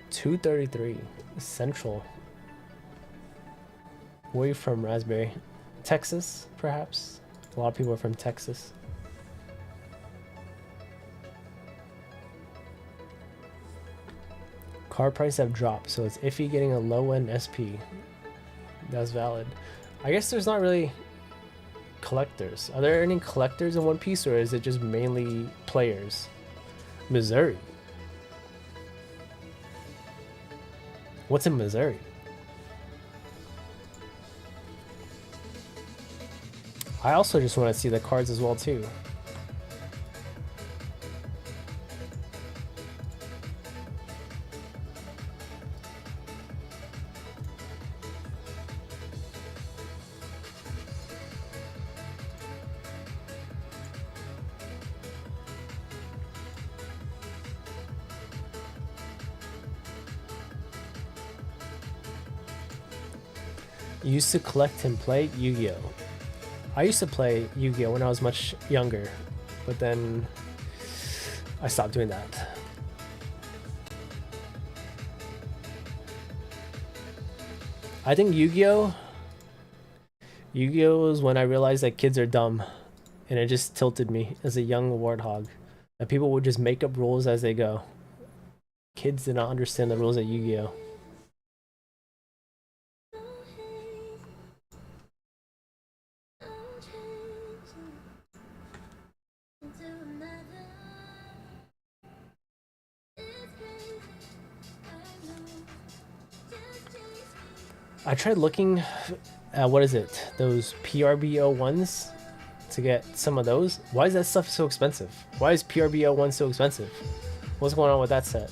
$233 Central. Where are you from, Raspberry? Texas, perhaps? A lot of people are from Texas. Card prices have dropped, so it's iffy getting a low-end SP. That's valid. I guess there's not really collectors. Are there any collectors in One Piece, or is it just mainly players? Missouri. What's in Missouri? I also just want to see the cards as well too. You used to collect and play Yu-Gi-Oh! I used to play Yu-Gi-Oh! When I was much younger, but then I stopped doing that. I think Yu-Gi-Oh! was when I realized that kids are dumb, and it just tilted me as a young warthog. That people would just make up rules as they go. Kids did not understand the rules of Yu-Gi-Oh! I tried looking at, what is it, those PRBO1s to get some of those. Why is that stuff so expensive? Why is PRBO1 so expensive? What's going on with that set?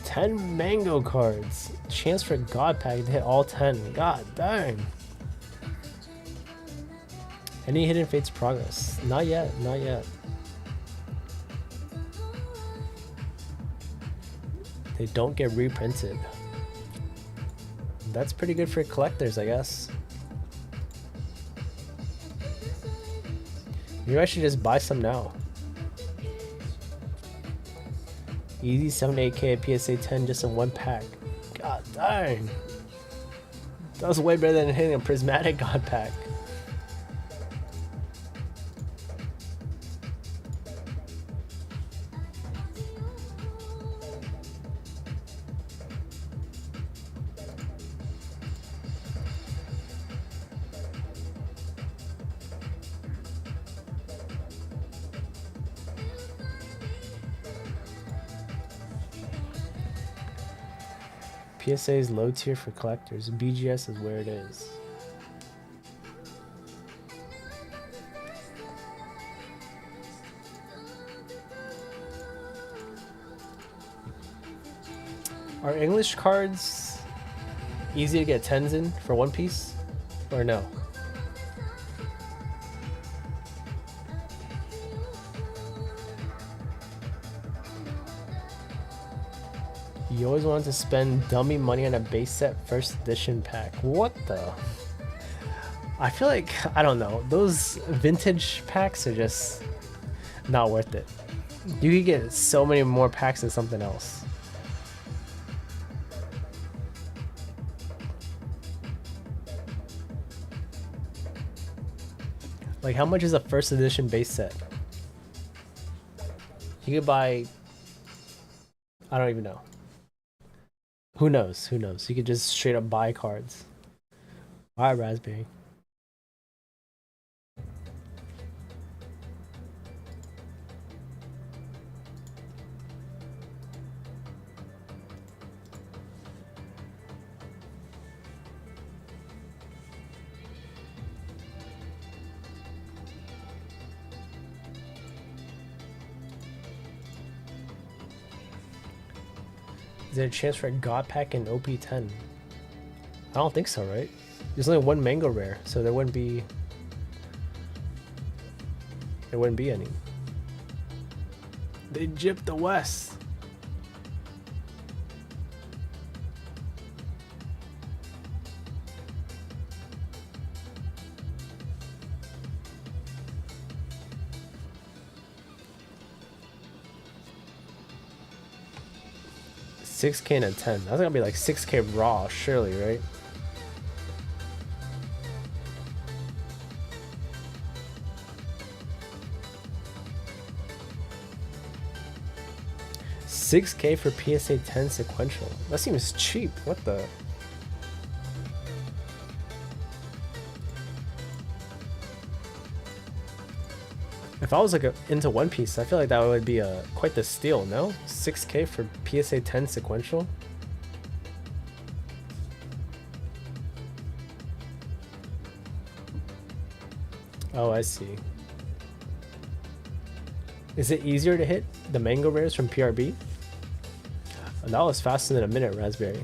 Ten mango cards. Chance for God Pack to hit all 10. God dang. Any Hidden Fates progress? Not yet, not yet. They don't get reprinted. That's pretty good for collectors, I guess. Maybe I should just buy some now. Easy 78k PSA 10 just in one pack. God dang. That was way better than hitting a Prismatic God Pack. PSA is low tier for collectors. BGS is where it is. Are English cards easy to get 10s in for One Piece? Or no? You always wanted to spend dummy money on a base set first edition pack. What the? I feel like, I don't know, those vintage packs are just not worth it. You could get so many more packs than something else. Like, how much is a first edition base set? You could buy, I don't even know. Who knows? Who knows? You could just straight up buy cards. Alright, Raspberry. Is there a chance for a God Pack in OP-10? I don't think so, right? There's only one Mango Rare, so there wouldn't be any. They gypped the West. $6K and a 10. That's gonna be like 6K raw, surely, right? $6K for PSA 10 sequential. That seems cheap. What the? If I was like into One Piece, I feel like that would be quite the steal, no? 6K for PSA 10 sequential? Oh, I see. Is it easier to hit the Mango Rares from PRB? Oh, that was faster than a minute, Raspberry.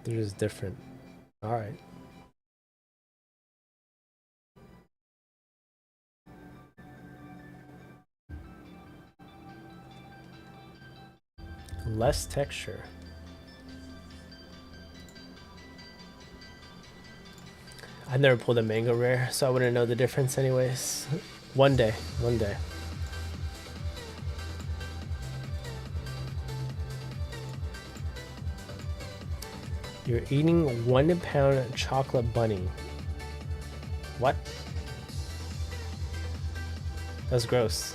They're just different. Alright. Less texture. I never pulled a Mango Rare, so I wouldn't know the difference anyways. One day, one day. You're eating 1 pound chocolate bunny. What? That's gross.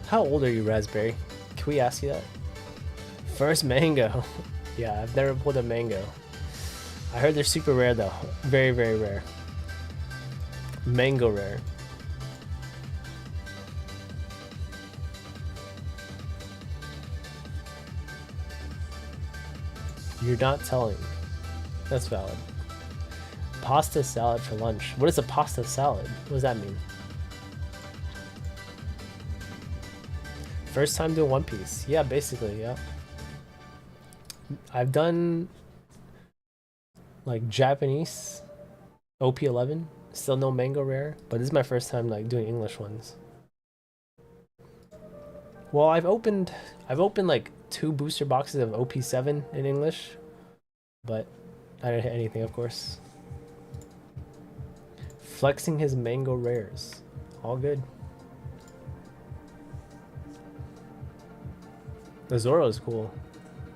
How old are you, Raspberry? Can we ask you that? First mango. Yeah, I've never pulled a mango. I heard they're super rare though. Very, very rare. Mango rare. You're not telling. That's valid. Pasta salad for lunch. What is a pasta salad? What does that mean? First time doing One Piece. Yeah, basically, yeah. I've done like Japanese OP-11. Still no Mango Rare, but this is my first time like doing English ones. Well, I've opened like 2 booster boxes of OP-7 in English, but I didn't hit anything, of course. Flexing his Mango Rares. All good. The Zoro is cool.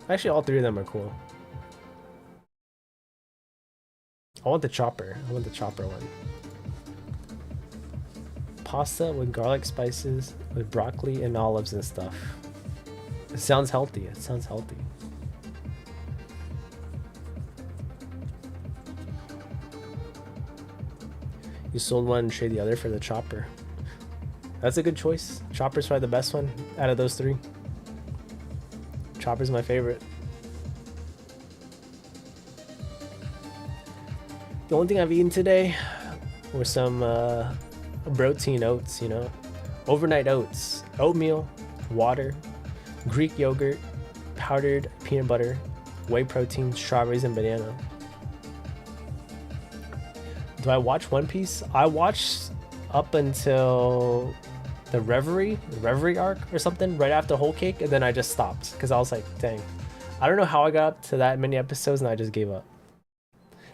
Actually, all 3 of them are cool. I want the chopper. I want the chopper one. Pasta with garlic spices, with broccoli and olives and stuff. It sounds healthy. It sounds healthy. You sold one and trade the other for the chopper. That's a good choice. Chopper's probably the best one out of those three. Chopper's my favorite. The only thing I've eaten today were some protein oats, you know. Overnight oats, oatmeal, water, Greek yogurt, powdered peanut butter, whey protein, strawberries, and banana. Do I watch One Piece? I watched up until the Reverie arc or something, right after Whole Cake, and then I just stopped because I was like, dang. I don't know how I got up to that many episodes and I just gave up.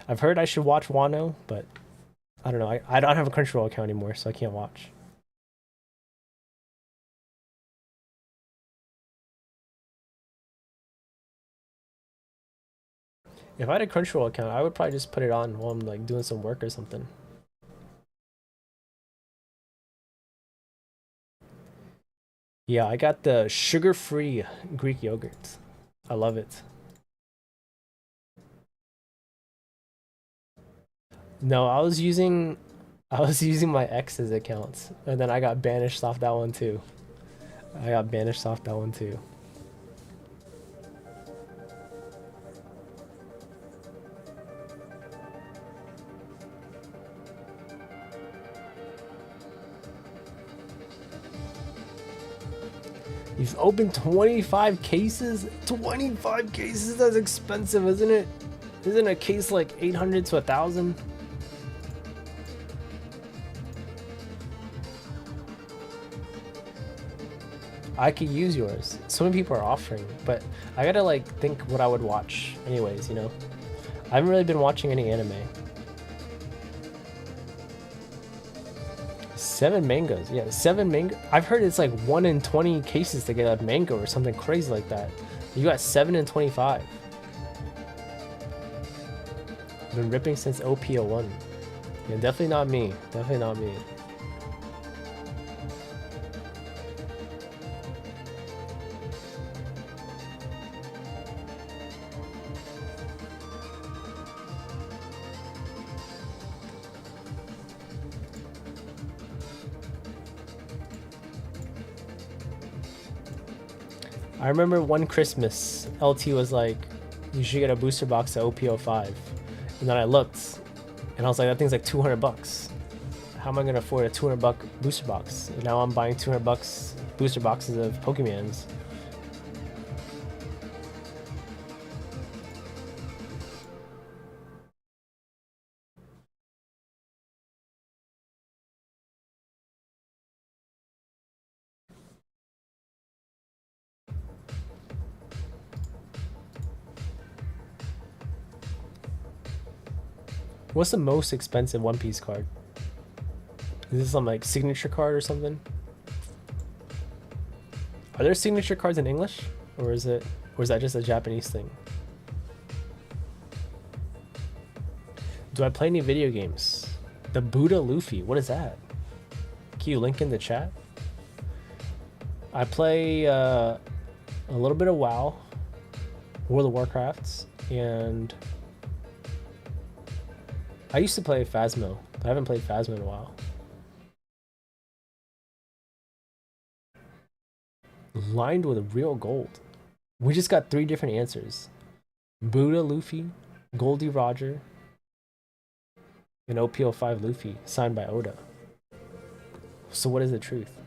I've heard I should watch Wano, but I don't know. I don't have a Crunchyroll account anymore, so I can't watch. If I had a Crunchyroll account, I would probably just put it on while I'm like doing some work or something. Yeah, I got the sugar-free Greek yogurt. I love it. No, I was using my ex's accounts, and then I got banished off that one too. I got banished off that one too. You've opened 25 cases? 25 cases? That's expensive, isn't it? Isn't a case like 800 to 1,000? I could use yours. So many people are offering, but I gotta like think what I would watch anyways, you know? I haven't really been watching any anime. 7 mangoes, yeah, 7 mango. I've heard it's like 1 in 20 cases to get a mango or something crazy like that. You got 7 in 25. I've been ripping since OP-11. Yeah, definitely not me. Definitely not me. I remember one Christmas, LT was like, you should get a booster box at OP-05. And then I looked, and I was like, that thing's like 200 bucks. How am I gonna afford a 200 buck booster box? And now I'm buying 200 bucks booster boxes of Pokemons. What's the most expensive One Piece card? Is this some like signature card or something? Are there signature cards in English? Or is that just a Japanese thing? Do I play any video games? The Buddha Luffy, what is that? Can you link in the chat? I play a little bit of WoW, World of Warcraft, and I used to play Phasmo, but I haven't played Phasmo in a while. Lined with real gold. We just got 3 different answers. Buddha Luffy, Goldie Roger, and OP-05 Luffy, signed by Oda. So what is the truth?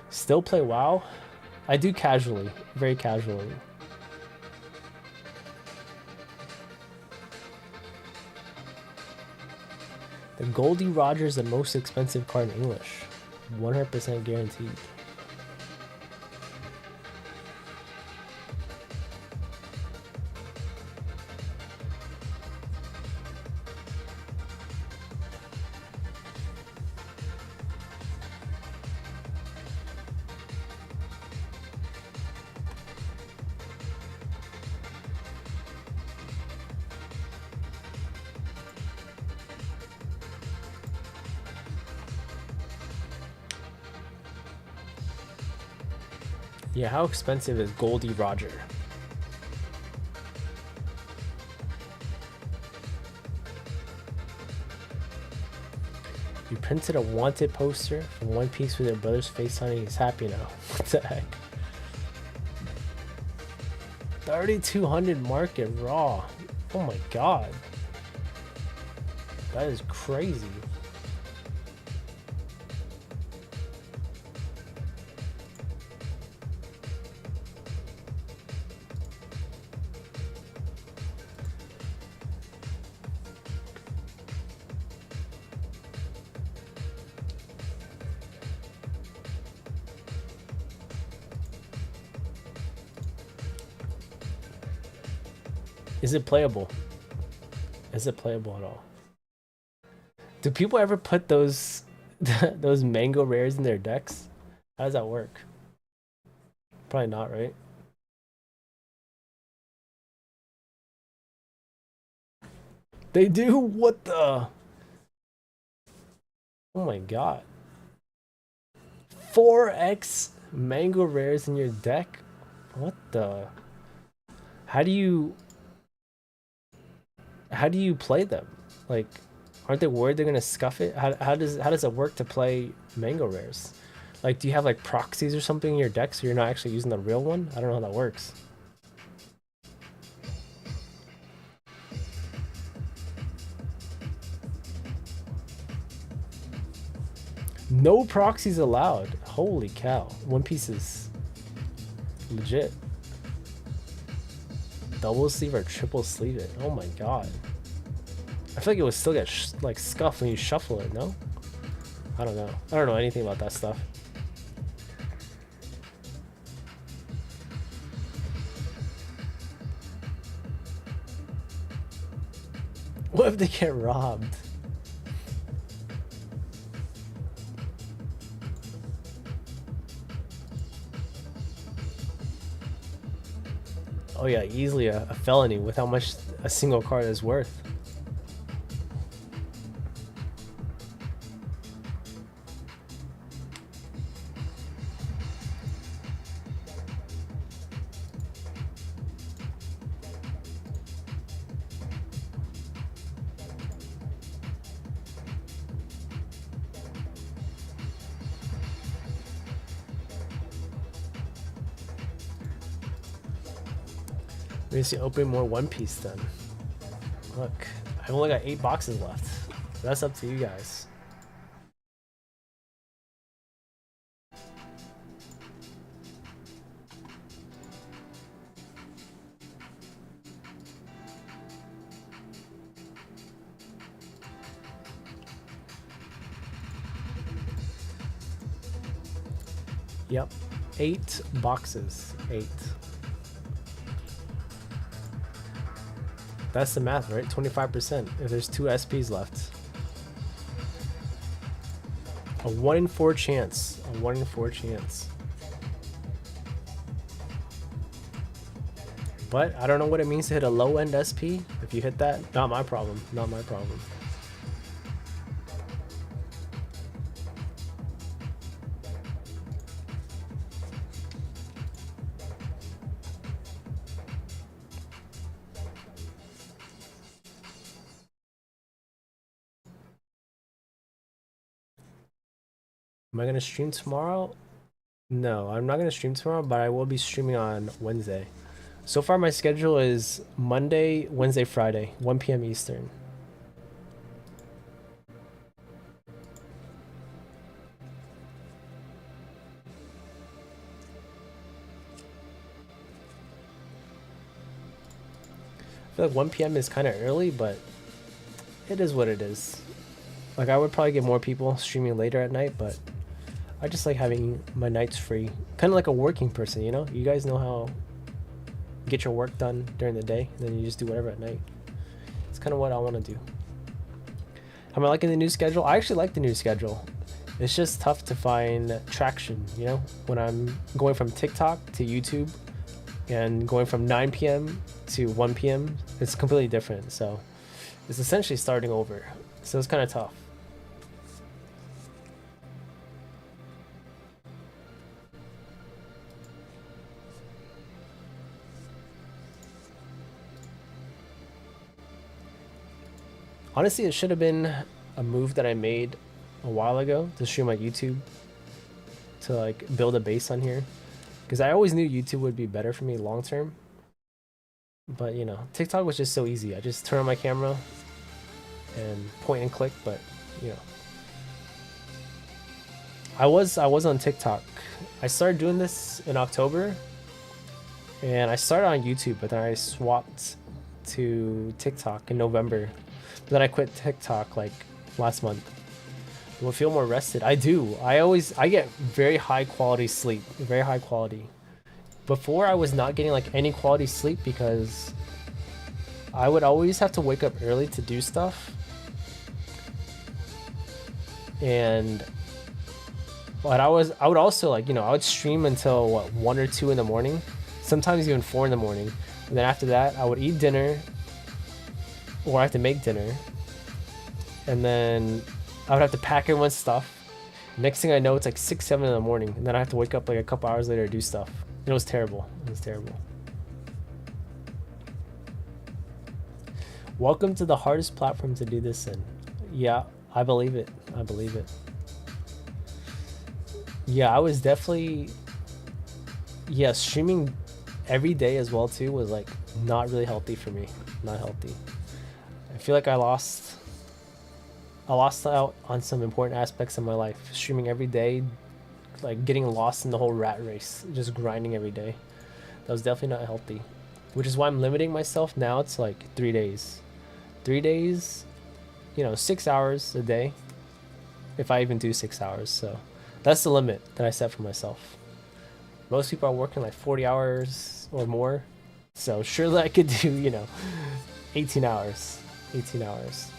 Still play WoW? I do casually, very casually. The Goldie Roger is the most expensive card in English. 100% guaranteed. Yeah, how expensive is Goldie Roger? You printed a wanted poster from One Piece with your brother's face on it. He's happy now. What the heck? 3,200 market raw. Oh my god. That is crazy. Is it playable? Is it playable at all? Do people ever put those those mango rares in their decks? How does that work? Probably not, right? They do? What the? Oh my god. 4x mango rares in your deck? What the? How do you play them? Like, aren't they worried they're gonna scuff it? How does it work to play mango rares? Like, do you have like proxies or something in your deck so you're not actually using the real one? I don't know how that works. No proxies allowed. Holy cow. One Piece is legit. Double sleeve or triple sleeve it. Oh my god. I feel like it would still get like scuffed when you shuffle it, no? I don't know. I don't know anything about that stuff. What if they get robbed? Oh yeah, easily a felony with how much a single card is worth. We need to open more One Piece then. Look, I've only got 8 boxes left. That's up to you guys. Yep, 8 boxes. 8. That's the math, right? 25% if there's 2 SPs left. A 1 in 4 chance. A 1 in 4 chance. But I don't know what it means to hit a low end SP. If you hit that, not my problem. Not my problem. Am I going to stream tomorrow? No, I'm not going to stream tomorrow, but I will be streaming on Wednesday. So far, my schedule is Monday, Wednesday, Friday, 1 p.m. Eastern. I feel like 1 p.m. is kind of early, but it is what it is. Like, I would probably get more people streaming later at night, but I just like having my nights free. Kind of like a working person, you know? You guys know how you get your work done during the day, and then you just do whatever at night. It's kind of what I want to do. Am I liking the new schedule? I actually like the new schedule. It's just tough to find traction, you know? When I'm going from TikTok to YouTube and going from 9 p.m. to 1 p.m., it's completely different. So it's essentially starting over. So it's kind of tough. Honestly, it should have been a move that I made a while ago to stream like YouTube, to like build a base on here, because I always knew YouTube would be better for me long term. But you know, TikTok was just so easy. I just turn on my camera and point and click. But you know, I was on TikTok. I started doing this in October, and I started on YouTube, but then I swapped to TikTok in November. But then I quit TikTok like last month. I will feel more rested. I do. I get very high quality sleep, very high quality. Before, I was not getting like any quality sleep because I would always have to wake up early to do stuff. But I would also, like, you know, I would stream until what, 1 or 2 in the morning, sometimes even 4 in the morning. And then after that, I would eat dinner, or I have to make dinner. And then I would have to pack everyone's stuff. Next thing I know, it's like 6, 7 in the morning, and then I have to wake up like a couple hours later to do stuff. It was terrible. It was terrible. Welcome to the hardest platform to do this in. Yeah, I believe it. I believe it. Yeah, I was definitely... Yeah, streaming every day as well too was like not really healthy for me. Not healthy. I feel like I lost out on some important aspects of my life. Streaming every day, like getting lost in the whole rat race, just grinding every day. That was definitely not healthy. Which is why I'm limiting myself now to like 3 days. 3 days, you know, 6 hours a day. If I even do 6 hours, so that's the limit that I set for myself. Most people are working like 40 hours or more. So surely I could do, you know, 18 hours. 18 hours.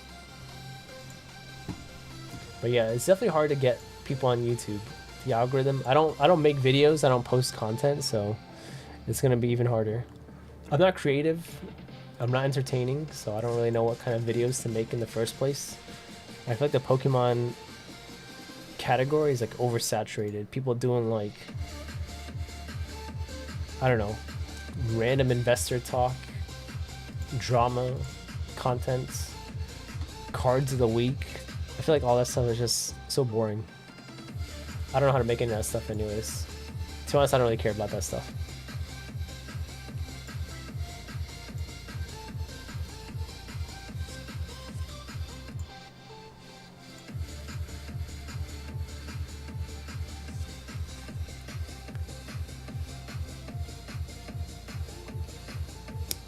But yeah, it's definitely hard to get people on YouTube. The algorithm, I don't make videos, I don't post content, so it's gonna be even harder. I'm not creative, I'm not entertaining, so I don't really know what kind of videos to make in the first place. I feel like the Pokemon category is like oversaturated. People doing like, I don't know, random investor talk, drama, content, cards of the week. I feel like all that stuff is just so boring. I don't know how to make any of that stuff anyways. To be honest, I don't really care about that stuff.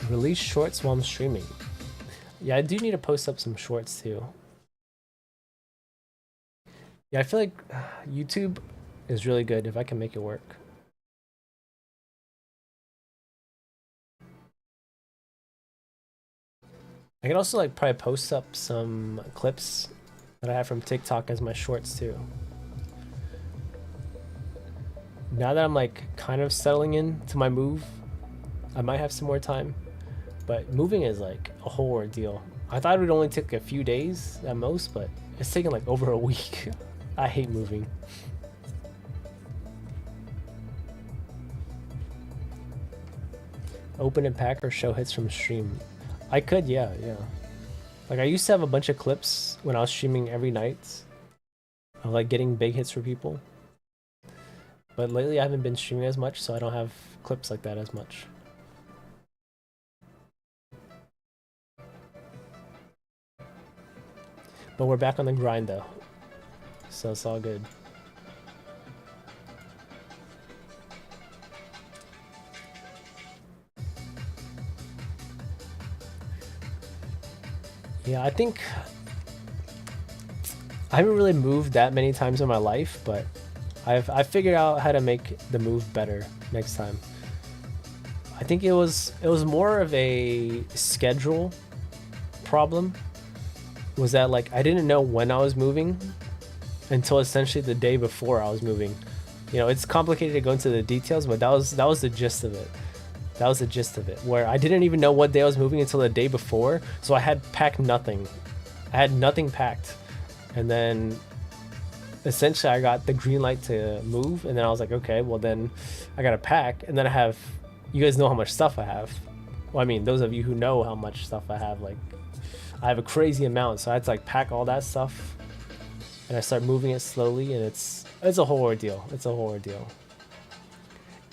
Release shorts while I'm streaming. Yeah, I do need to post up some shorts too. Yeah, I feel like YouTube is really good if I can make it work. I can also like probably post up some clips that I have from TikTok as my shorts too. Now that I'm like kind of settling in to my move, I might have some more time. But moving is like a whole ordeal. I thought it would only take a few days at most, but it's taken like over a week. I hate moving. Open and pack or show hits from stream. I could, yeah. Like I used to have a bunch of clips when I was streaming every night of like getting big hits for people. But lately I haven't been streaming as much, so I don't have clips like that as much. But we're back on the grind though, so it's all good. Yeah, I think I haven't really moved that many times in my life, but I've figured out how to make the move better next time. I think it was more of a schedule problem. Was that like I didn't know when I was moving until essentially the day before I was moving. You know, it's complicated to go into the details, but that was the gist of it. That was the gist of it, where I didn't even know what day I was moving until the day before, so I had packed nothing. I had nothing packed, and then essentially I got the green light to move, and then I was like, okay, well then I gotta pack, and then I have, you guys know how much stuff I have. Well, I mean, those of you who know how much stuff I have, like, I have a crazy amount, so I had to like pack all that stuff. and I start moving it slowly, and it's a whole ordeal. It's a whole ordeal.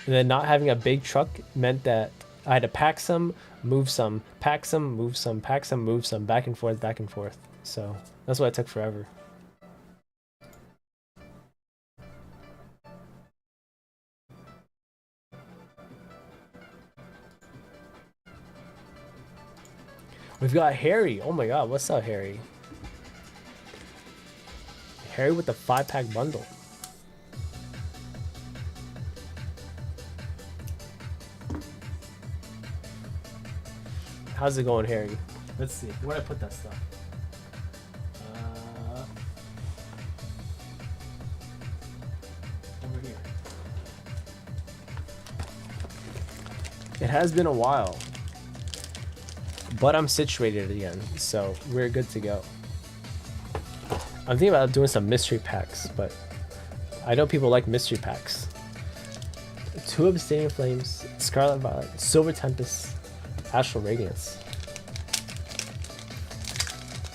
And then not having a big truck meant that I had to pack some, move some, pack some, move some, pack some, move some, back and forth, back and forth. So that's why it took forever. We've got Harry. Oh my god, what's up, Harry? Harry with the 5-pack bundle. How's it going, Harry? Let's see. Where'd I put that stuff? Over here. It has been a while, but I'm situated again, so we're good to go. I'm thinking about doing some mystery packs, but I know people like mystery packs. 2 Obsidian Flames, Scarlet Violet, Silver Tempest, Astral Radiance.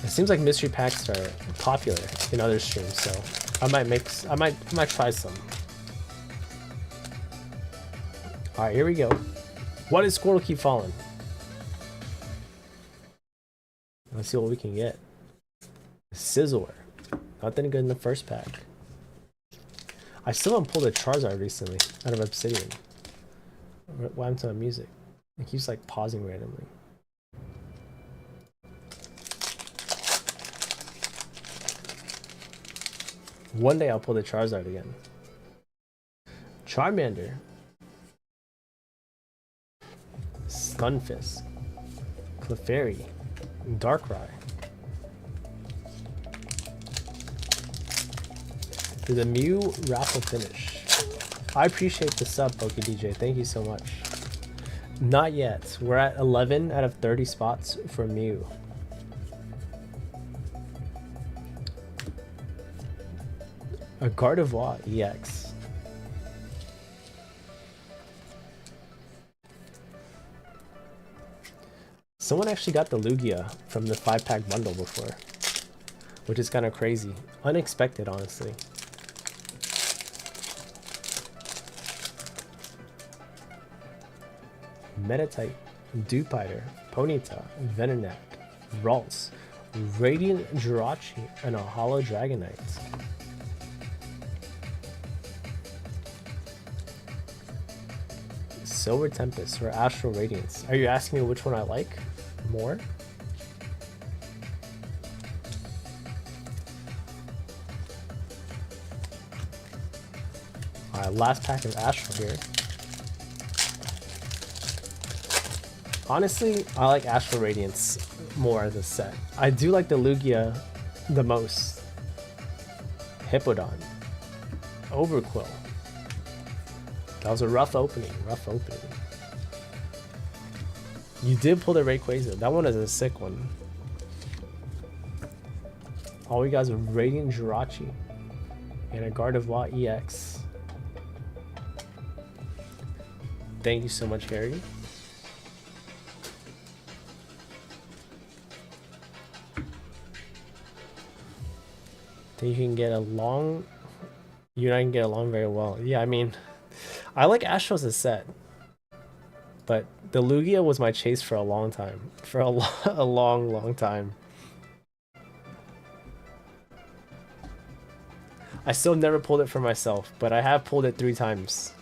It seems like mystery packs are popular in other streams, so I might try some. All right, here we go. Why does Squirtle keep falling? Let's see what we can get. Sizzler. Nothing good in the first pack. I still haven't pulled a Charizard recently out of Obsidian. What happened to my music? It keeps like pausing randomly. One day I'll pull the Charizard again. Charmander. Stunfisk. Clefairy. Darkrai. To the Mew raffle finish. I appreciate the sub, PokeDJ. Thank you so much. Not yet. We're at 11 out of 30 spots for Mew. A Gardevoir EX. Someone actually got the Lugia from the 5-pack bundle before, which is kind of crazy. Unexpected, honestly. Metatype, Dewpider, Ponyta, Venonat, Ralts, Radiant Jirachi, and a Hollow Dragonite. Silver Tempest or Astral Radiance. Are you asking me which one I like more? Alright, last pack of Astral here. Honestly, I like Astral Radiance more as a set. I do like the Lugia the most. Hippodon. Overquill. That was a rough opening, You did pull the Rayquaza. That one is a sick one. All we got is a Radiant Jirachi and a Gardevoir EX. Thank you so much, Gary. Think you can get along? You and I can get along very well. Yeah, I mean, I like Astro as a set, but the Lugia was my chase for a long time. For a long time. I still never pulled it for myself, but I have pulled it 3 times.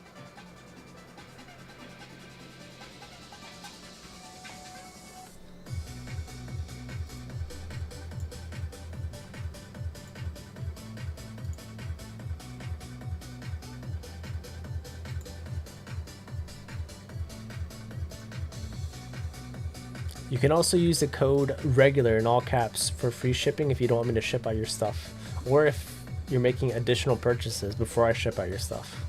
You can also use the code regular in all caps for free shipping if you don't want me to ship out your stuff, or if you're making additional purchases before I ship out your stuff.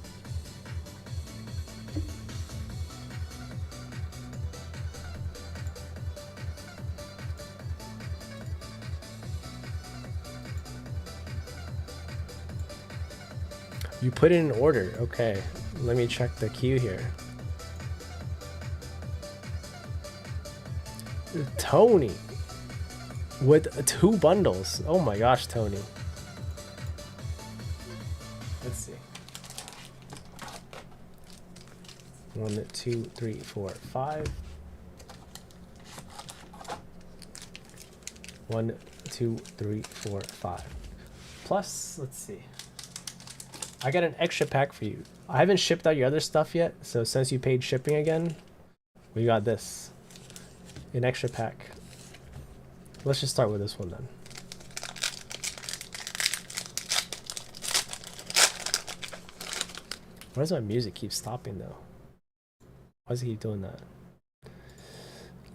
You put it in order. Okay, let me check the queue here. Tony with 2 bundles. Oh my gosh, Tony. 1, 2, 3, 4, 5. 1, 2, 3, 4, 5. Plus, let's see. I got an extra pack for you. I haven't shipped out your other stuff yet, so since you paid shipping again, we got this. An extra pack. Let's just start with this one then. Why does my music keep stopping though? Why does it keep doing that?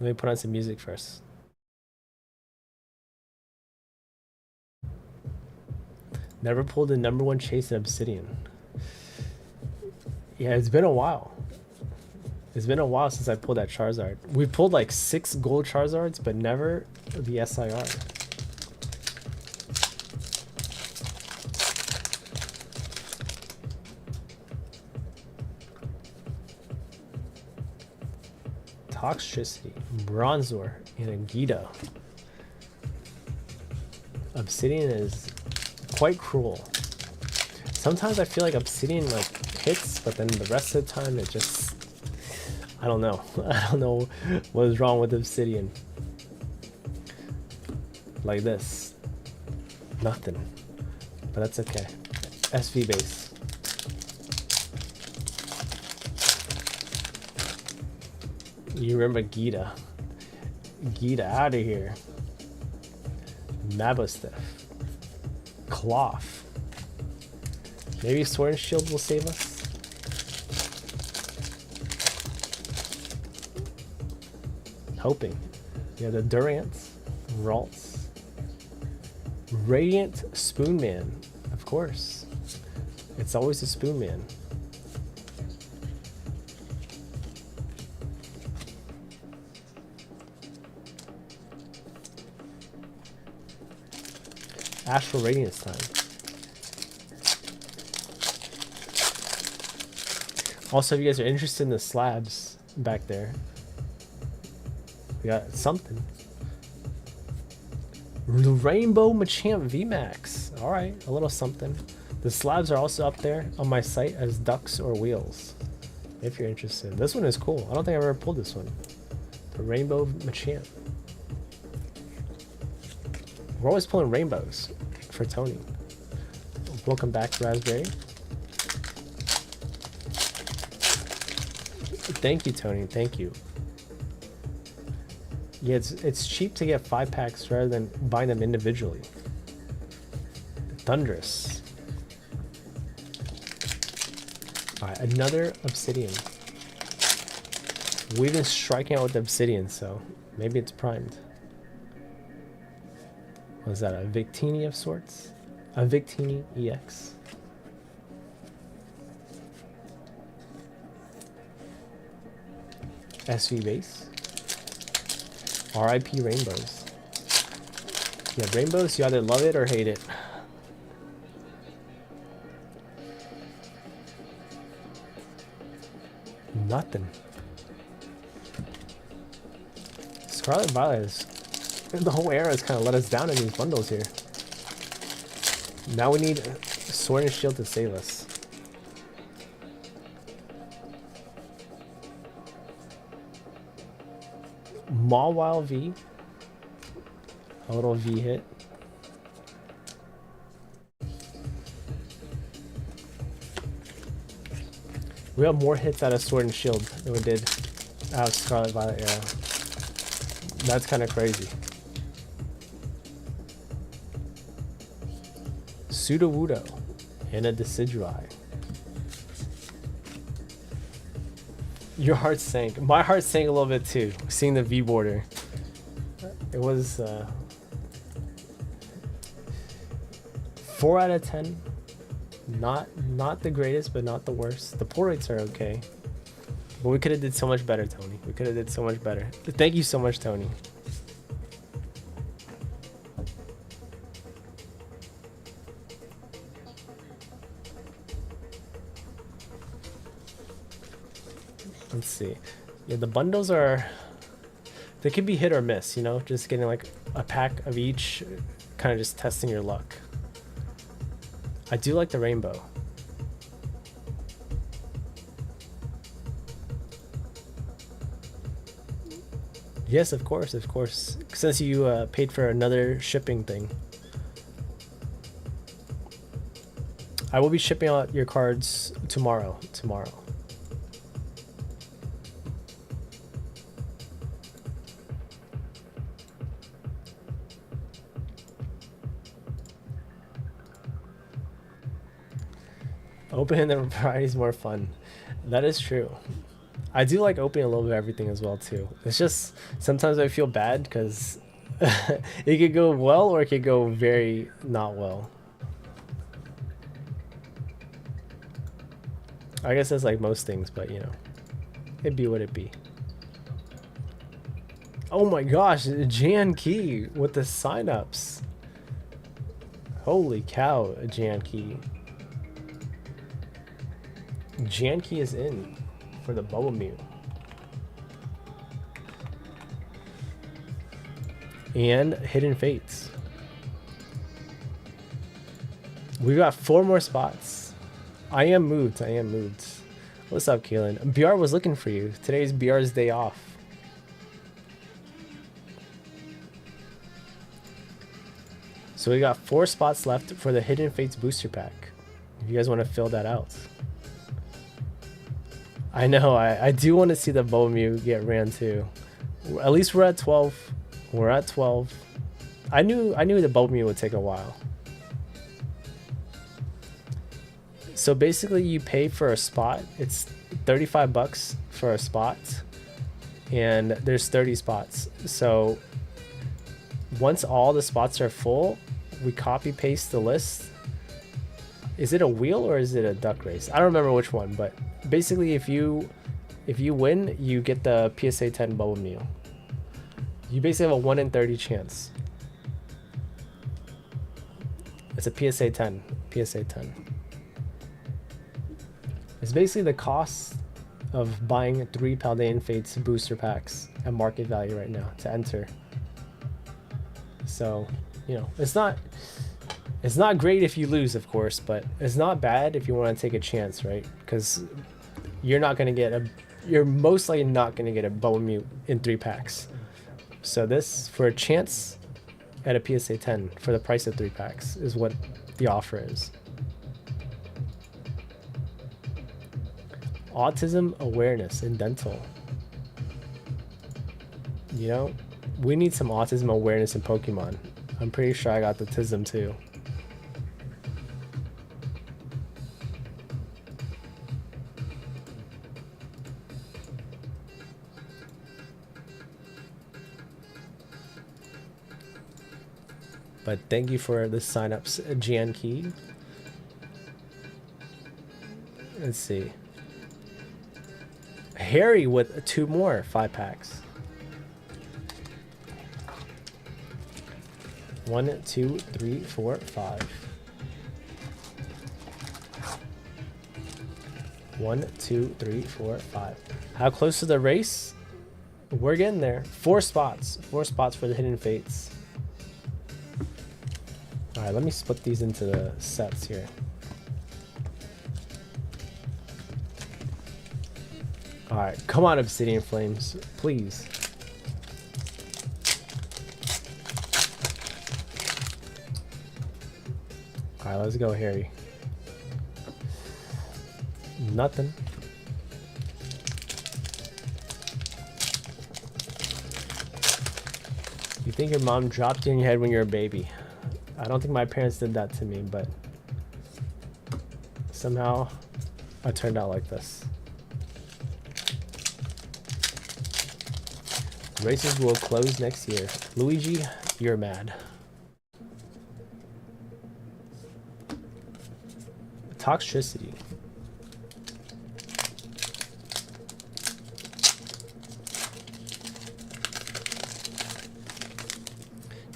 Let me put on some music first. Never pulled the #1 chase in Obsidian. Yeah, it's been a while. It's been a while since I pulled that Charizard. We pulled like 6 gold Charizards, but never the SIR. Toxicity, Bronzor, and a Gita. Obsidian is quite cruel. Sometimes I feel like Obsidian like hits, but then the rest of the time it just, I don't know. I don't know what is wrong with Obsidian. Like this, nothing, but that's okay. SV base. You remember Gita? Gita out of here. Mabostiff. Cloth. Maybe Sword and Shield will save us. Hoping. Yeah, the Durants, Ralts, Radiant Spoonman, of course. It's always a Spoonman. Astral Radiance time. Also, if you guys are interested in the slabs back there, we got something. The Rainbow Machamp VMAX. Alright, a little something. The slabs are also up there on my site as ducks or wheels, if you're interested. This one is cool. I don't think I've ever pulled this one. The Rainbow Machamp. We're always pulling rainbows for Tony. Welcome back, Raspberry. Thank you, Tony. Thank you. Yeah, it's cheap to get 5 packs rather than buying them individually. Thunderous. Alright, another Obsidian. We've been striking out with the Obsidian, so maybe it's primed. Was that a Victini of sorts? A Victini EX. SV base. RIP rainbows. Yeah, rainbows, you either love it or hate it. Nothing. Scarlet Violet is... The whole era has kind of let us down in these bundles here. Now we need Sword and Shield to save us. Mawile V. A little V hit. We have more hits out of Sword and Shield than we did out of Scarlet Violet era. That's kind of crazy. Sudowoodo and a Decidueye. Your heart sank. My heart sank a little bit too, seeing the V border. It was 4 out of 10. Not the greatest, but not the worst. The pull rates are okay. But we could have did so much better, Tony. We could have did so much better. Thank you so much, Tony. Let's see. Yeah, the bundles are... They could be hit or miss, you know? Just getting like a pack of each, kind of just testing your luck. I do like the rainbow. Yes, of course, of course. Since you paid for another shipping thing. I will be shipping out your cards tomorrow. Opening the variety is more fun. That is true. I do like opening a little bit of everything as well too. It's just sometimes I feel bad because it could go well or it could go very not well. I guess that's like most things, but you know, it'd be what it be. Oh my gosh, Jan Key with the signups. Holy cow, Jan Key. Jan Key is in for the Bubble Mew. And Hidden Fates. We got 4 more spots. I am moved. What's up, Kaylin? BR was looking for you. Today's BR's day off. So we got 4 spots left for the Hidden Fates booster pack. If you guys want to fill that out. I know, I do want to see the Bubble Mew get ran too. At least we're at 12. We're at 12. I knew the Bubble Mew would take a while. So basically you pay for a spot. It's 35 bucks for a spot. And there's 30 spots. So once all the spots are full, we copy paste the list. Is it a wheel or is it a duck race? I don't remember which one, but basically if you win, you get the PSA 10 Bubble Mew. You basically have a 1 in 30 chance. It's a PSA 10. PSA 10. It's basically the cost of buying 3 Paldean Fates booster packs at market value right now to enter. So, you know, it's not great if you lose, of course, but it's not bad if you want to take a chance, right? Because you're most likely not going to get a Bubble Mew in 3 packs. So this, for a chance at a PSA 10 for the price of 3 packs, is what the offer is. Autism awareness in dental. You know, we need some autism awareness in Pokemon. I'm pretty sure I got the TISM too. But thank you for the signups, Jan Key. Let's see. Harry with 2 more 5 packs. 1, 2, 3, 4, 5. 1, 2, 3, 4, 5. How close to the race? We're getting there. 4 spots. 4 spots for the Hidden Fates. Alright, let me split these into the sets here. Alright, come on, Obsidian Flames, please. Alright, let's go, Harry. Nothing. You think your mom dropped you in your head when you were a baby? I don't think my parents did that to me, but somehow I turned out like this. Races will close next year. Luigi, you're mad. Toxicity.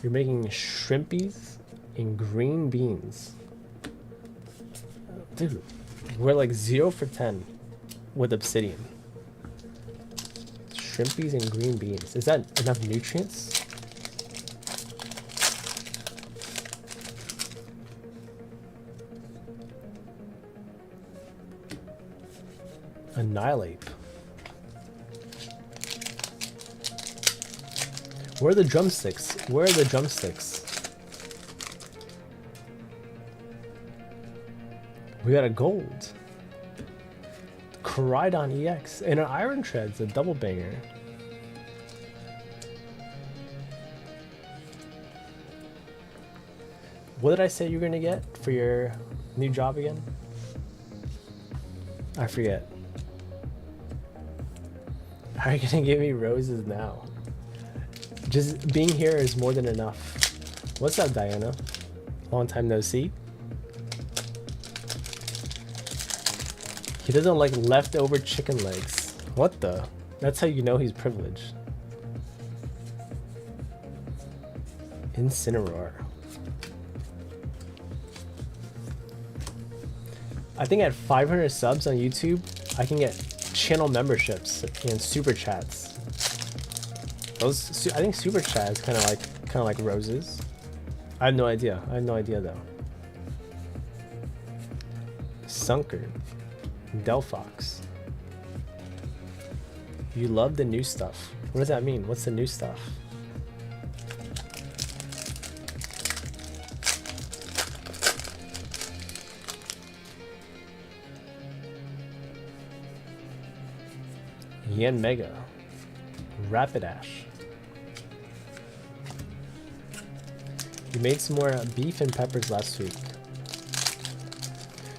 You're making shrimpies and green beans. Dude, we're like 0 for 10 with obsidian. Shrimpies and green beans. Is that enough nutrients? Annihilate. Where are the drumsticks? Where are the drumsticks? We got a gold. Charizard EX and an Iron Treads, a double banger. What did I say you're gonna get for your new job again? I forget. How are you gonna give me roses now? Just being here is more than enough. What's up, Diana? Long time no see. He doesn't like leftover chicken legs. What the? That's how you know he's privileged. Incineroar. I think at 500 subs on YouTube, I can get channel memberships and super chats. Those, I think super chat is kind of like roses. I have no idea. I have no idea though. Sunker. Delphox. You love the new stuff. What does that mean? What's the new stuff? Yen Mega. Rapidash. You made some more beef and peppers last week.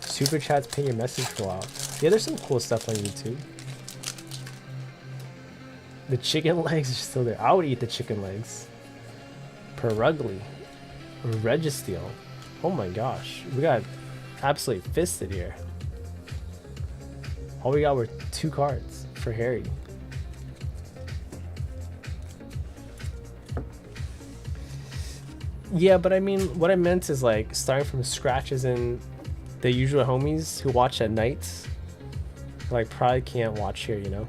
Super chats pin your message for a while. Yeah, there's some cool stuff on YouTube. The chicken legs are still there. I would eat the chicken legs. Perugly. Registeel. Oh my gosh. We got absolutely fisted here. All we got were 2 cards for Harry. Yeah, but I mean, what I meant is like starting from scratch as in the usual homies who watch at night. Like probably can't watch here, you know?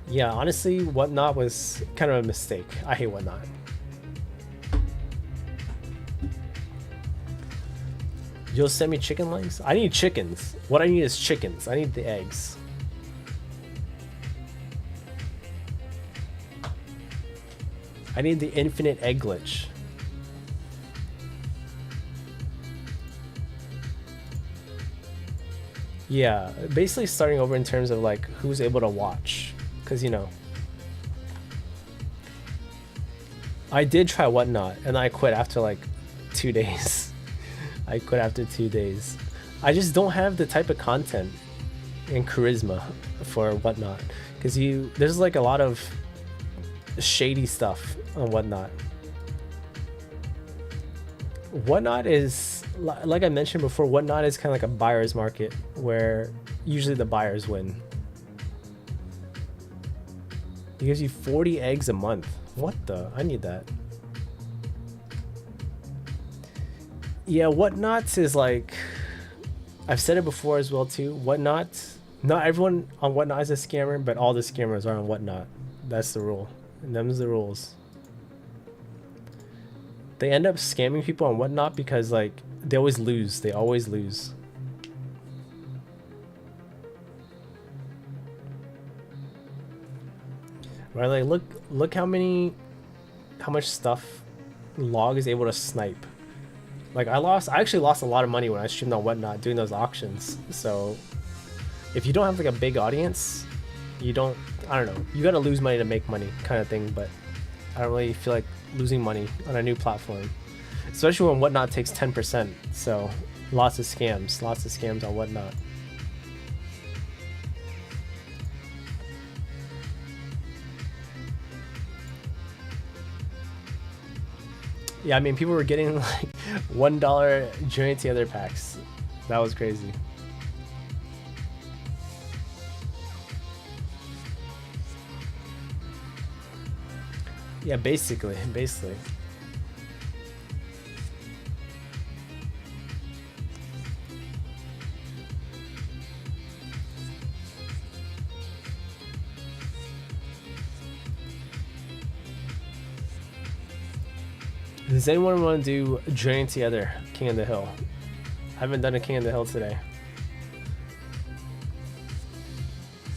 Yeah, honestly, Whatnot was kind of a mistake. I hate Whatnot. You'll send me chicken legs? I need chickens. What I need is chickens. I need the eggs. I need the infinite egg glitch. Yeah, basically starting over in terms of like who's able to watch. Because, you know, I did try Whatnot and I quit after like 2 days. I quit after 2 days. I just don't have the type of content and charisma for Whatnot. Because there's like a lot of shady stuff on Whatnot. Whatnot is, like I mentioned before, Whatnot is kind of like a buyer's market where usually the buyers win. It gives you 40 eggs a month. What the? I need that. Yeah, Whatnot is like, I've said it before as well too. Whatnot, not everyone on Whatnot is a scammer, but all the scammers are on Whatnot. That's the rule. And them's the rules. They end up scamming people on Whatnot because like they always lose. They always lose. Right, like look how much stuff Log is able to snipe. Like I actually lost a lot of money when I streamed on Whatnot doing those auctions. So if you don't have like a big audience, I don't know, you gotta lose money to make money kind of thing, but I don't really feel like losing money on a new platform, especially when Whatnot takes 10%. So lots of scams on Whatnot. Yeah, I mean, people were getting like $1 Journey to the Other packs. That was crazy. Yeah, basically. Does anyone want to do Journey Together, King of the Hill? I haven't done a King of the Hill today.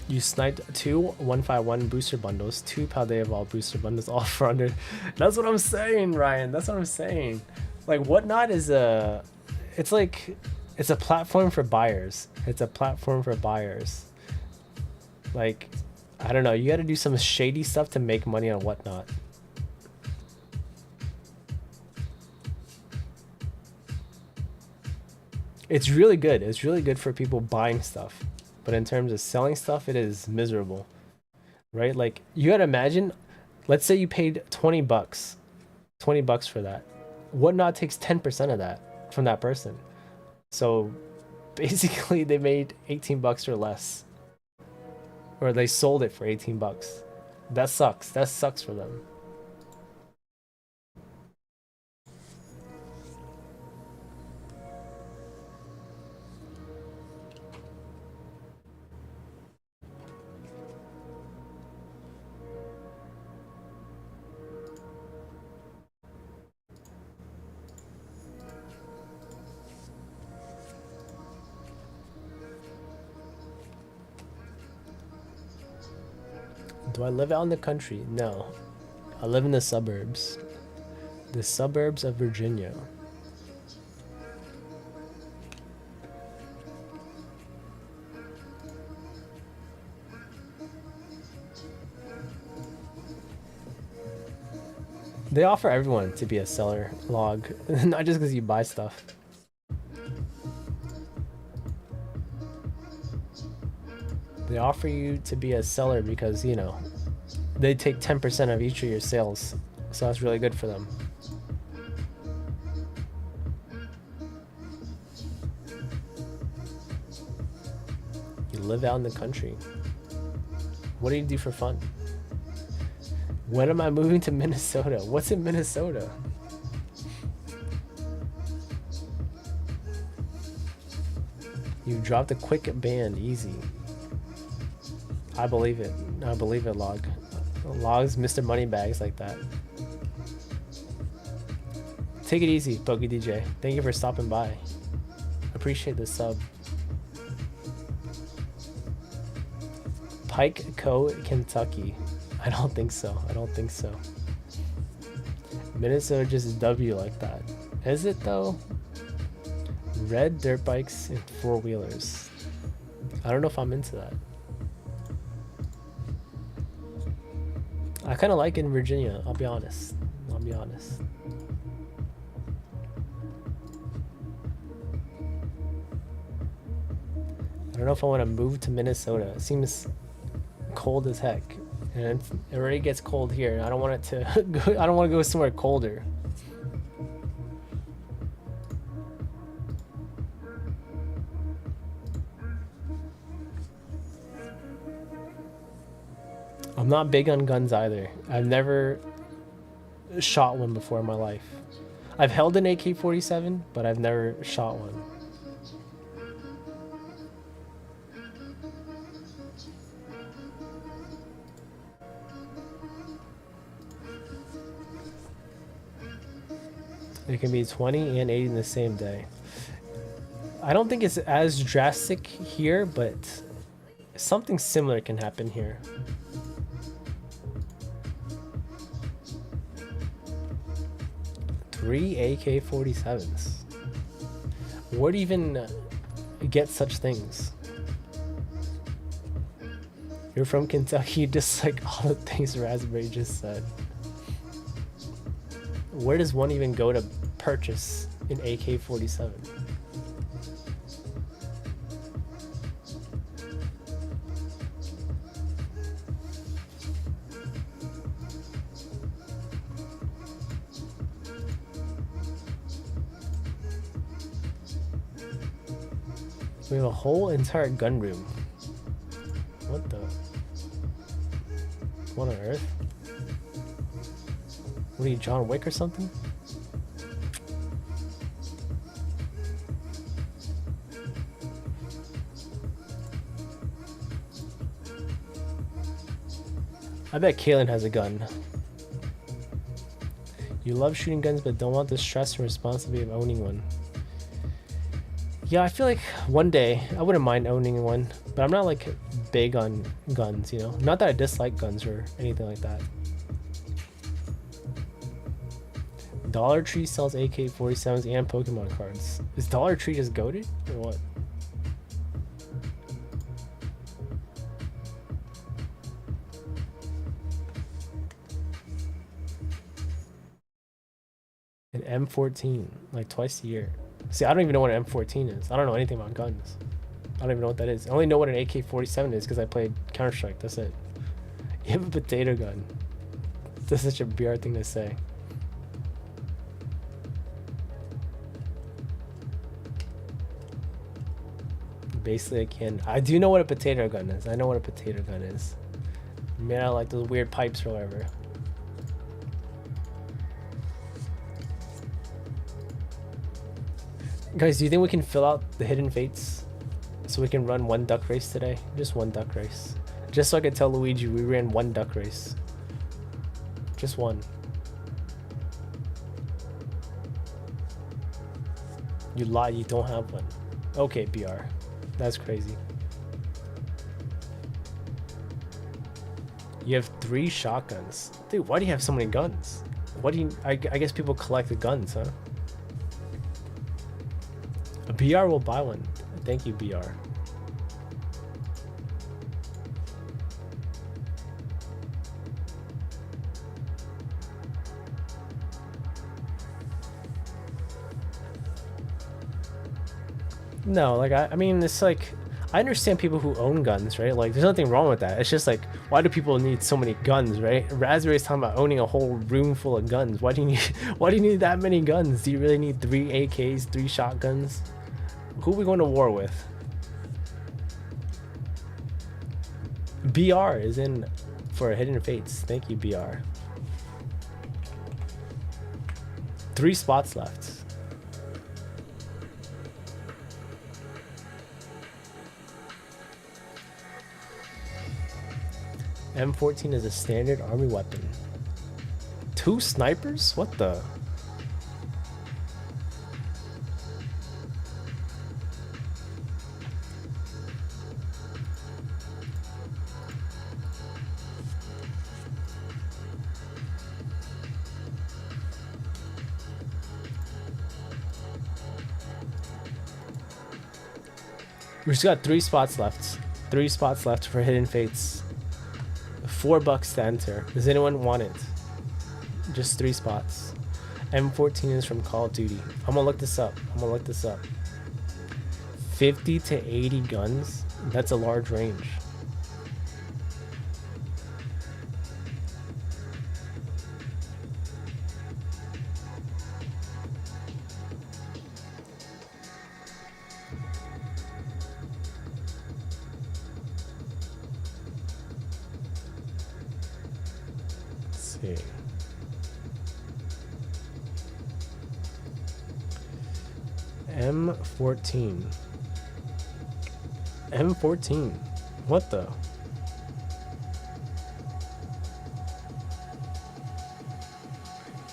You sniped 2 151 booster bundles, 2 Paldea Evolved booster bundles, all for under. That's what I'm saying, Ryan. That's what I'm saying. Like, Whatnot is a, it's like, it's a platform for buyers. It's a platform for buyers. Like, I don't know. You got to do some shady stuff to make money on Whatnot. It's really good. It's really good for people buying stuff. But in terms of selling stuff, it is miserable, right? Like, you gotta imagine, let's say you paid 20 bucks for that. Whatnot takes 10% of that from that person. So basically they made 18 bucks or less, or they sold it for 18 bucks. That sucks. That sucks for them. Do I live out in the country? No. I live in the suburbs. The suburbs of Virginia. They offer everyone to be a seller log, not just because you buy stuff. They offer you to be a seller because, you know, they take 10% of each of your sales. So that's really good for them. You live out in the country. What do you do for fun? When am I moving to Minnesota? What's in Minnesota? You dropped a quick ban, easy. I believe it. I believe it, Log. Log's Mr. Moneybags like that. Take it easy, Poke DJ. Thank you for stopping by. Appreciate the sub. Pike Co, Kentucky. I don't think so. I don't think so. Minnesota just W like that. Is it though? Red dirt bikes and four-wheelers. I don't know if I'm into that. I kind of like it in Virginia, I'll be honest. I'll be honest. I don't know if I want to move to Minnesota. It seems cold as heck. And it already gets cold here, and I don't want it to go, I don't want to go somewhere colder. I'm not big on guns either. I've never shot one before in my life. I've held an AK-47, but I've never shot one. It can be 20 and 80 in the same day. I don't think it's as drastic here, but something similar can happen here. Three AK-47s. Where do you even get such things? You're from Kentucky, just like all the things Raspberry just said. Where does one even go to purchase an AK-47? We have a whole entire gun room. What the? What on earth? What are you, John Wick or something? I bet Kaylin has a gun. You love shooting guns but don't want the stress and responsibility of owning one. Yeah, I feel like one day I wouldn't mind owning one, but I'm not like big on guns, you know? Not that I dislike guns or anything like that. Dollar Tree sells AK-47s and Pokemon cards. Is Dollar Tree just goated or what? An M14, like twice a year. See, I don't even know what an M14 is. I don't know anything about guns. I don't even know what that is. I only know what an AK-47 is because I played Counter-Strike. That's it. You have a potato gun. That's such a BR thing to say. Basically, I do know what a potato gun is. I know what a potato gun is. Man, I like those weird pipes or whatever. Guys, do you think we can fill out the hidden fates so we can run one duck race today? Just one duck race. Just so I could tell Luigi we ran one duck race. Just one. You lie, you don't have one. Okay, BR. That's crazy. You have 3 shotguns. Dude, why do you have so many guns? What do you... I guess people collect the guns, huh? A BR will buy one. Thank you, BR. No, like, I mean, it's like, I understand people who own guns, right? Like, there's nothing wrong with that. It's just like, why do people need so many guns, right? Raspberry's talking about owning a whole room full of guns. Why do you need that many guns? Do you really need 3 AKs, 3 shotguns? Who are we going to war with? BR is in for Hidden Fates. Thank you, BR. 3 spots left. M14 is a standard army weapon. 2 snipers? What the? We just got 3 spots left. 3 spots left for Hidden Fates. $4 to enter. Does anyone want it? Just 3 spots. M14 is from Call of Duty. I'm gonna look this up. 50 to 80 guns? That's a large range. M14. M14. What the?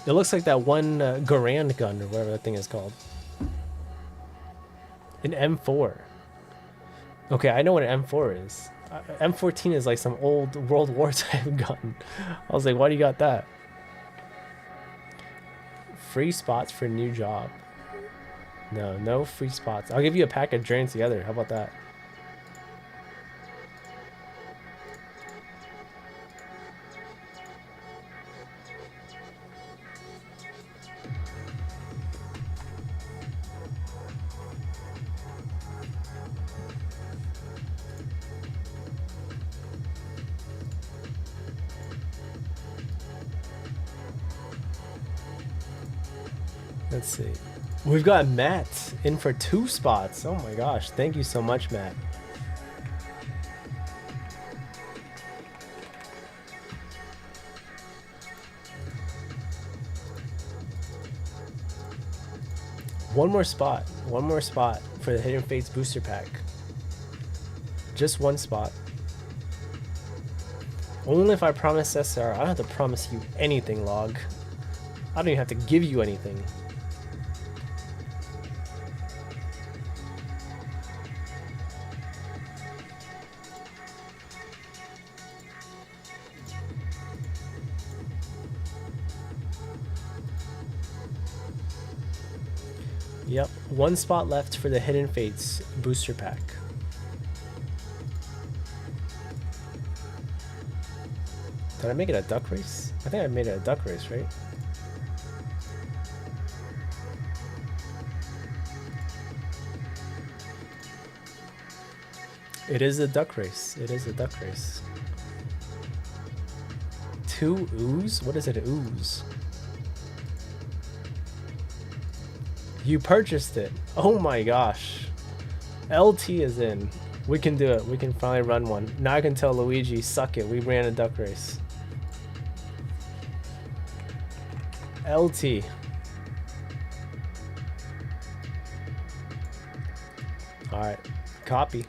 It looks like that one Garand gun or whatever that thing is called. An M4. Okay, I know what an M4 is. M14 is like some old World War type gun. I was like, why do you got that? Free spots for new job. No free spots. I'll give you a pack of Journey Together. How about that? Let's see. We've got Matt in for 2 spots. Oh my gosh. Thank you so much, Matt. One more spot for the Hidden Fates booster pack. Just 1 spot. Only if I promise SR. I don't have to promise you anything, Log. I don't even have to give you anything. Yep, one spot left for the Hidden Fates booster pack. Did I make it a duck race? I think I made it a duck race, right? It is a duck race. It is a duck race. 2 ooze? What is it, ooze? You purchased it. Oh my gosh. LT is in. We can do it. We can finally run one. Now I can tell Luigi, suck it. We ran a duck race. LT. Alright. Copy.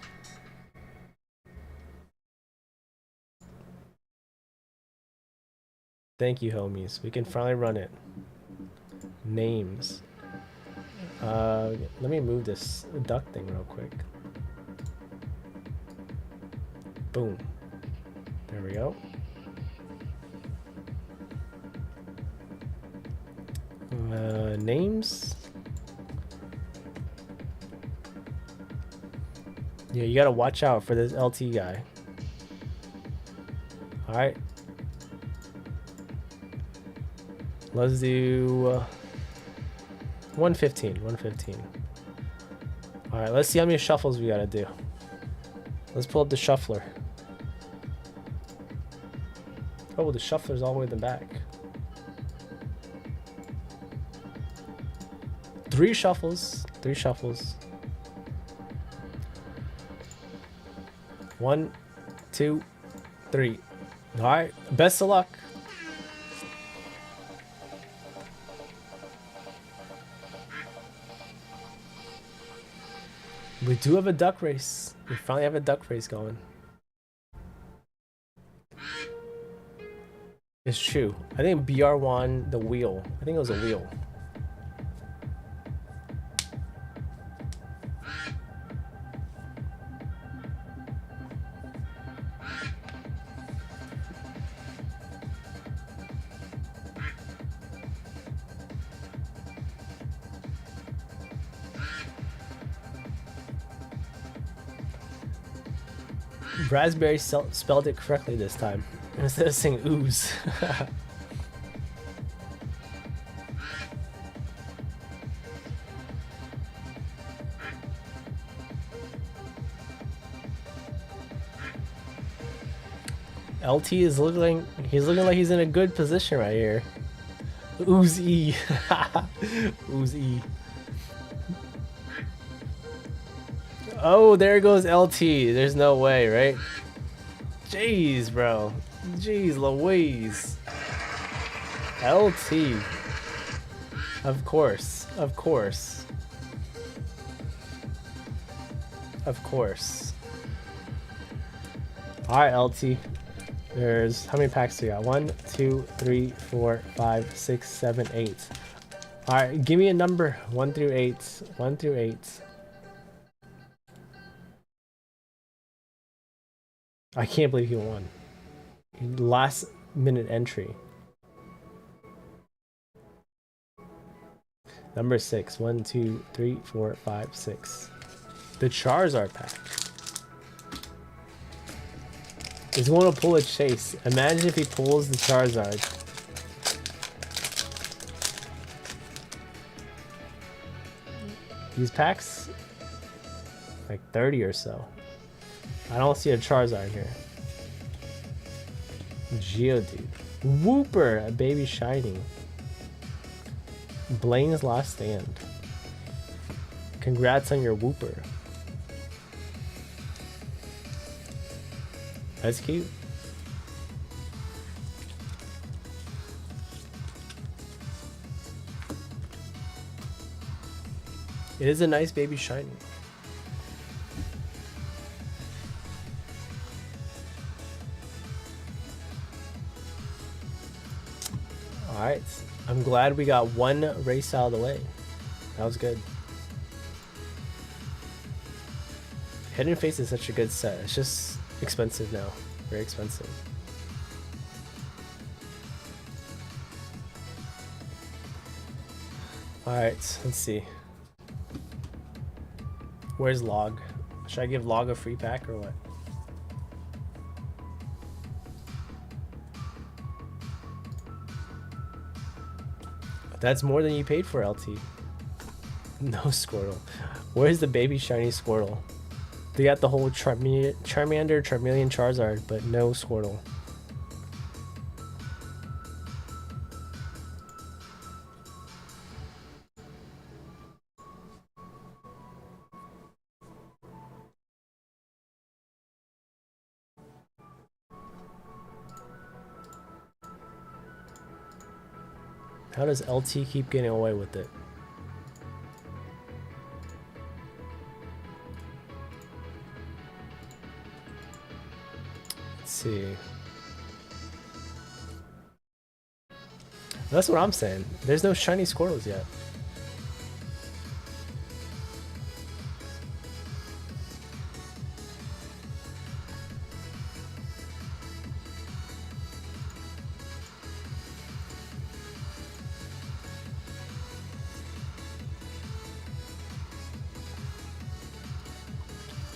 Thank you, homies. We can finally run it. Names. Let me move this duck thing real quick. Boom. There we go. Names. Yeah, you gotta watch out for this LT guy. Alright. Let's do 115. 115. Alright, let's see how many shuffles we gotta do. Let's pull up the shuffler. Oh, the shuffler's all the way in the back. 3 shuffles. 3 shuffles. 1, 2, 3. Alright, best of luck. We do have a duck race. We finally have a duck race going. It's true. I think BR won the wheel. I think it was a wheel. Raspberry spelled it correctly this time instead of saying ooze. LT is looking like he's in a good position right here. Ooze E. Ooze E. Oh, there goes LT. There's no way, right? Jeez, bro. Jeez Louise. LT. Of course. Of course. Of course. Alright, LT. There's how many packs do you got? 1, 2, 3, 4, 5, 6, 7, 8. Alright, give me a number. 1 through 8. 1 through 8. I can't believe he won. Last minute entry. Number 6. 1, 2, 3, 4, 5, 6. The Charizard pack. He's going to pull a chase. Imagine if he pulls the Charizard. These packs, like 30 or so. I don't see a Charizard here. Geodude. Wooper, a baby shiny. Blaine's Last Stand. Congrats on your Wooper. That's cute. It is a nice baby shiny. Alright, I'm glad we got one race out of the way. That was good. Hidden Face is such a good set. It's just expensive now. Very expensive. Alright, let's see. Where's Log? Should I give Log a free pack or what? That's more than you paid for, LT. No Squirtle. Where's the baby shiny Squirtle? They got the whole Charmander, Charmeleon, Charizard, but no Squirtle. How does LT keep getting away with it? Let's see. That's what I'm saying. There's no shiny Squirtles yet.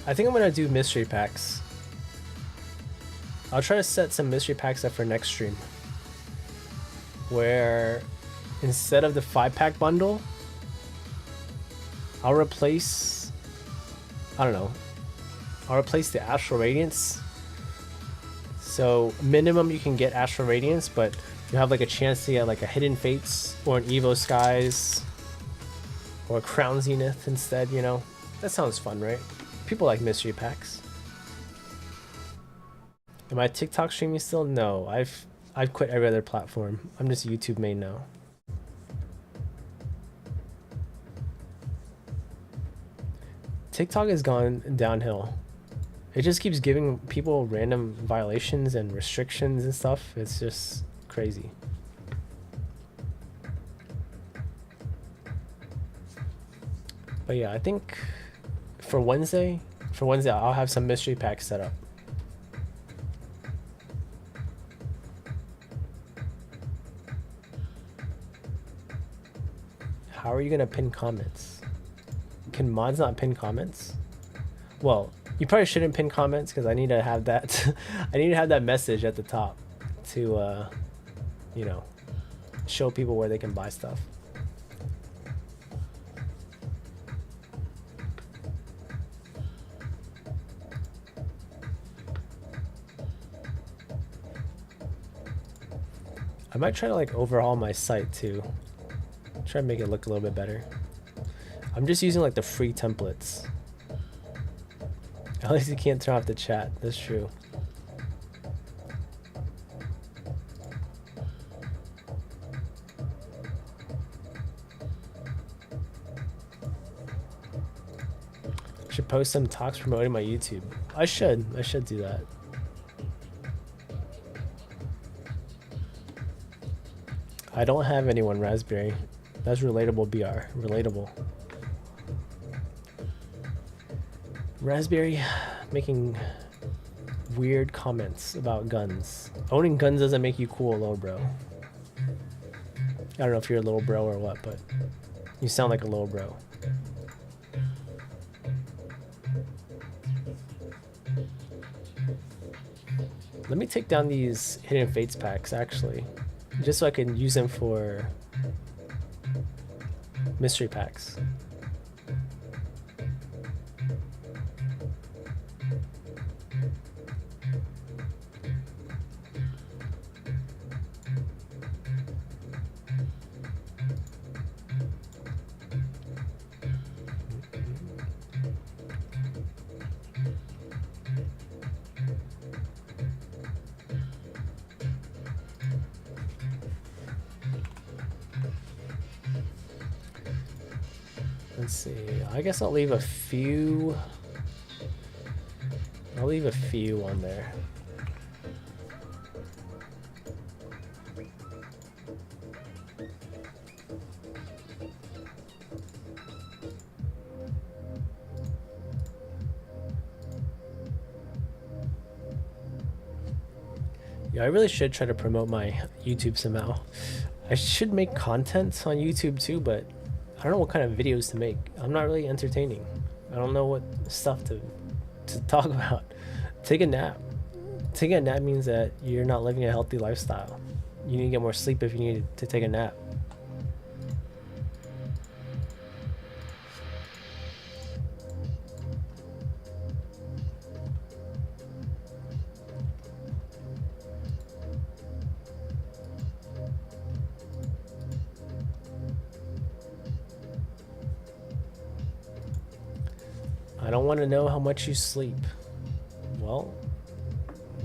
I think I'm gonna do mystery packs. I'll try to set some mystery packs up for next stream, where instead of the 5-pack bundle, I'll replace, I don't know, I'll replace the Astral Radiance. So minimum you can get Astral Radiance, but you have like a chance to get like a Hidden Fates or an Evo Skies or a Crown Zenith instead, you know? That sounds fun, right? People like mystery packs. Am I TikTok streaming still? No, I've quit every other platform. I'm just YouTube main now. TikTok has gone downhill. It just keeps giving people random violations and restrictions and stuff. It's just crazy. But yeah, I think for Wednesday I'll have some mystery packs set up. How are you gonna pin comments? Can mods not pin comments? Well, you probably shouldn't pin comments because I need to have that I need to have that message at the top to you know, show people where they can buy stuff. I might try to like overhaul my site too. Try to make it look a little bit better. I'm just using like the free templates. At least you can't turn off the chat. That's true. Should post some talks promoting my YouTube. I should do that. I don't have anyone, Raspberry. That's relatable, BR. Relatable. Raspberry making weird comments about guns. Owning guns doesn't make you cool, little bro. I don't know if you're a little bro or what, but you sound like a little bro. Let me take down these Hidden Fates packs, actually. Just so I can use them for mystery packs. Let's see. I guess I'll leave a few. I'll leave a few on there. Yeah, I really should try to promote my YouTube somehow. I should make content on YouTube too, but I don't know what kind of videos to make. I'm not really entertaining. I don't know what stuff to talk about. Take a nap. Taking a nap means that you're not living a healthy lifestyle. You need to get more sleep if you need to take a nap. I don't want to know how much you sleep. Well,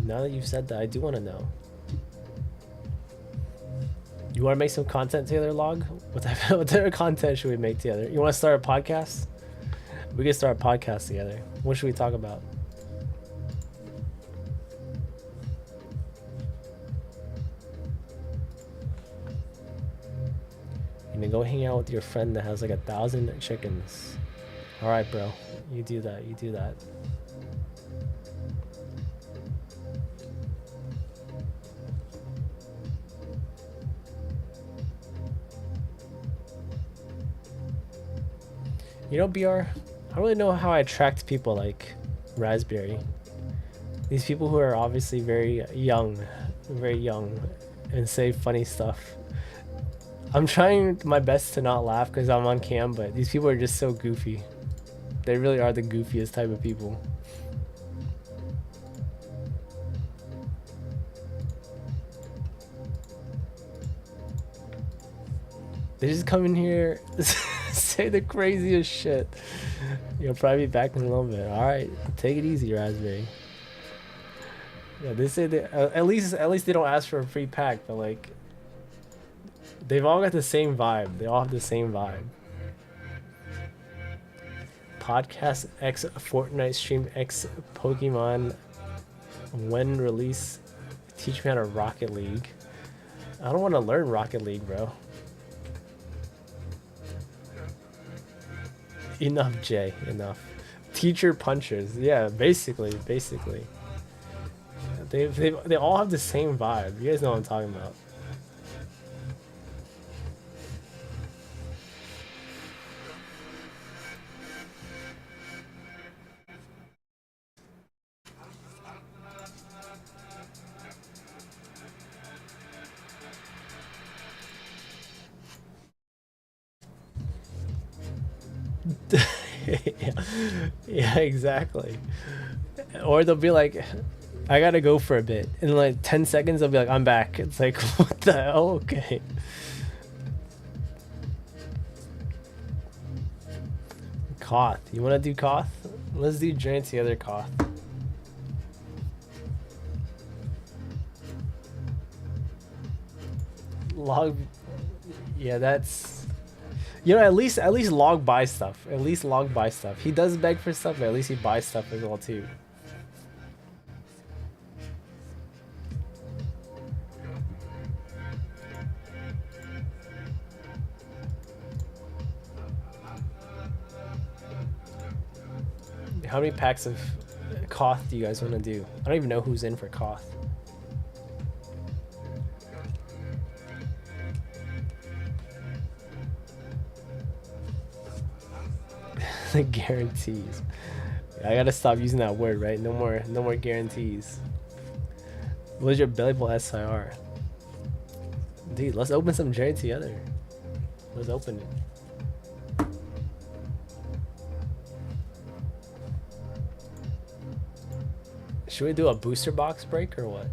now that you've said that, I do want to know. You want to make some content together, Log? What type of content should we make together? You want to start a podcast? We can start a podcast together. What should we talk about? You can go hang out with your friend that has like 1,000 chickens. All right, bro. You do that. You do that. You know, BR, I don't really know how I attract people like Raspberry. These people who are obviously very young, and say funny stuff. I'm trying my best to not laugh because I'm on cam, but these people are just so goofy. They really are the goofiest type of people. They just come in here, say the craziest shit. You'll probably be back in a little bit. All right, take it easy, Raspberry. Yeah, they say that at least they don't ask for a free pack, but like they've all got the same vibe. They all have the same vibe. Podcast X Fortnite stream X Pokemon when release. Teach me how to Rocket League. I don't want to learn Rocket League, bro. Enough, Jay. Enough. Teacher punchers. Yeah, basically. They all have the same vibe. You guys know what I'm talking about. Yeah, exactly. Or they'll be like, I gotta go for a bit. In like 10 seconds, they'll be like, I'm back. It's like, what the hell? Okay. Koth. You wanna do Koth? Let's do Journey together, Koth. Log. Yeah, that's... You know, at least Log buys stuff. At least Log buys stuff. He does beg for stuff, but at least he buys stuff as well too. How many packs of Koth do you guys want to do? I don't even know who's in for Koth. The guarantees. I gotta stop using that word, right? No more guarantees. What is your valuable SIR? Dude, let's open some Journey together. Let's open it. Should we do a booster box break or what?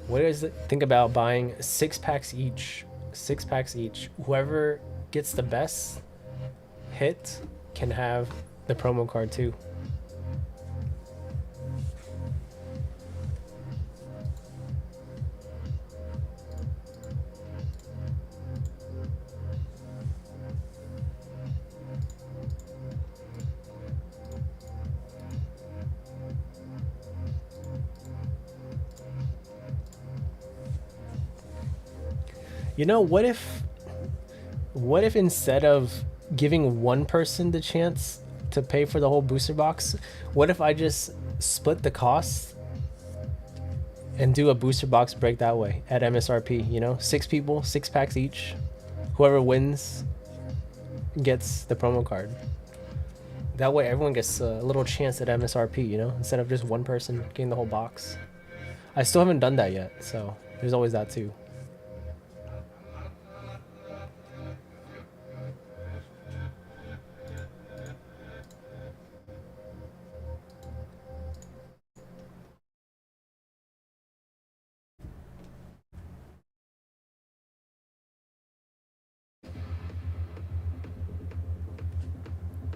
What is it? Think about buying 6 packs each. 6 packs each. Whoever gets the best hit can have the promo card too. You know, what if instead of giving one person the chance to pay for the whole booster box, what if I just split the cost and do a booster box break that way at MSRP. You know, 6 people, 6 packs each. Whoever wins gets the promo card. That way everyone gets a little chance at MSRP, you know, instead of just one person getting the whole box. I still haven't done that yet, so there's always that too.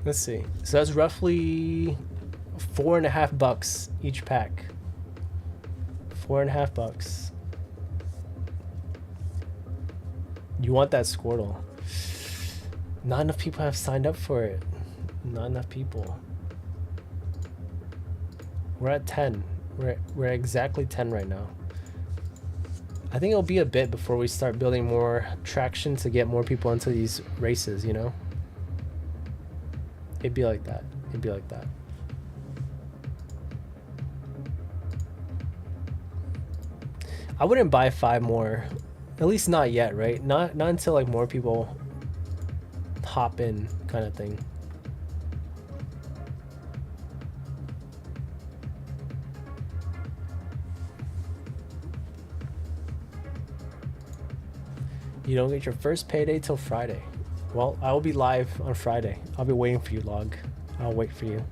Let's see. So that's roughly $4.50 each pack. $4.50. You want that Squirtle. Not enough people have signed up for it. Not enough people. We're at 10. We're at exactly 10 right now. I think it'll be a bit before we start building more traction to get more people into these races, you know? It'd be like that. It'd be like that. I wouldn't buy 5 more. At least not yet, right? Not until like more people hop in, kind of thing. You don't get your first payday till Friday. Well, I will be live on Friday. I'll be waiting for you, Log. I'll wait for you.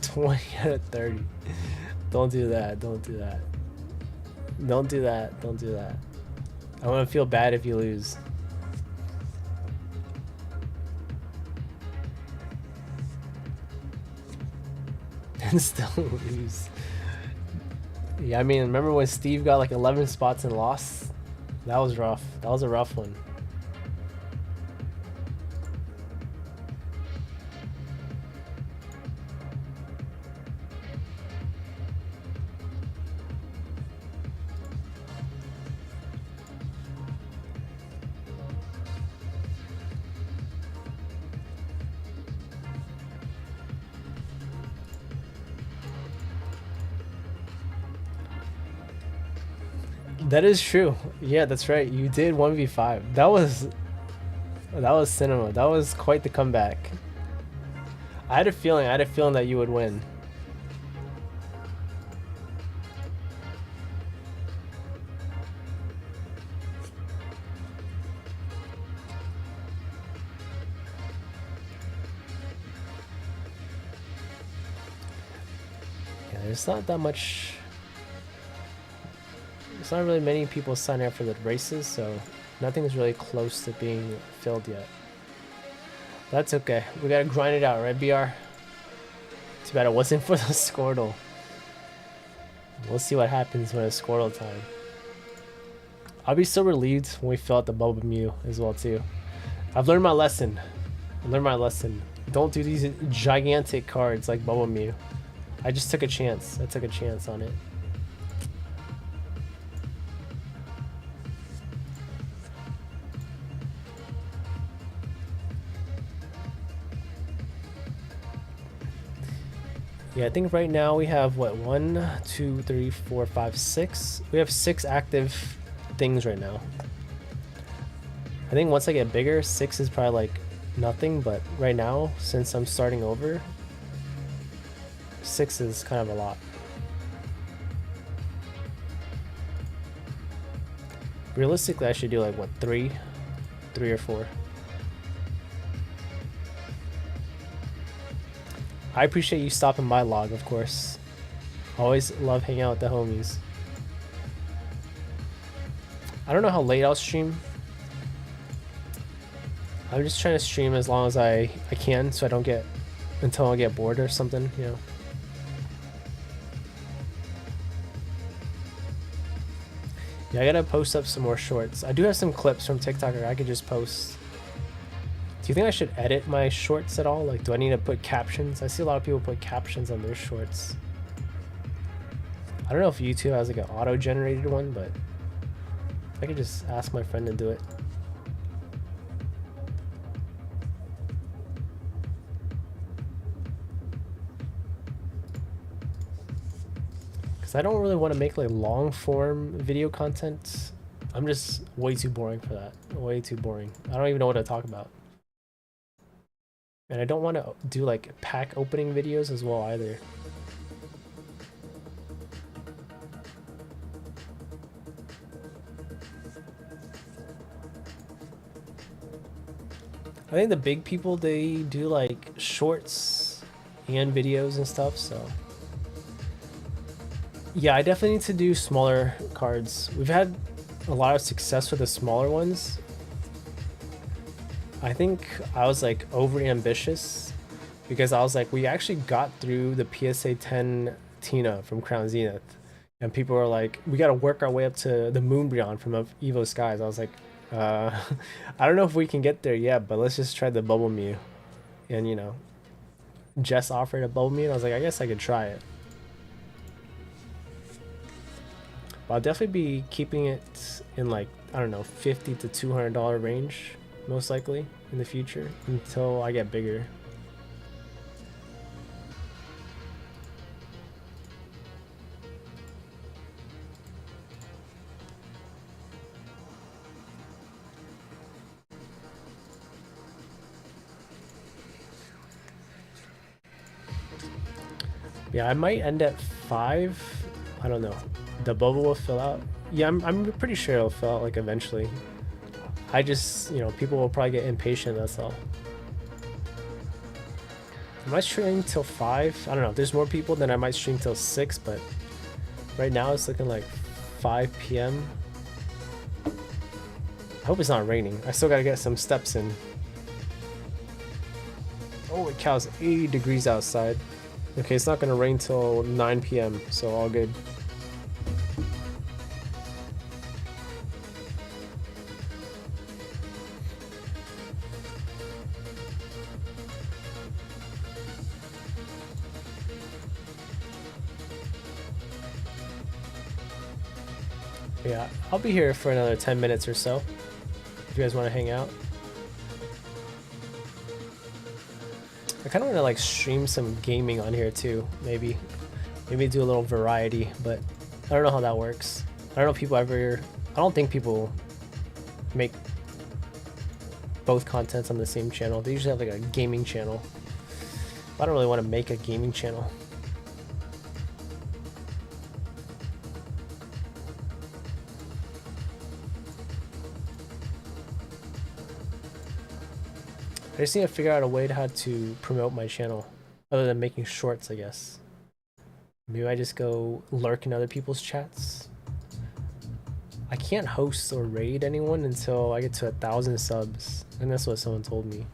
$20 out of 30. Don't do that. Don't do that. Don't do that. Don't do that. I want to feel bad if you lose. And still lose. Yeah, I mean, remember when Steve got like 11 spots and lost? That was rough. That was a rough one. That is true. Yeah, that's right. You did 1v5. That was cinema. That was quite the comeback. I had a feeling that you would win. Yeah, there's not that much. There's not really many people signing up for the races, so nothing's really close to being filled yet. That's okay. We gotta grind it out, right, BR? Too bad it wasn't for the Squirtle. We'll see what happens when it's Squirtle time. I'll be so relieved when we fill out the Bubble Mew as well, too. I've learned my lesson. I learned my lesson. Don't do these gigantic cards like Bubble Mew. I just took a chance. I took a chance on it. Yeah, I think right now we have what, 1, 2, 3, 4, 5, 6. We have 6 active things right now. I think once I get bigger, 6 is probably like nothing, but right now, since I'm starting over, 6 is kind of a lot. Realistically, I should do like what, 3 or 4. I appreciate you stopping by, Log, of course. Always love hanging out with the homies. I don't know how late I'll stream. I'm just trying to stream as long as I can, so I don't get until I get bored or something, you know. Yeah, I gotta post up some more shorts. I do have some clips from TikTok I could just post. Do you think I should edit my shorts at all? Like, do I need to put captions? I see a lot of people put captions on their shorts. I don't know if YouTube has like an auto-generated one, but I could just ask my friend to do it. because I don't really want to make like long form video content. I'm just way too boring for that. Way too boring. I don't even know what to talk about. And I don't want to do like pack opening videos as well either. I think the big people, they do like shorts and videos and stuff, so. Yeah, I definitely need to do smaller cards. We've had a lot of success with the smaller ones. I think I was like overly ambitious because I was like, we actually got through the PSA 10 Tina from Crown Zenith. And people were like, we got to work our way up to the Umbreon from Evo Skies. I was like, I don't know if we can get there yet, but let's just try the Bubble Mew. And, you know, Jess offered a Bubble Mew, and I was like, I guess I could try it. But I'll definitely be keeping it in like, I don't know, $50 to $200 range, most likely, in the future, until I get bigger. Yeah, I might end at 5. I don't know. The bubble will fill out. Yeah, I'm pretty sure it'll fill out like eventually. I just, you know, people will probably get impatient, that's all. I might stream till 5. I don't know. If there's more people, then I might stream till 6, but right now it's looking like 5 p.m. I hope it's not raining. I still gotta get some steps in. Holy cow, it's 80 degrees outside. Okay, it's not gonna rain till 9 p.m., so all good. Yeah, I'll be here for another 10 minutes or so, if you guys want to hang out. I kind of want to like stream some gaming on here too, maybe do a little variety, but I don't know how that works. I don't know if people ever, I don't think people make both contents on the same channel. They usually have like a gaming channel. I don't really want to make a gaming channel. I just need to figure out a way to how to promote my channel other than making shorts, I guess. Maybe I just go lurk in other people's chats. I can't host or raid anyone until I get to 1,000 subs, and that's what someone told me.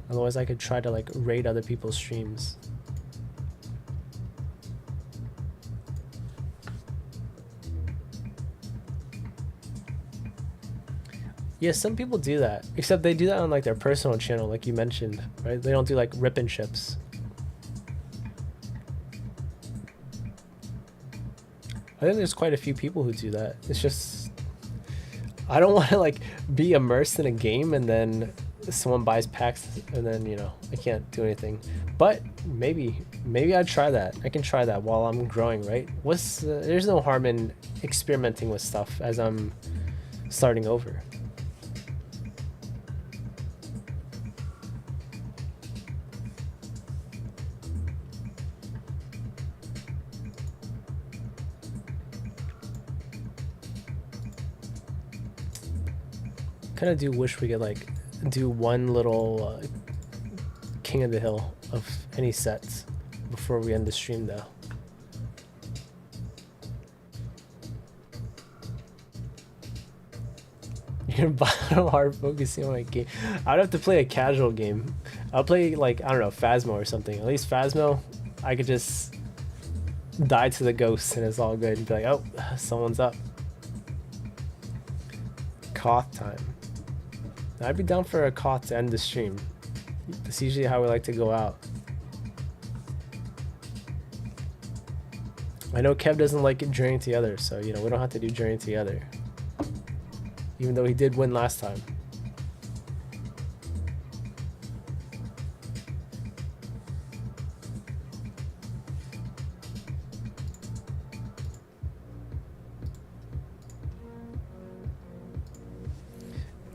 Otherwise I could try to like raid other people's streams. Yeah, some people do that, except they do that on like their personal channel, like you mentioned, right? They don't do like rip and chips. I think there's quite a few people who do that. It's just, I don't want to like be immersed in a game and then someone buys packs and then, you know, I can't do anything. But maybe I'd try that. I can try that while I'm growing, right? There's no harm in experimenting with stuff as I'm starting over. Kind of do wish we could like do one little King of the Hill of any sets before we end the stream though. You're bottom hard focusing on my game. I'd have to play a casual game. I'll play like, I don't know, Phasmo or something. At least Phasmo, I could just die to the ghost and it's all good and be like, oh, someone's up. Koth time. I'd be down for a Koth to end the stream. That's usually how we like to go out. I know Kev doesn't like it Journey Together, so you know we don't have to do Journey Together. Even though he did win last time.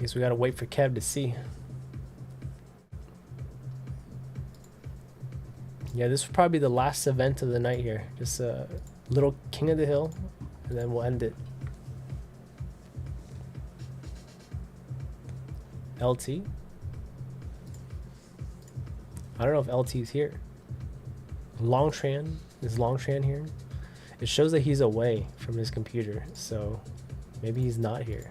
Guess we gotta wait for Kev to see. Yeah, this will probably be the last event of the night here. Just a little King of the Hill, and then we'll end it. LT? I don't know if LT's here. Longtran? Is Longtran here? It shows that he's away from his computer, so maybe he's not here.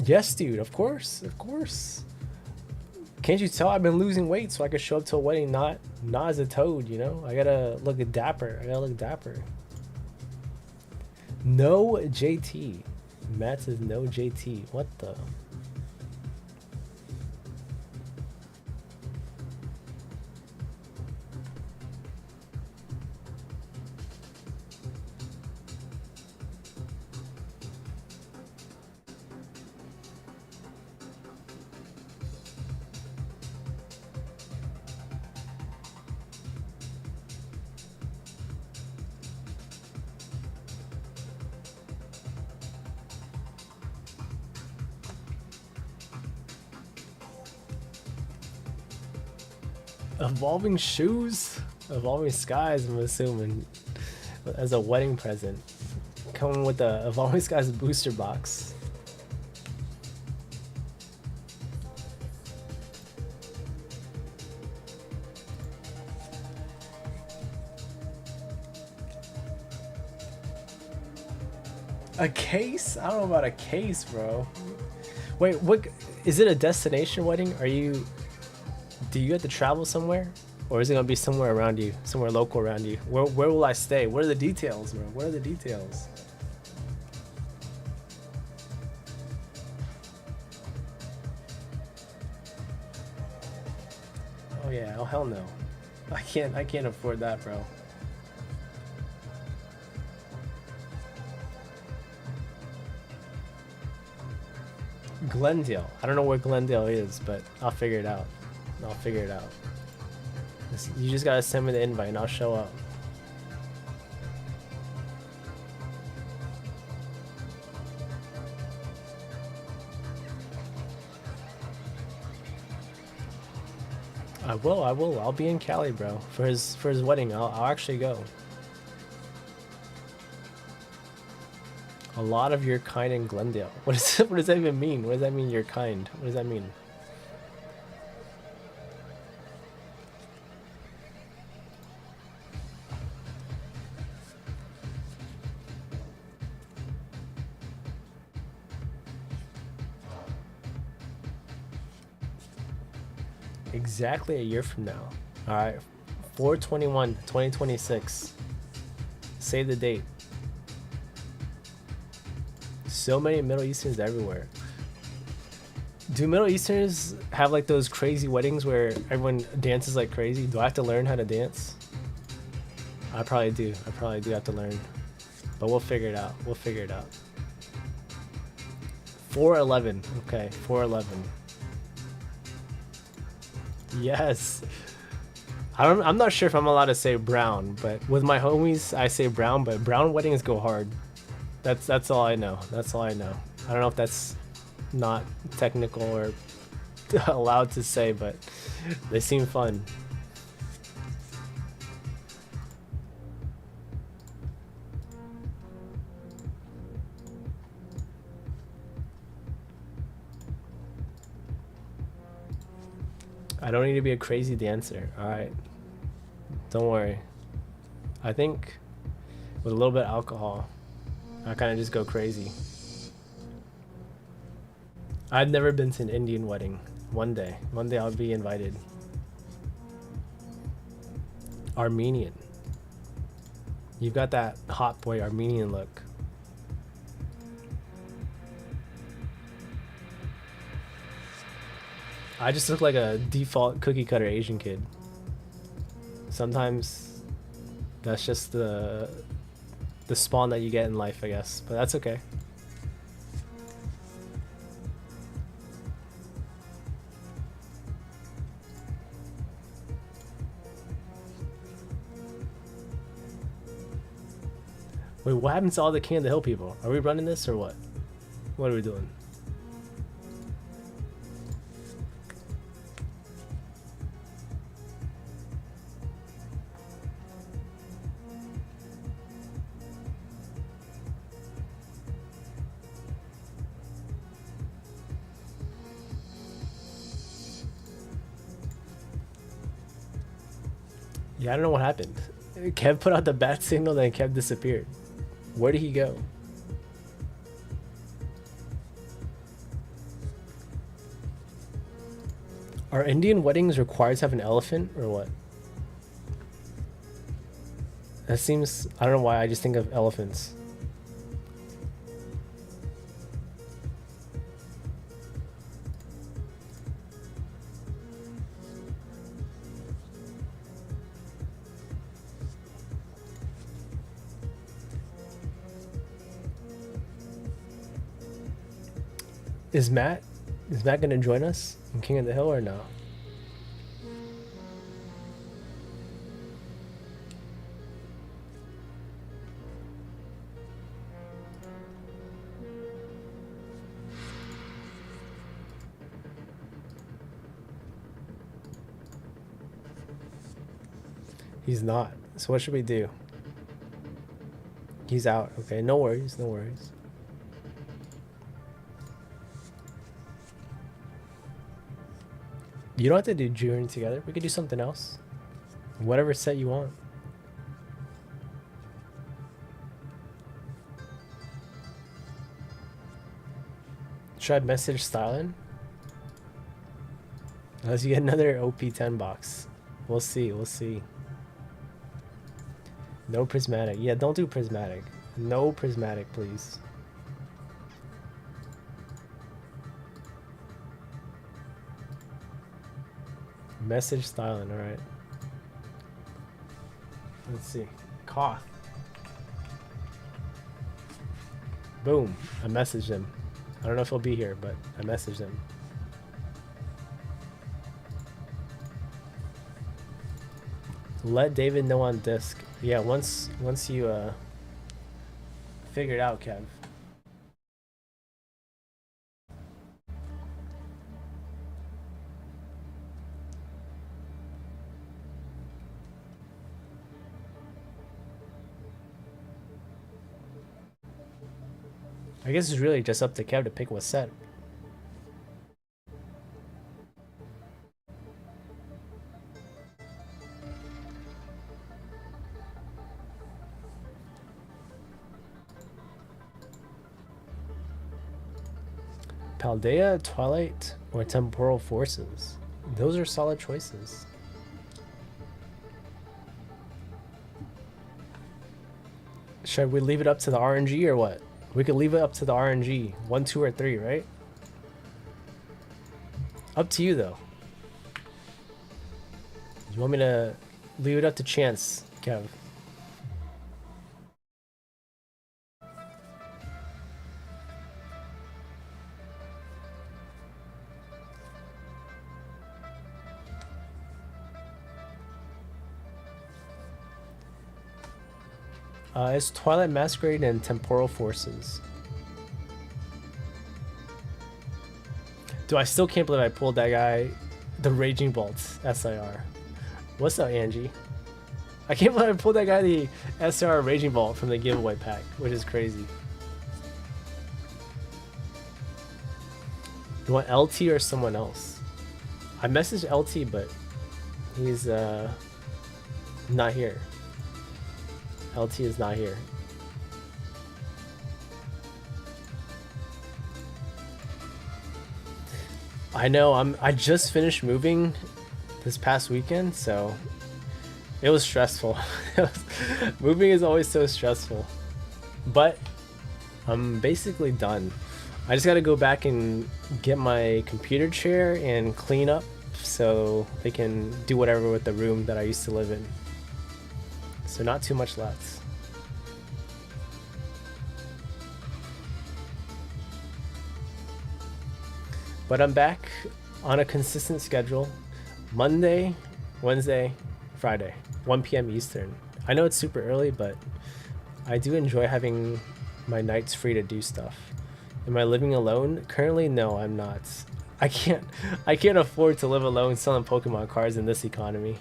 Yes, dude, of course, of course. Can't you tell I've been losing weight so I could show up to a wedding not as a toad, you know? I gotta look dapper. I gotta look dapper. No JT. Matt says no JT. What the? Evolving shoes? Evolving skies, I'm assuming. As a wedding present. Coming with the Evolving Skies booster box. A case? I don't know about a case, bro. Wait, what? Is it a destination wedding? Do you have to travel somewhere? Or is it gonna be somewhere around you? Somewhere local around you? Where will I stay? What are the details, bro? What are the details? Oh yeah, oh hell no. I can't afford that, bro. Glendale. I don't know where Glendale is, but I'll figure it out. I'll figure it out. You just gotta send me the invite and I'll show up. I will. I'll be in Cali, bro. For his wedding, I'll actually go. A lot of your kind in Glendale. What does that even mean? What does that mean, your kind? What does that mean? Exactly a year from now. All right, 4/21/2026. Save the date. So many Middle Easterns everywhere. Do Middle Easterners have like those crazy weddings where everyone dances like crazy? Do I have to learn how to dance? I probably do. I probably do have to learn. But we'll figure it out. We'll figure it out. 4/11. Okay, 4/11. Yes. I'm not sure if I'm allowed to say brown, but with my homies I say brown, but brown weddings go hard. That's all I know. That's all I know. I don't know if that's not technical or allowed to say, but they seem fun. I don't need to be a crazy dancer. Alright. Don't worry. I think with a little bit of alcohol, I kind of just go crazy. I've never been to an Indian wedding. One day I'll be invited. Armenian. You've got that hot boy Armenian look. I just look like a default cookie cutter Asian kid. Sometimes that's just the spawn that you get in life, I guess, but that's okay. Wait, what happens to all the King of the Hill people? Are we running this or what? What are we doing? Yeah, I don't know what happened. Kev put out the bat signal, then Kev disappeared. Where did he go? Are Indian weddings required to have an elephant or what? That seems... I don't know why I just think of elephants. Is Matt gonna join us in King of the Hill or no? He's not. So what should we do? He's out. Okay, no worries, no worries. You don't have to do June together. We could do something else. Whatever set you want. Should I message Stylen? Unless you get another OP-10 box. We'll see, we'll see. No Prismatic. Yeah, don't do Prismatic. No Prismatic, please. Message Stylen, alright. Let's see. Koth. Boom. I messaged him. I don't know if he'll be here, but I messaged him. Let David know on disc. Yeah, once you figure it out, Kev. I guess it's really just up to Kev to pick what set. Paldea, Twilight, or Temporal Forces. Those are solid choices. Should we leave it up to the RNG or what? We could leave it up to the RNG. 1, 2, or 3, right? Up to you, though. You want me to leave it up to chance, Kev? It's Twilight Masquerade and Temporal Forces. Dude, I still can't believe I pulled that guy, the Raging Bolts SIR. What's up, Angie? I can't believe I pulled that guy the SIR Raging Bolt from the giveaway pack, which is crazy. You want LT or someone else? I messaged LT, but he's not here. LT is not here. I know, I just finished moving this past weekend, so it was stressful. Moving is always so stressful. But I'm basically done. I just gotta go back and get my computer chair and clean up so they can do whatever with the room that I used to live in. So not too much left. But I'm back on a consistent schedule. Monday, Wednesday, Friday, 1 p.m. Eastern. I know it's super early, but I do enjoy having my nights free to do stuff. Am I living alone? Currently, no, I'm not. I can't afford to live alone selling Pokemon cards in this economy.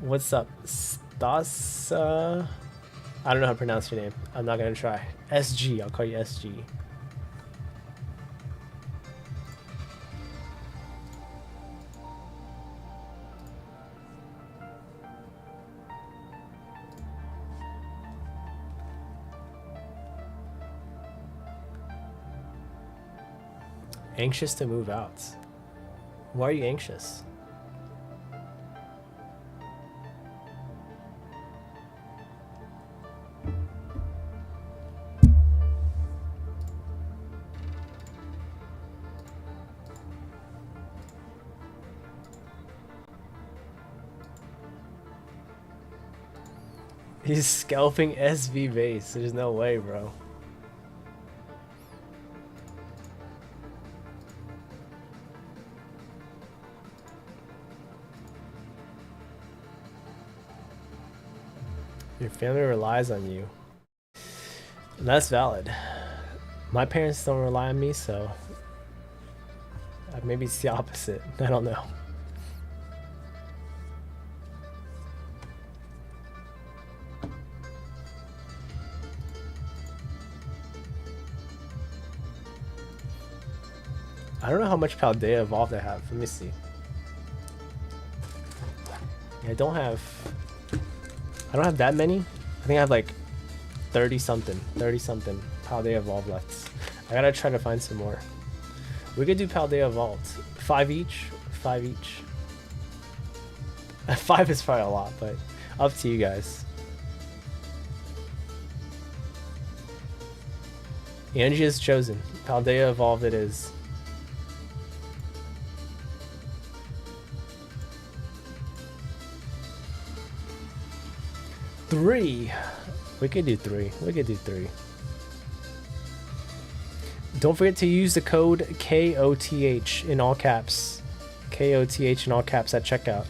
What's up, Stas? I don't know how to pronounce your name. I'm not gonna try. SG, I'll call you SG. Anxious to move out. Why are you anxious? He's scalping SV base. There's no way, bro. Your family relies on you. And that's valid. My parents don't rely on me, so maybe it's the opposite. I don't know. I don't know how much Paldea Evolved I have. Let me see. Yeah, I don't have that many. I think I have like 30 something Paldea Evolved left. I gotta try to find some more. We could do Paldea Evolved. 5 each. 5 each. 5 is probably a lot, but up to you guys. Angie is chosen. Paldea Evolved it is. Three. We could do 3. We could do 3. Don't forget to use the code KOTH in all caps. KOTH in all caps at checkout.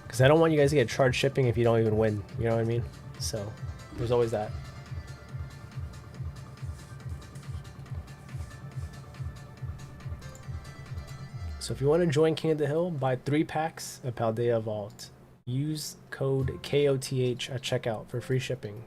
Because I don't want you guys to get charged shipping if you don't even win. You know what I mean? So there's always that. So if you want to join King of the Hill, buy 3 packs of Paldea Evolved. Use code KOTH at checkout for free shipping.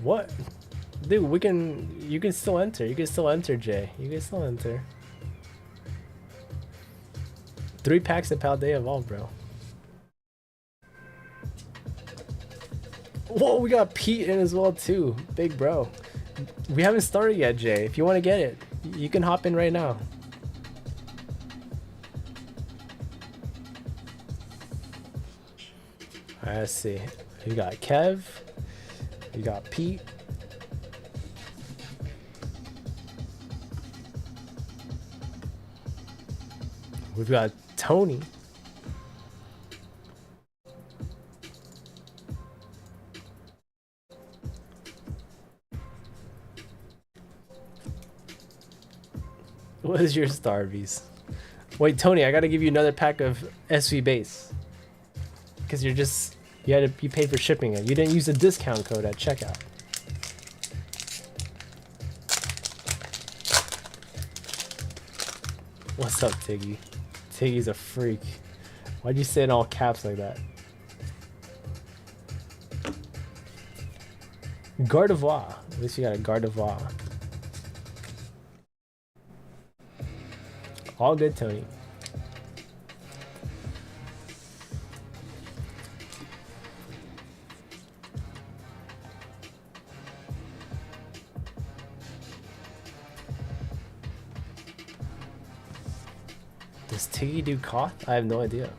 What? Dude, you can still enter. You can still enter, Jay. You can still enter. 3 packs of Paldea Evolved, bro. Whoa, we got Pete in as well, too. Big bro. We haven't started yet, Jay. If you want to get it, you can hop in right now. Alright, let's see. You got Kev. You got Pete. We've got Tony. What is your Starbies? Wait, Tony, I gotta give you another pack of SV base. Because you paid for shipping it. You didn't use the discount code at checkout. What's up, Tiggy? Tiggy's a freak. Why'd you say it in all caps like that? Gardevoir. At least you got a Gardevoir. All good, Tony. Does Tiggy do Koth? I have no idea.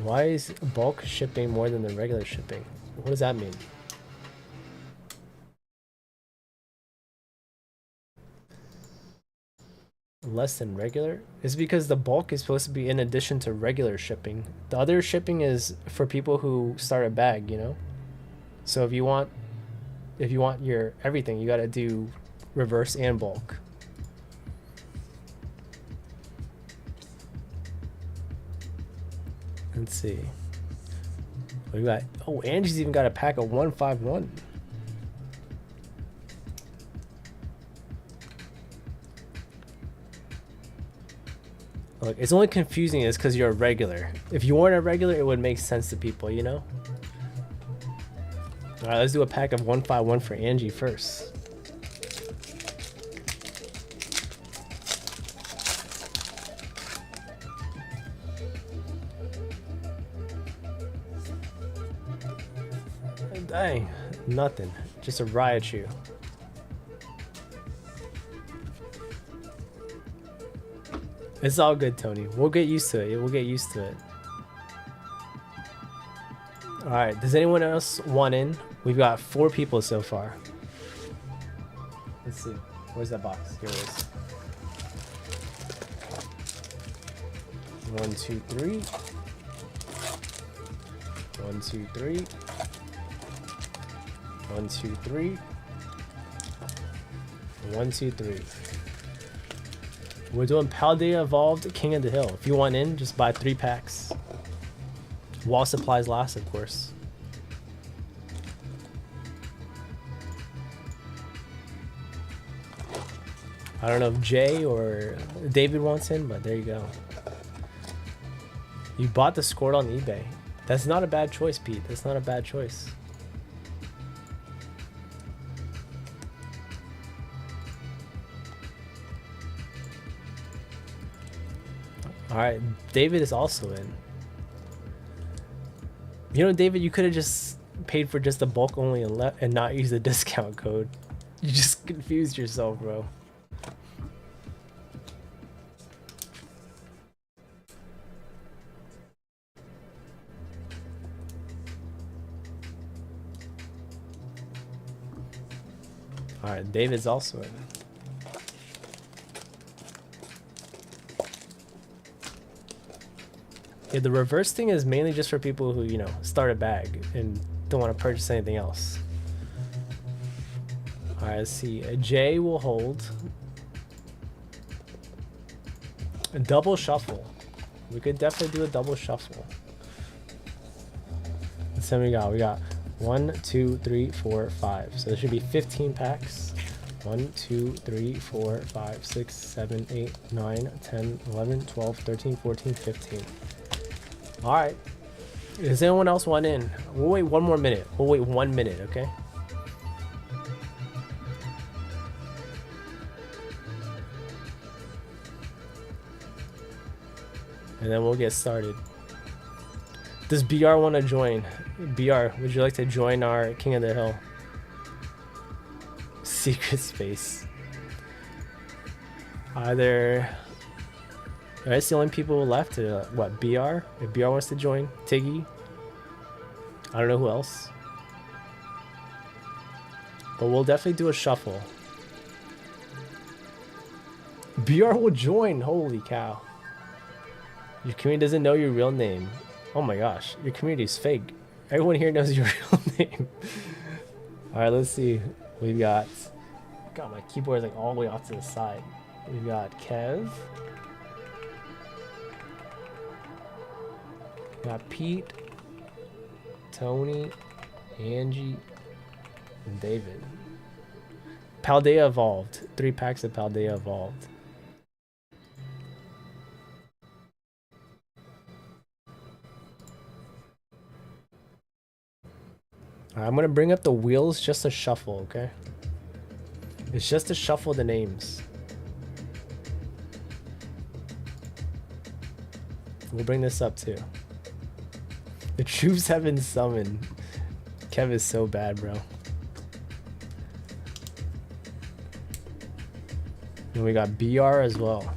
Why is bulk shipping more than the regular shipping? What does that mean? Less than regular? It's because the bulk is supposed to be in addition to regular shipping. The other shipping is for people who start a bag, you know? So if you want your everything, you gotta do reverse and bulk. Let's see. We got, oh, Angie's even got a pack of 151. Look, it's only confusing is because you're a regular. If you weren't a regular, it would make sense to people, you know? Alright, let's do a pack of 151 for Angie first. Dang, nothing. Just a Raichu. It's all good, Tony. We'll get used to it. We'll get used to it. Alright, does anyone else want in? We've got 4 people so far. Let's see. Where's that box? Here it is. 1, 2, 3. 1, 2, 3. 1, 2, 3. 1, 2, 3. We're doing Paldea Evolved King of the Hill. If you want in, just buy 3 packs. While supplies last, of course. I don't know if Jay or David wants in, but there you go. You bought the Squirt on eBay. That's not a bad choice, Pete. That's not a bad choice. Alright, David is also in. You know, David, you could have just paid for just the bulk only and not use the discount code. You just confused yourself, bro. Alright, David's also in. Yeah, the reverse thing is mainly just for people who, you know, start a bag and don't want to purchase anything else. Alright, let's see. Jay will hold. A double shuffle. We could definitely do a double shuffle. Let's see what we got. We got 1, 2, 3, 4, 5. So there should be 15 packs. 1, 2, 3, 4, 5, 6, 7, 8, 9, 10, 11, 12, 13, 14, 15. Alright. Does anyone else want in? We'll wait 1 more minute. We'll wait 1 minute, okay? And then we'll get started. Does BR want to join? BR, would you like to join our King of the Hill? Secret space. Are that's the only people left to what, BR? If BR wants to join, Tiggy. I don't know who else. But we'll definitely do a shuffle. BR will join, holy cow. Your community doesn't know your real name. Oh my gosh, your community is fake. Everyone here knows your real name. Alright, let's see. We've got... God, my keyboard is like all the way off to the side. We've got Kev. Got Pete, Tony, Angie, and David. Paldea Evolved. 3 packs of Paldea Evolved. I'm gonna bring up the wheels just to shuffle, okay? It's just to shuffle the names. We'll bring this up too. The troops have been summoned. Kev is so bad, bro. And we got BR as well.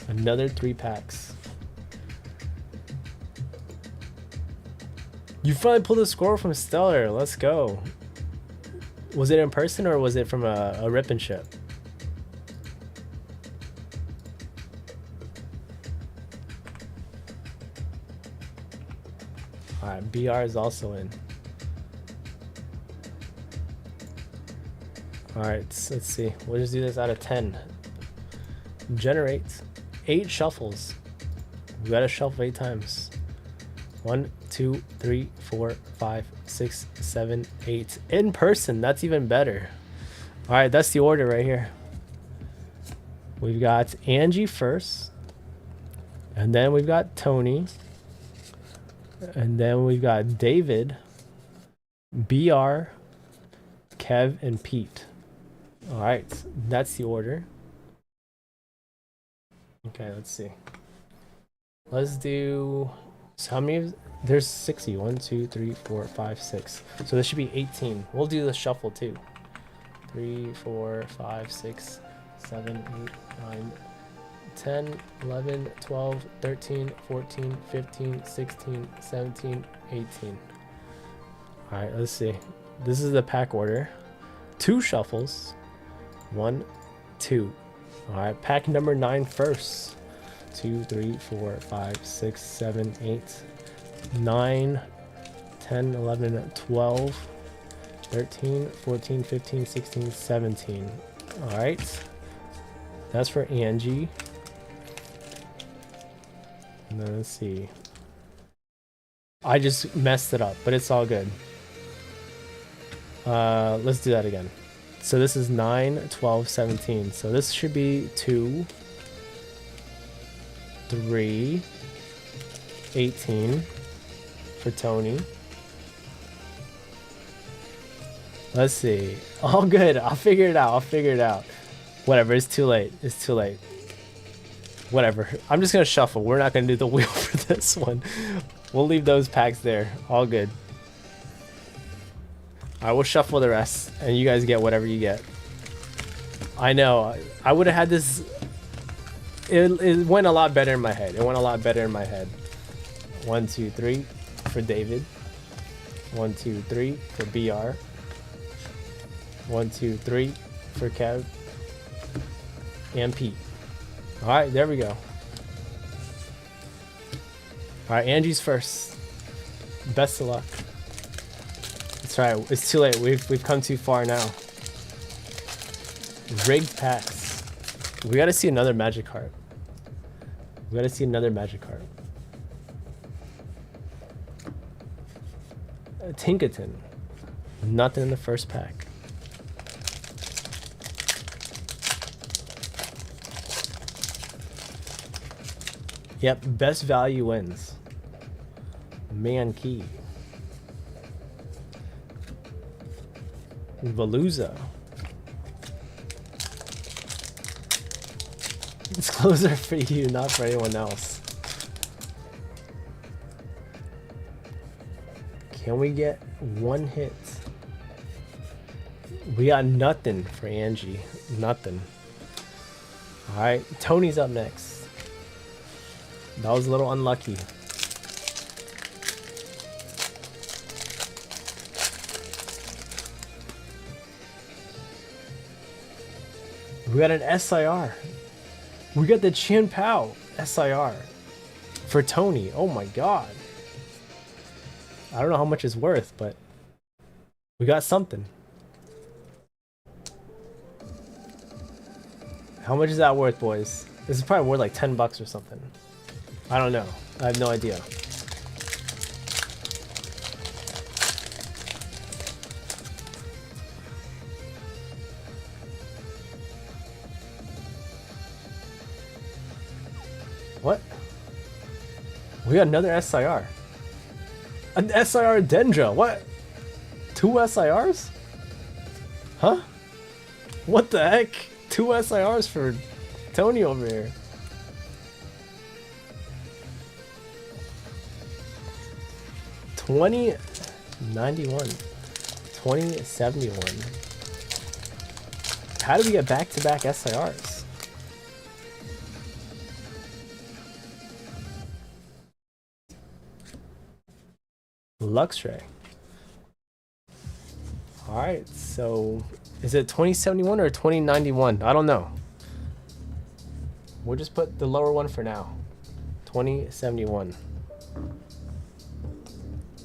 Another 3 packs. You finally pulled a score from Stellar. Let's go. Was it in person or was it from a rip and ship? Alright, BR is also in. Alright, let's see. We'll just do this out of 10. Generate 8 shuffles. We gotta shuffle 8 times. 1, 2, 3, 4, 5, 6, 7, 8. In person, that's even better. Alright, that's the order right here. We've got Angie first. And then we've got Tony. And then we've got David, BR, Kev, and Pete. Alright, that's the order. Okay, let's see. Let's do... So how many? There's 60. 1, 2, 3, 4, 5, 6. So this should be 18. We'll do the shuffle too. 3, 4, 5, 6, 7, 8, 9, 10, 11, 12, 13, 14, 15, 16, 17, 18. Alright, let's see. This is the pack order. 2 shuffles. 1, 2. Alright, pack number 9 first. 2, 3, 4, 5, 6, 7, 8, 9, 10, 11, 12, 13, 14, 15, 16, 17. Alright. That's for Angie. And then let's see. I just messed it up, but it's all good. Let's do that again. So this is 9, 12, 17. So this should be 2, 3, 18 for Tony. Let's see. All good. I'll figure it out. I'll figure it out. Whatever. It's too late. It's too late. Whatever. I'm just going to shuffle. We're not going to do the wheel for this one. We'll leave those packs there. All good. I will shuffle the rest, and you guys get whatever you get. I know. I would have had this... It went a lot better in my head. It went a lot better in my head. 1, 2, 3 for David. 1, 2, 3 for BR. 1, 2, 3 for Kev. And Pete. Alright, there we go. Alright, Angie's first. Best of luck. That's right, it's too late. We've come too far now. Rigged packs. We gotta see another magic card. We gotta see another magic card. Tinkaton. Nothing in the first pack. Yep, best value wins. Mankey. Veluza. Disclosure for you, not for anyone else. Can we get one hit? We got nothing for Angie. Nothing. Alright, Tony's up next. That was a little unlucky. We got an SIR. We got the Chin Pao SIR for Tony. Oh my god. I don't know how much it's worth, but we got something. How much is that worth, boys? This is probably worth like 10 bucks or something. I don't know. I have no idea. What? We got another SIR. An SIR Dendra. What? 2 SIRs? Huh? What the heck? 2 SIRs for Tony over here. $20.91. $20.71. How do we get back-to-back SIRs? Luxray. Alright, so is it 2071 or 2091? I don't know. We'll just put the lower one for now. 2071.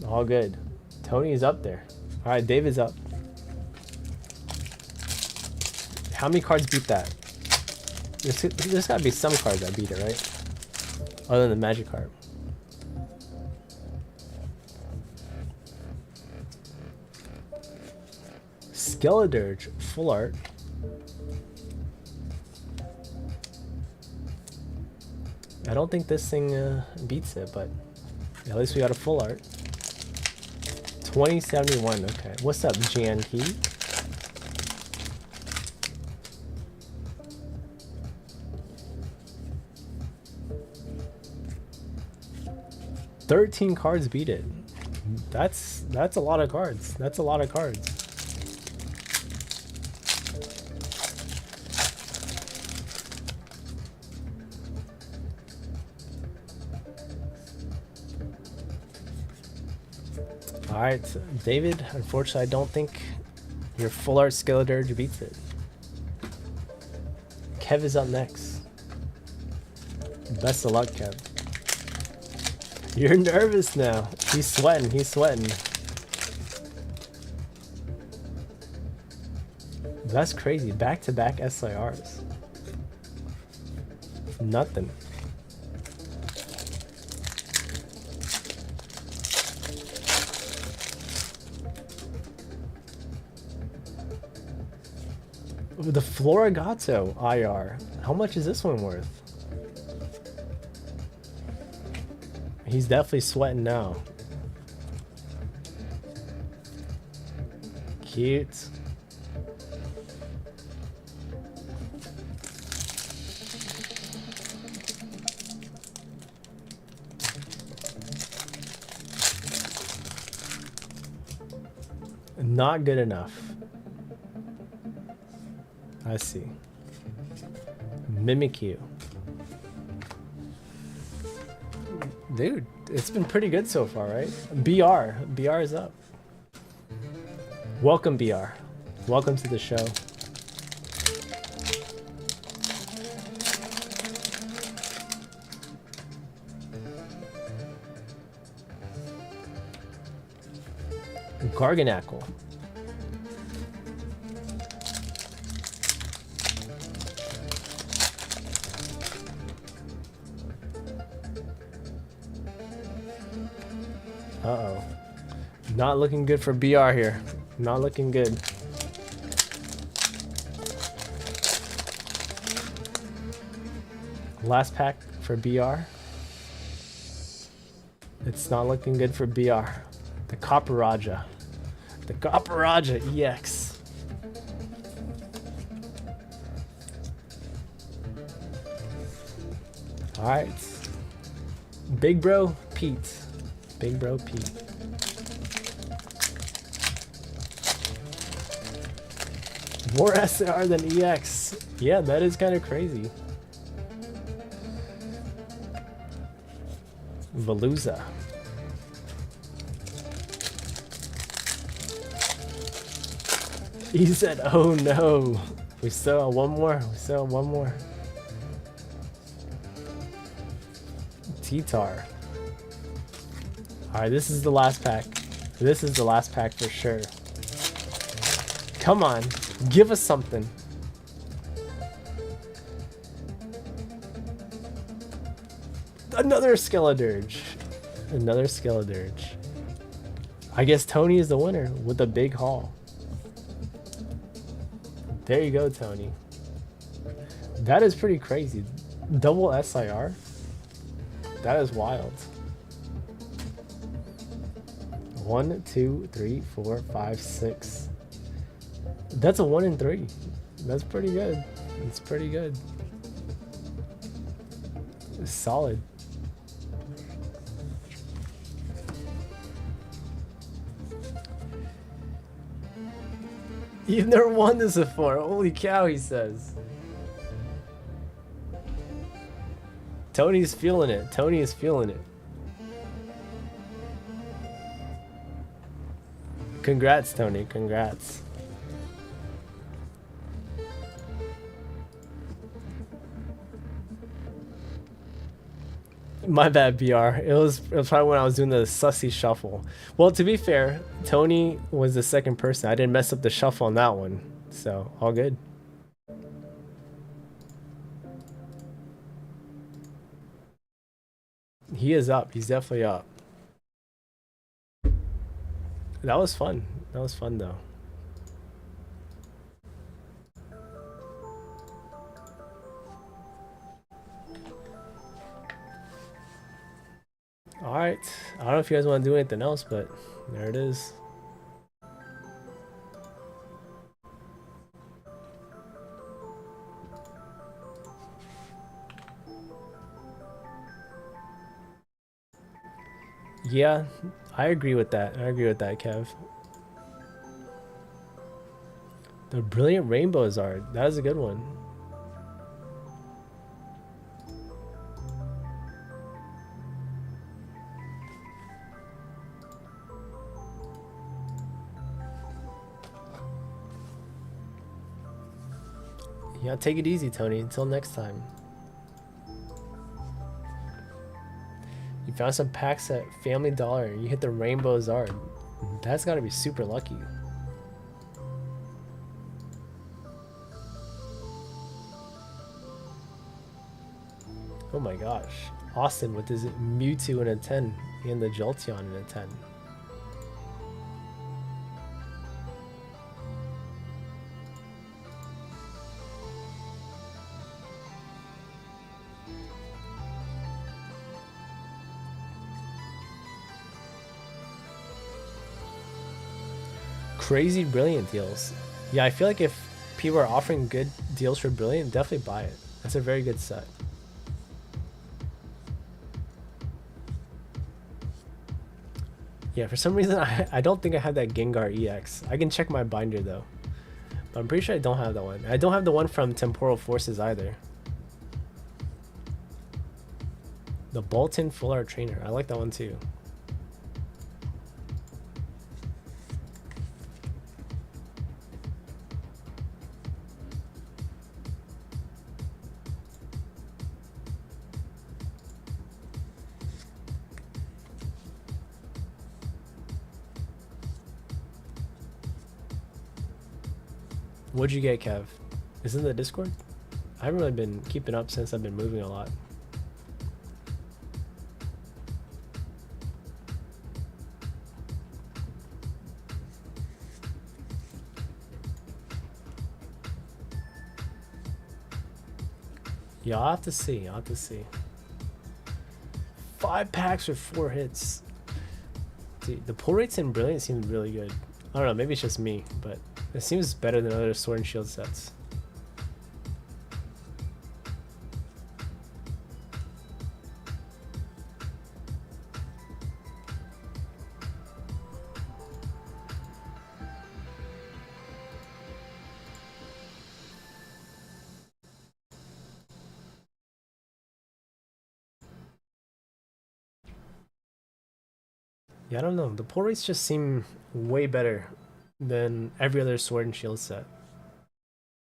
All good. Tony is up there. Alright, David's up. How many cards beat that? There's gotta be some cards that beat it, right? Other than the magic card. Skeledirge, full art. I don't think this thing beats it, but at least we got a full art. 2071, okay. What's up, Jan Key? $13 cards beat it. That's a lot of cards. That's a lot of cards. Alright, David, unfortunately I don't think your full art Skeledirge beats it. Kev is up next. Best of luck, Kev. You're nervous now. He's sweating, he's sweating. That's crazy. Back-to-back SIRs. Nothing. The Florigato IR. How much is this one worth? He's definitely sweating now. Cute. Not good enough. I see. Mimikyu. Dude, it's been pretty good so far, right? BR is up. Welcome, BR. Welcome to the show. Garganackle. Uh-oh. Not looking good for BR here. Not looking good. Last pack for BR. It's not looking good for BR. The Copperaja. The Copperaja EX. Alright. Big Bro Pete. Big Bro Pete. More SR than EX. Yeah, that is kind of crazy. Veluza. He said, oh no. We still have one more. We still have one more. T-Tar. Alright, this is the last pack. This is the last pack for sure. Come on. Give us something. Another Skeledirge. Another Skeledirge. I guess Tony is the winner with a big haul. There you go, Tony. That is pretty crazy. Double SIR? That is wild. 1, 2, 3, 4, 5, 6. That's a 1 in 3. That's pretty good. It's pretty good. It's solid. You've never won this before. Holy cow, he says. Tony's feeling it. Tony is feeling it. Congrats, Tony. Congrats. My bad, BR. It was probably when I was doing the sussy shuffle. Well, to be fair, Tony was the second person. I didn't mess up the shuffle on that one. So, all good. He is up. He's definitely up. That was fun. That was fun, though. Alright. I don't know if you guys want to do anything else, but there it is. Yeah, I agree with that. I agree with that, Kev. The Brilliant Rainbows art. That is a good one. Yeah, take it easy, Tony. Until next time. You found some packs at Family Dollar and you hit the Rainbow Zard. That's gotta be super lucky. Oh my gosh. Austin with his Mewtwo in a 10 and the Jolteon in a 10. Crazy Brilliant deals. Yeah, I feel like if people are offering good deals for Brilliant, definitely buy it. That's a very good set. Yeah, for some reason, I don't think I have that Gengar EX. I can check my binder though. But I'm pretty sure I don't have that one. I don't have the one from Temporal Forces either. The Bolton Full Art Trainer. I like that one too. What'd you get, Kev? Is it in the Discord? I haven't really been keeping up since I've been moving a lot. Yeah, I'll have to see. I'll have to see. 5 packs with 4 hits. Dude, the pull rates in Brilliant seem really good. I don't know, maybe it's just me, but it seems better than other Sword and Shield sets. Yeah, I don't know. The pull rates just seem way better than every other Sword and Shield set.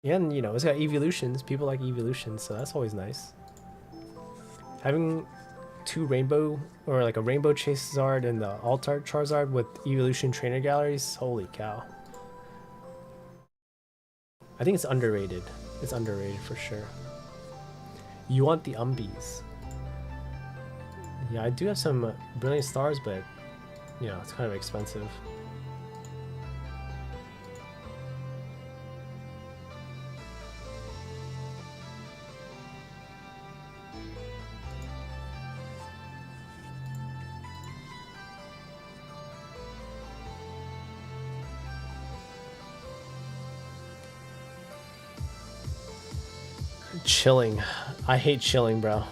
And, you know, it's got evolutions. People like evolutions, so that's always nice. Having 2 rainbow, or like a rainbow Charizard and the Alt-Art Charizard with evolution trainer galleries, holy cow. I think it's underrated. It's underrated for sure. You want the Umbies. Yeah, I do have some Brilliant Stars, but, you know, it's kind of expensive. Chilling. I hate chilling, bro.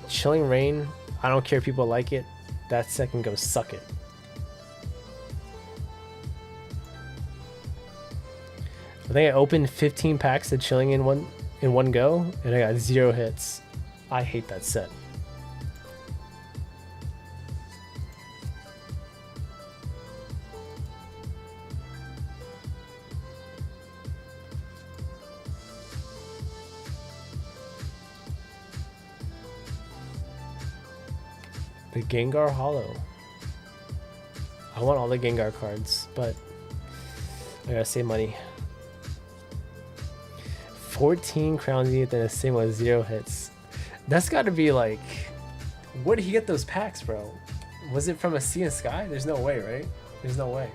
Chilling rain. I don't care if people like it. That second go suck it. I think I opened 15 packs of chilling in one go, and I got 0 hits. I hate that set. The Gengar Hollow. I want all the Gengar cards, but I gotta save money. 14 crowns needed, then a same with 0 hits. That's gotta be like, where did he get those packs, bro? Was it from a Sea and Sky? There's no way, right? There's no way.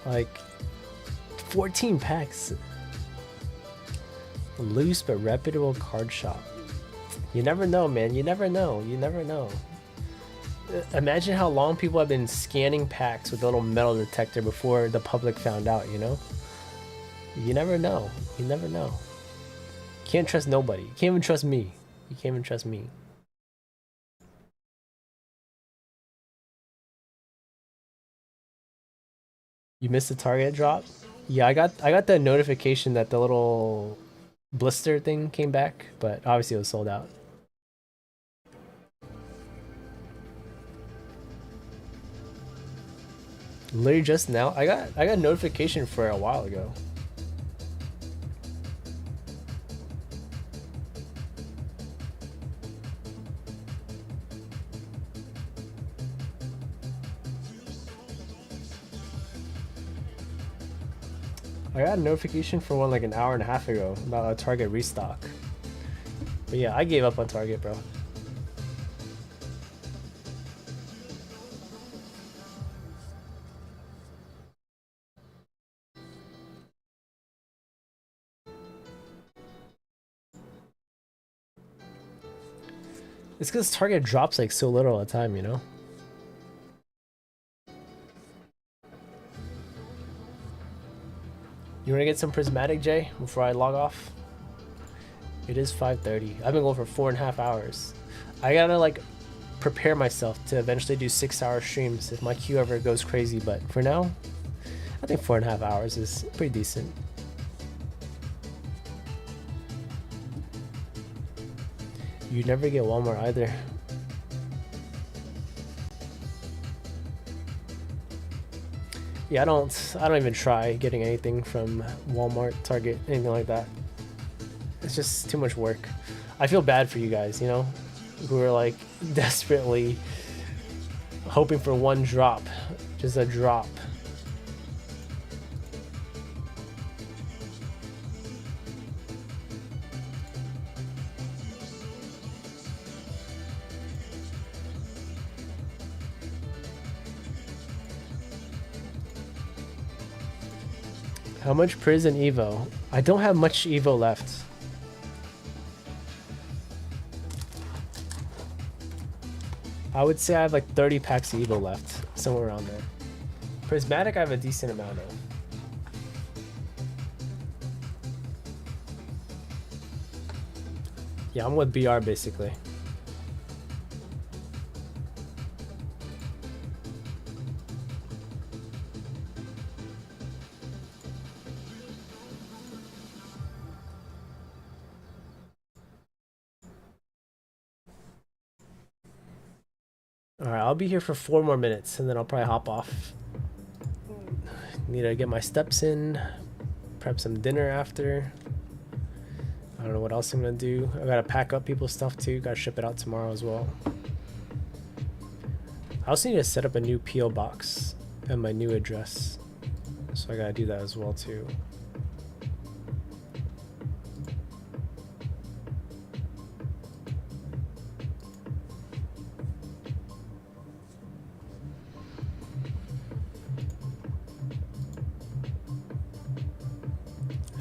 Like 14 packs. Loose but reputable card shop. You never know, man. You never know. You never know. Imagine how long people have been scanning packs with a little metal detector before the public found out, you know? You never know. You never know. Can't trust nobody. You can't even trust me. You can't even trust me. You missed the Target drop? Yeah, I got the notification that the little blister thing came back, but obviously it was sold out. Literally just now. I got a notification for a while ago. I got a notification for one like an hour and a half ago about a Target restock. But yeah, I gave up on Target, bro. It's because Target drops like so little at a time, you know? You want to get some Prismatic, Jay, before I log off? It is 5:30. I've been going for 4.5 hours. I gotta like prepare myself to eventually do 6-hour streams if my queue ever goes crazy, but for now, I think 4.5 hours is pretty decent. You never get Walmart either. Yeah, I don't even try getting anything from Walmart, Target, anything like that. It's just too much work. I feel bad for you guys, you know, who are like desperately hoping for one drop, just a drop. How much Priz and Evo? I don't have much Evo left. I would say I have like 30 packs of Evo left, somewhere around there. Prismatic I have a decent amount of. Yeah, I'm with BR basically. Alright, I'll be here for 4 more minutes and then I'll probably hop off. Need to get my steps in, prep some dinner after. I don't know what else I'm gonna do. I gotta pack up people's stuff too, gotta ship it out tomorrow as well. I also need to set up a new PO box and my new address. So I gotta do that as well too.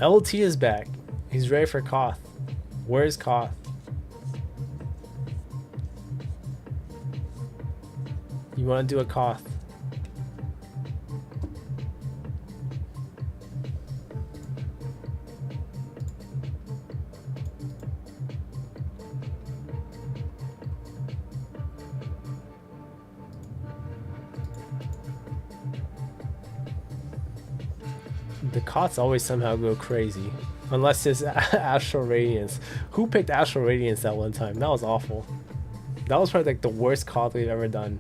LT is back. He's ready for Koth. Where's Koth? You want to do a Koth? The Koths always somehow go crazy. Unless it's Astral Radiance. Who picked Astral Radiance that one time? That was awful. That was probably like the worst Koth we've ever done.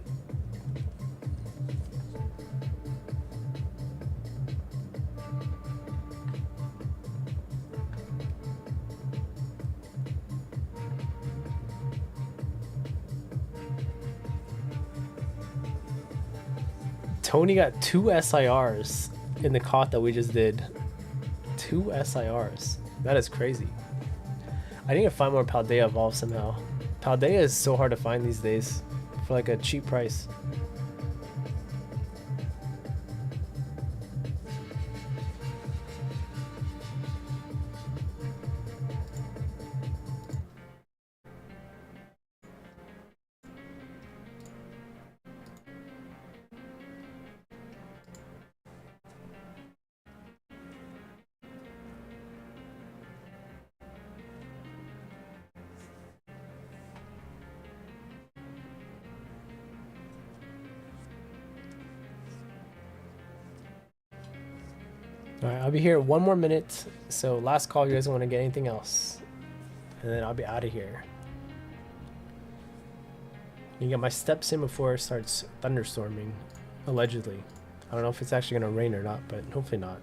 Tony got 2 SIRs in the Koth that we just did. 2 SIRs. That is crazy. I need to find more Paldea evolve somehow. Paldea is so hard to find these days for like a cheap price. Alright, I'll be here 1 more minute, so last call if you guys want to get anything else. And then I'll be out of here. You get my steps in before it starts thunderstorming, allegedly. I don't know if it's actually going to rain or not, but hopefully not.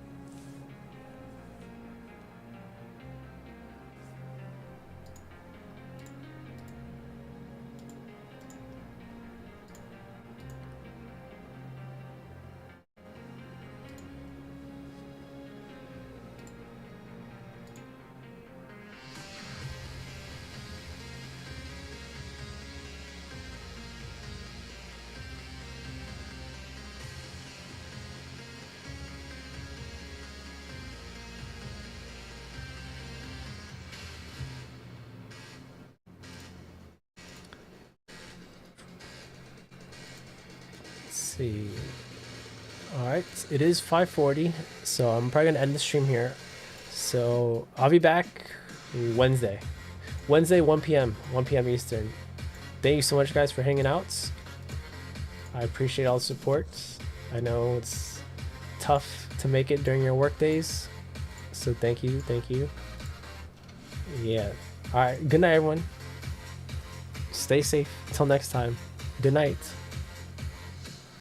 See. Alright, it is 5:40, so I'm probably gonna end the stream here. So I'll be back Wednesday 1 p.m. Eastern. Thank you so much guys for hanging out. I appreciate all the support. I know it's tough to make it during your work days, so thank you. Yeah, all right, good night everyone. Stay safe until next time. Good night.